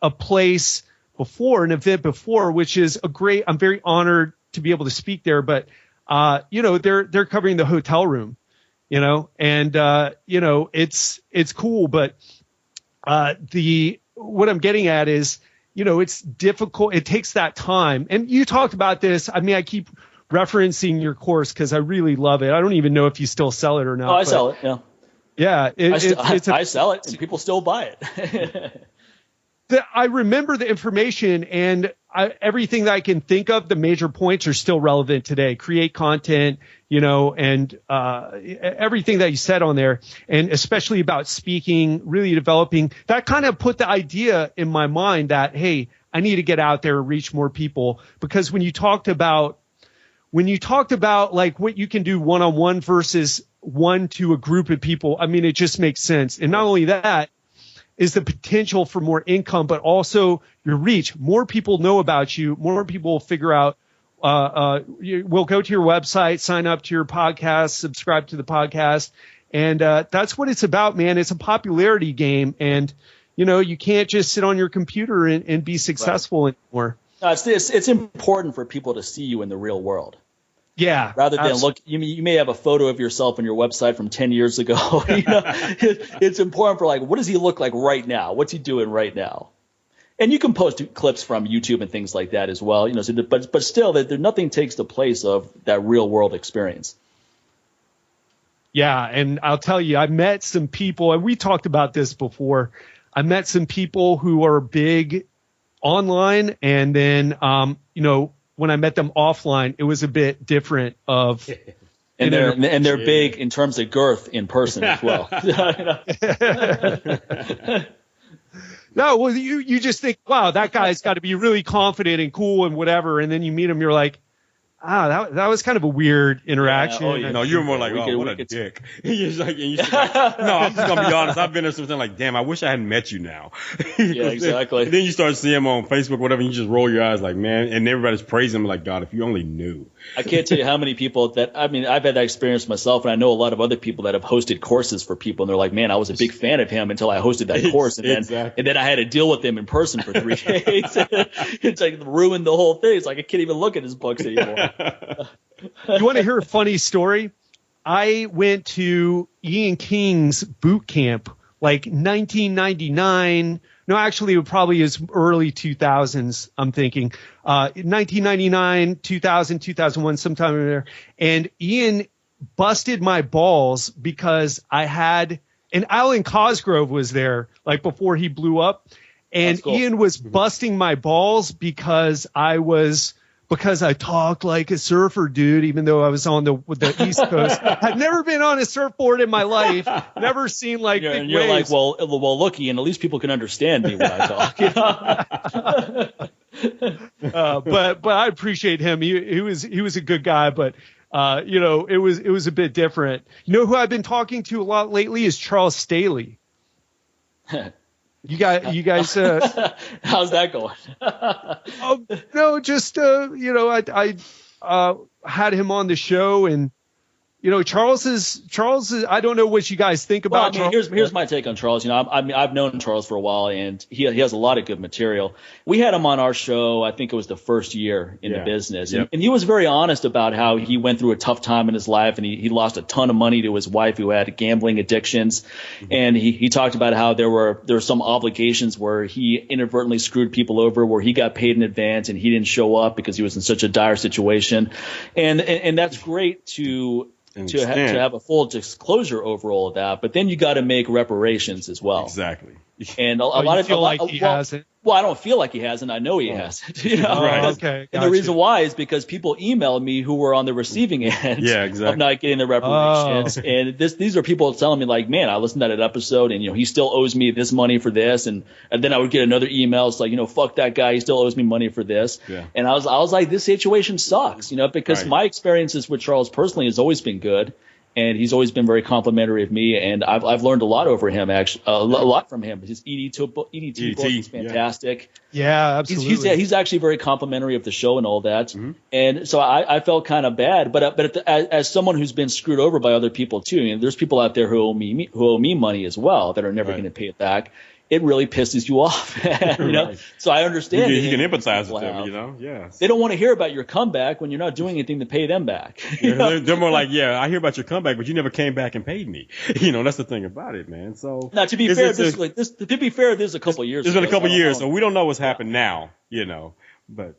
a place an event before, which is I'm very honored to be able to speak there, but, they're covering the hotel room, and, it's cool, but, what I'm getting at is, it's difficult. It takes that time. And you talked about this. I mean, I keep referencing your course because I really love it. I don't even know if you still sell it or not. Oh, I sell it. Yeah. Yeah. I sell it and people still buy it. I remember the information and everything that I can think of, the major points are still relevant today. Create content, and everything that you said on there, and especially about speaking, really developing, that kind of put the idea in my mind that, hey, I need to get out there and reach more people. Because when you talked about like what you can do one-on-one versus one to a group of people, I mean, it just makes sense. And not only that, is the potential for more income, but also your reach. More people know about you. More people will figure out, will go to your website, sign up to your podcast, subscribe to the podcast. And that's what it's about, man. It's a popularity game. And, you can't just sit on your computer and be successful anymore. No, it's important for people to see you in the real world. Yeah. Rather than look, you may have a photo of yourself on your website from 10 years ago. It's important for what does he look like right now? What's he doing right now? And you can post clips from YouTube and things like that as well. But still, nothing takes the place of that real world experience. Yeah, and I'll tell you, I met some people, and we talked about this before. I met some people who are big online, and then when I met them offline, it was a bit different of. And they're big in terms of girth in person as well. No, well, you just think, wow, that guy's got to be really confident and cool and whatever, and then you meet him, you're like, that was kind of a weird interaction. Yeah, no, you're more like, what a dick. You're like, no, I'm just gonna be honest. I've been there something like, damn, I wish I hadn't met you now. Yeah, exactly. Then you start seeing him on Facebook, whatever, and you just roll your eyes like, man, and everybody's praising him like, God, if you only knew. I can't tell you how many people I've had that experience myself, and I know a lot of other people that have hosted courses for people, and they're like, man, I was a big fan of him until I hosted that course, and then I had to deal with him in person for 3 days. It's like ruined the whole thing. It's like I can't even look at his books anymore. You want to hear a funny story? I went to Ian King's boot camp, like 1999. No, actually, it probably is early 2000s, I'm thinking. 1999, 2000, 2001, sometime in there. And Ian busted my balls because and Alan Cosgrove was there, like before he blew up. And cool. Ian was busting my balls because I talked like a surfer, dude, even though I was on the East Coast. I'd never been on a surfboard in my life. Never seen big waves. You're like, well, look, Ian, at least people can understand me when I talk. But I appreciate him. He was a good guy, but it was a bit different. You know who I've been talking to a lot lately is Charles Staley. You guys. How's that going? No, just I had him on the show, and Charles is. I don't know what you guys think about. Well, here's my take on Charles. I've known Charles for a while, and he has a lot of good material. We had him on our show. I think it was the first year in the business, and he was very honest about how he went through a tough time in his life, and he lost a ton of money to his wife who had gambling addictions, and he talked about how there were some obligations where he inadvertently screwed people over, where he got paid in advance and he didn't show up because he was in such a dire situation, and that's great to to have a full disclosure over all of that. But then you got to make reparations as well. Exactly. And a lot of he hasn't. Well, I don't feel like he hasn't. I know he hasn't. You know? Right. Okay. And the reason why is because people email me who were on the receiving end of not getting the reparations. And these are people telling me like, man, I listened to that episode and, he still owes me this money for this. And then I would get another email. It's like, fuck that guy. He still owes me money for this. Yeah. And I was like, this situation sucks, because my experiences with Charles personally has always been good. And he's always been very complimentary of me, and I've learned a lot over him, actually, a lot from him. His EDT book is fantastic. Yeah, absolutely. He's actually very complimentary of the show and all that. Mm-hmm. And so I felt kind of bad, but as someone who's been screwed over by other people too, there's people out there who owe me money as well that are never going to pay it back. It really pisses you off, Right. So I understand. You can empathize with them, Yeah. They don't want to hear about your comeback when you're not doing anything to pay them back. They're more like, I hear about your comeback, but you never came back and paid me. That's the thing about it, man. So now, to be fair, this is a couple of years. It's been a couple of years, so we don't know what's happened now, but.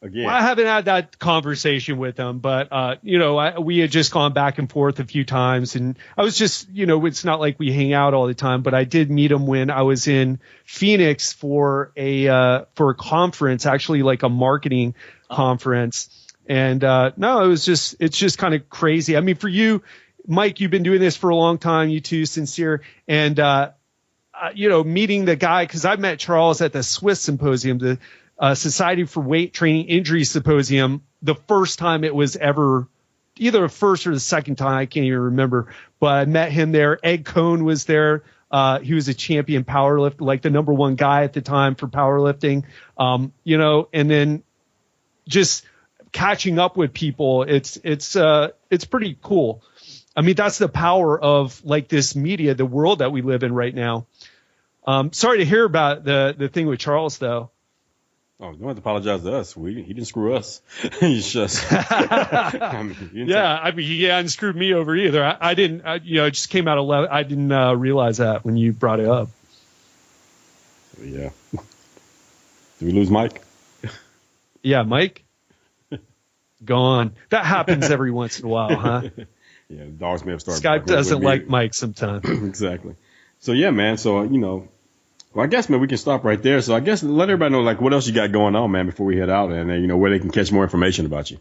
Again. Well, I haven't had that conversation with him, but, we had just gone back and forth a few times, and I was just, it's not like we hang out all the time, but I did meet him when I was in Phoenix for a conference, actually like a marketing conference. And, no, it's just kind of crazy. I mean, for you, Mike, you've been doing this for a long time, you too, Sincere. And, meeting the guy, cause I met Charles at the Swiss Symposium, the Society for Weight Training Injury Symposium, the first time it was ever, either the first or the second time, I can't even remember, but I met him there. Ed Cohn was there. He was a champion powerlifter, like the number one guy at the time for powerlifting, and then just catching up with people. It's pretty cool. I mean, that's the power of like this media, the world that we live in right now. Sorry to hear about the thing with Charles though. Oh, you don't have to apologize to us. He didn't screw us. He's just. He hadn't screwed me over either. I didn't. It just came out of left. I didn't realize that when you brought it up. Yeah. Did we lose Mike? Yeah, Mike. Gone. That happens every once in a while, huh? Yeah, the dogs may have started. Skype doesn't like Mike sometimes. Exactly. So yeah, man. So well, I guess, man, we can stop right there. So I guess let everybody know, like, what else you got going on, man, before we head out, and where they can catch more information about you.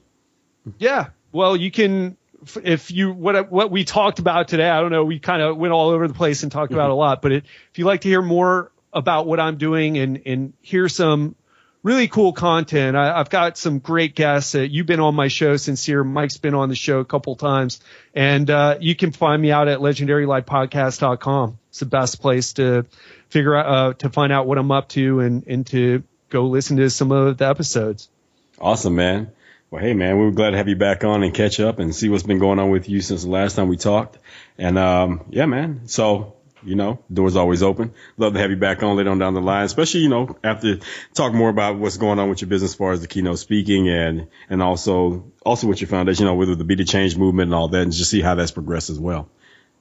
Yeah, well, you can, what we talked about today, I don't know, we kind of went all over the place and talked about a lot, but if you like to hear more about what I'm doing and hear some really cool content, I've got some great guests. You've been on my show, Sincere. Mike's been on the show a couple times, and you can find me out at legendarylifepodcast.com. It's the best place to figure out, to find out what I'm up to and to go listen to some of the episodes. Awesome, man. Well, hey, man, we were glad to have you back on and catch up and see what's been going on with you since the last time we talked. And, yeah, man. So, door's always open. Love to have you back on later on down the line, especially, after talk more about what's going on with your business as far as the keynote speaking and also with your foundation, with the Be the Change movement and all that, and just see how that's progressed as well.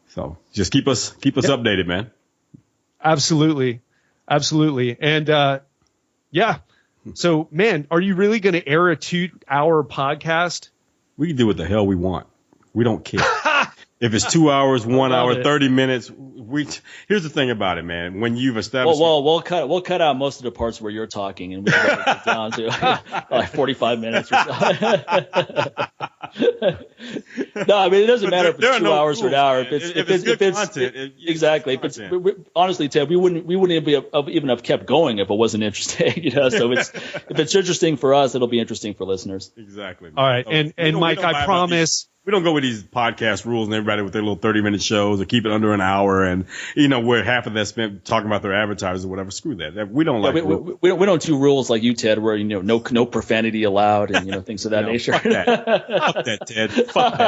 So just keep us updated, man. Absolutely. And, yeah. So, man, are you really going to air a 2-hour podcast? We can do what the hell we want. We don't care. If it's 2 hours, 1 hour, 30 minutes, here's the thing about it, man. When you've established, we'll cut out most of the parts where you're talking, and we can get down to like 45 minutes or so. No, I mean it doesn't matter if it's 2 hours or an hour. If it's content, exactly. Honestly, Ted, we wouldn't even have kept going if it wasn't interesting. So if it's interesting for us, it'll be interesting for listeners. Exactly. Man. All right, and Mike, I promise. We don't go with these podcast rules and everybody with their little 30-minute shows or keep it under an hour and, where half of that spent talking about their advertisers or whatever. Screw that. We don't like we don't do rules like you, Ted, where, no profanity allowed and, things of that nature. Fuck that, Ted. Fuck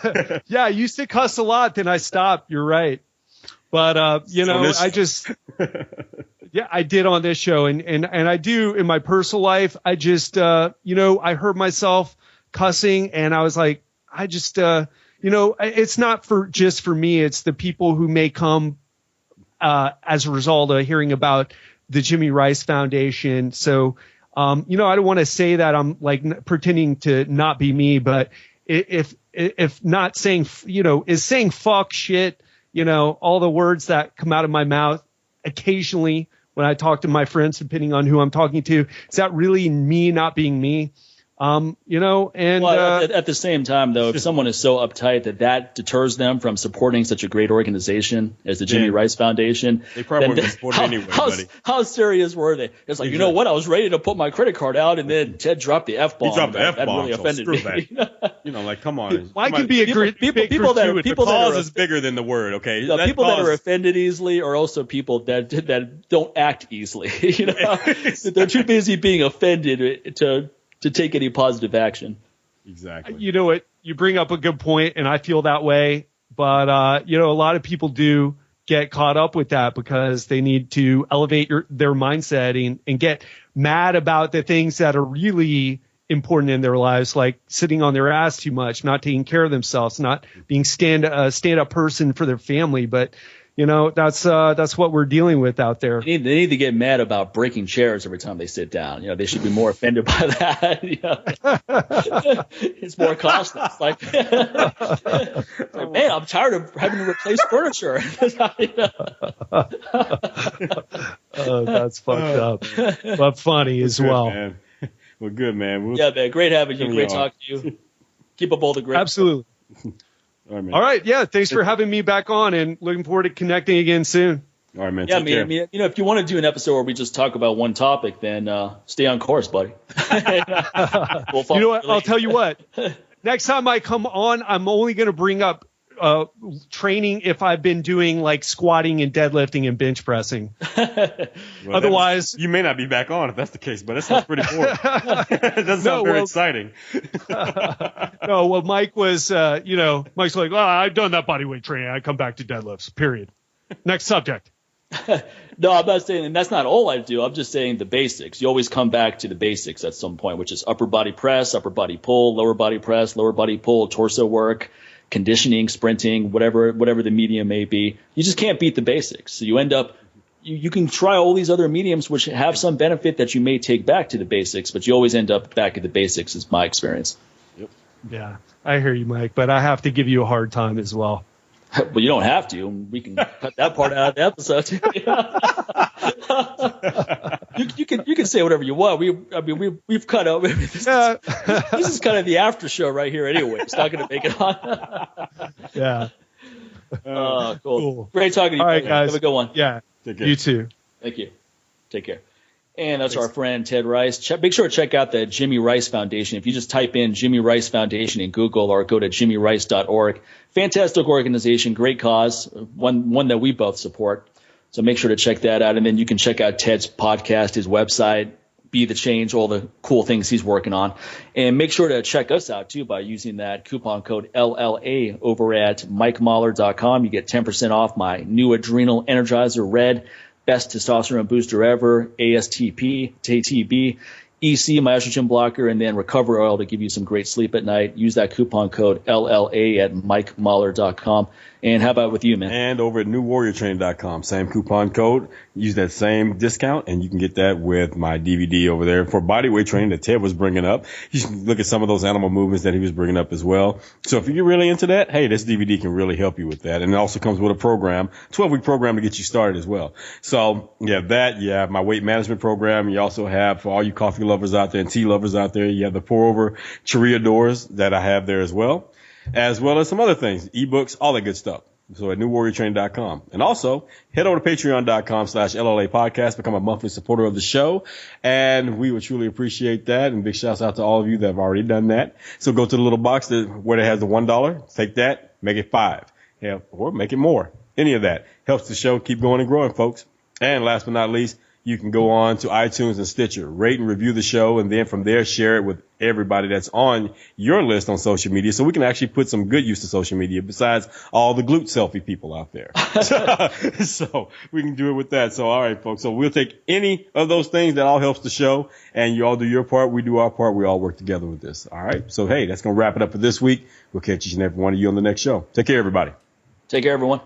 that. Yeah, I used to cuss a lot, then I stopped. You're right. But, I just, yeah, I did on this show and I do in my personal life. I just, I heard myself cussing and I was like, I just, it's not just for me. It's the people who may come, as a result of hearing about the Jimmy Ryce Foundation. So, I don't want to say that I'm like pretending to not be me, but if not saying, is saying fuck, shit, all the words that come out of my mouth occasionally when I talk to my friends, depending on who I'm talking to, is that really me not being me? And at the same time, though, if someone is so uptight that deters them from supporting such a great organization as the Jimmy Ryce Foundation, they probably wouldn't support it anyway, buddy. How serious were they? It's like, you know what? I was ready to put my credit card out, and then Ted dropped the F-bomb. He dropped the F-bomb. That really offended me. Like, come on. Well, I can be a great people that the cause is bigger than the word. Okay, people that are offended easily are also people that don't act easily. They're too busy being offended to take any positive action. Exactly. You know what? You bring up a good point, and I feel that way. But, a lot of people do get caught up with that because they need to elevate their mindset and get mad about the things that are really important in their lives, like sitting on their ass too much, not taking care of themselves, not being stand-up person for their family. But, that's what we're dealing with out there. They need to get mad about breaking chairs every time they sit down. They should be more offended by that. It's more costly. It's like, man, I'm tired of having to replace furniture. That's fucked up, but funny as well. Man. Well, good, man. Man. Great having you. Great talking to you. Keep up all the great. Absolutely. All right, man. All right. Yeah. Thanks for having me back on, and looking forward to connecting again soon. All right, man. Yeah, if you want to do an episode where we just talk about one topic, then stay on course, buddy. You know what? I'll tell you what. Next time I come on, I'm only going to bring up training if I've been doing like squatting and deadlifting and bench pressing. Otherwise, you may not be back on if that's the case, but that sounds pretty boring. It doesn't sound very exciting. No, well, Mike was, Mike's like, I've done that bodyweight training. I come back to deadlifts, period. Next subject. No, I'm not saying, and that's not all I do. I'm just saying the basics. You always come back to the basics at some point, which is upper body press, upper body pull, lower body press, lower body pull, torso work, conditioning, sprinting, whatever the medium may be. You just can't beat the basics. So you end up, you can try all these other mediums which have some benefit that you may take back to the basics, but you always end up back at the basics is my experience. Yep. Yeah, I hear you, Mike, but I have to give you a hard time as well. Well, you don't have to. We can cut that part out of the episode. You can say whatever you want. We've cut out. This is kind of the after show right here. Anyway, it's not going to make it on. Yeah. Cool. Great talking to you. All right, guys. Have a good one. Yeah. You too. Thank you. Take care. And that's our friend Ted Ryce. Make sure to check out the Jimmy Ryce Foundation. If you just type in Jimmy Ryce Foundation in Google or go to jimmyrice.org. Fantastic organization, great cause, one that we both support. So make sure to check that out. And then you can check out Ted's podcast, his website, Be the Change, all the cool things he's working on. And make sure to check us out, too, by using that coupon code LLA over at MikeMahler.com. You get 10% off my new Adrenal Energizer Red. Best testosterone booster ever, ASTP, TTB, EC, my estrogen blocker, and then Recover Oil to give you some great sleep at night. Use that coupon code LLA at MikeMahler.com. And how about with you, man? And over at NewWarriorTraining.com, same coupon code. Use that same discount, and you can get that with my DVD over there for bodyweight training that Ted was bringing up. You should look at some of those animal movements that he was bringing up as well. So if you're really into that, hey, this DVD can really help you with that. And it also comes with a program, 12-week program to get you started as well. So you have that. You have my weight management program. You also have, for all you coffee lovers out there and tea lovers out there, you have the pour over Chariadors that I have there as well as some other things, ebooks, all that good stuff. So at newwarriortraining.com. And also head over to patreon.com/LLA podcast, become a monthly supporter of the show. And we would truly appreciate that. And big shouts out to all of you that have already done that. So go to the little box where it has the $1. Take that, make it $5. Yeah, or make it more. Any of that helps the show keep going and growing, folks. And last but not least, you can go on to iTunes and Stitcher, rate and review the show, and then from there share it with everybody that's on your list on social media, so we can actually put some good use to social media besides all the glute selfie people out there. So we can do it with that. So all right, folks. So we'll take any of those things that all helps the show, and you all do your part, we do our part, we all work together with this. All right. So hey, that's gonna wrap it up for this week. We'll catch each and every one of you on the next show. Take care, everybody. Take care, everyone.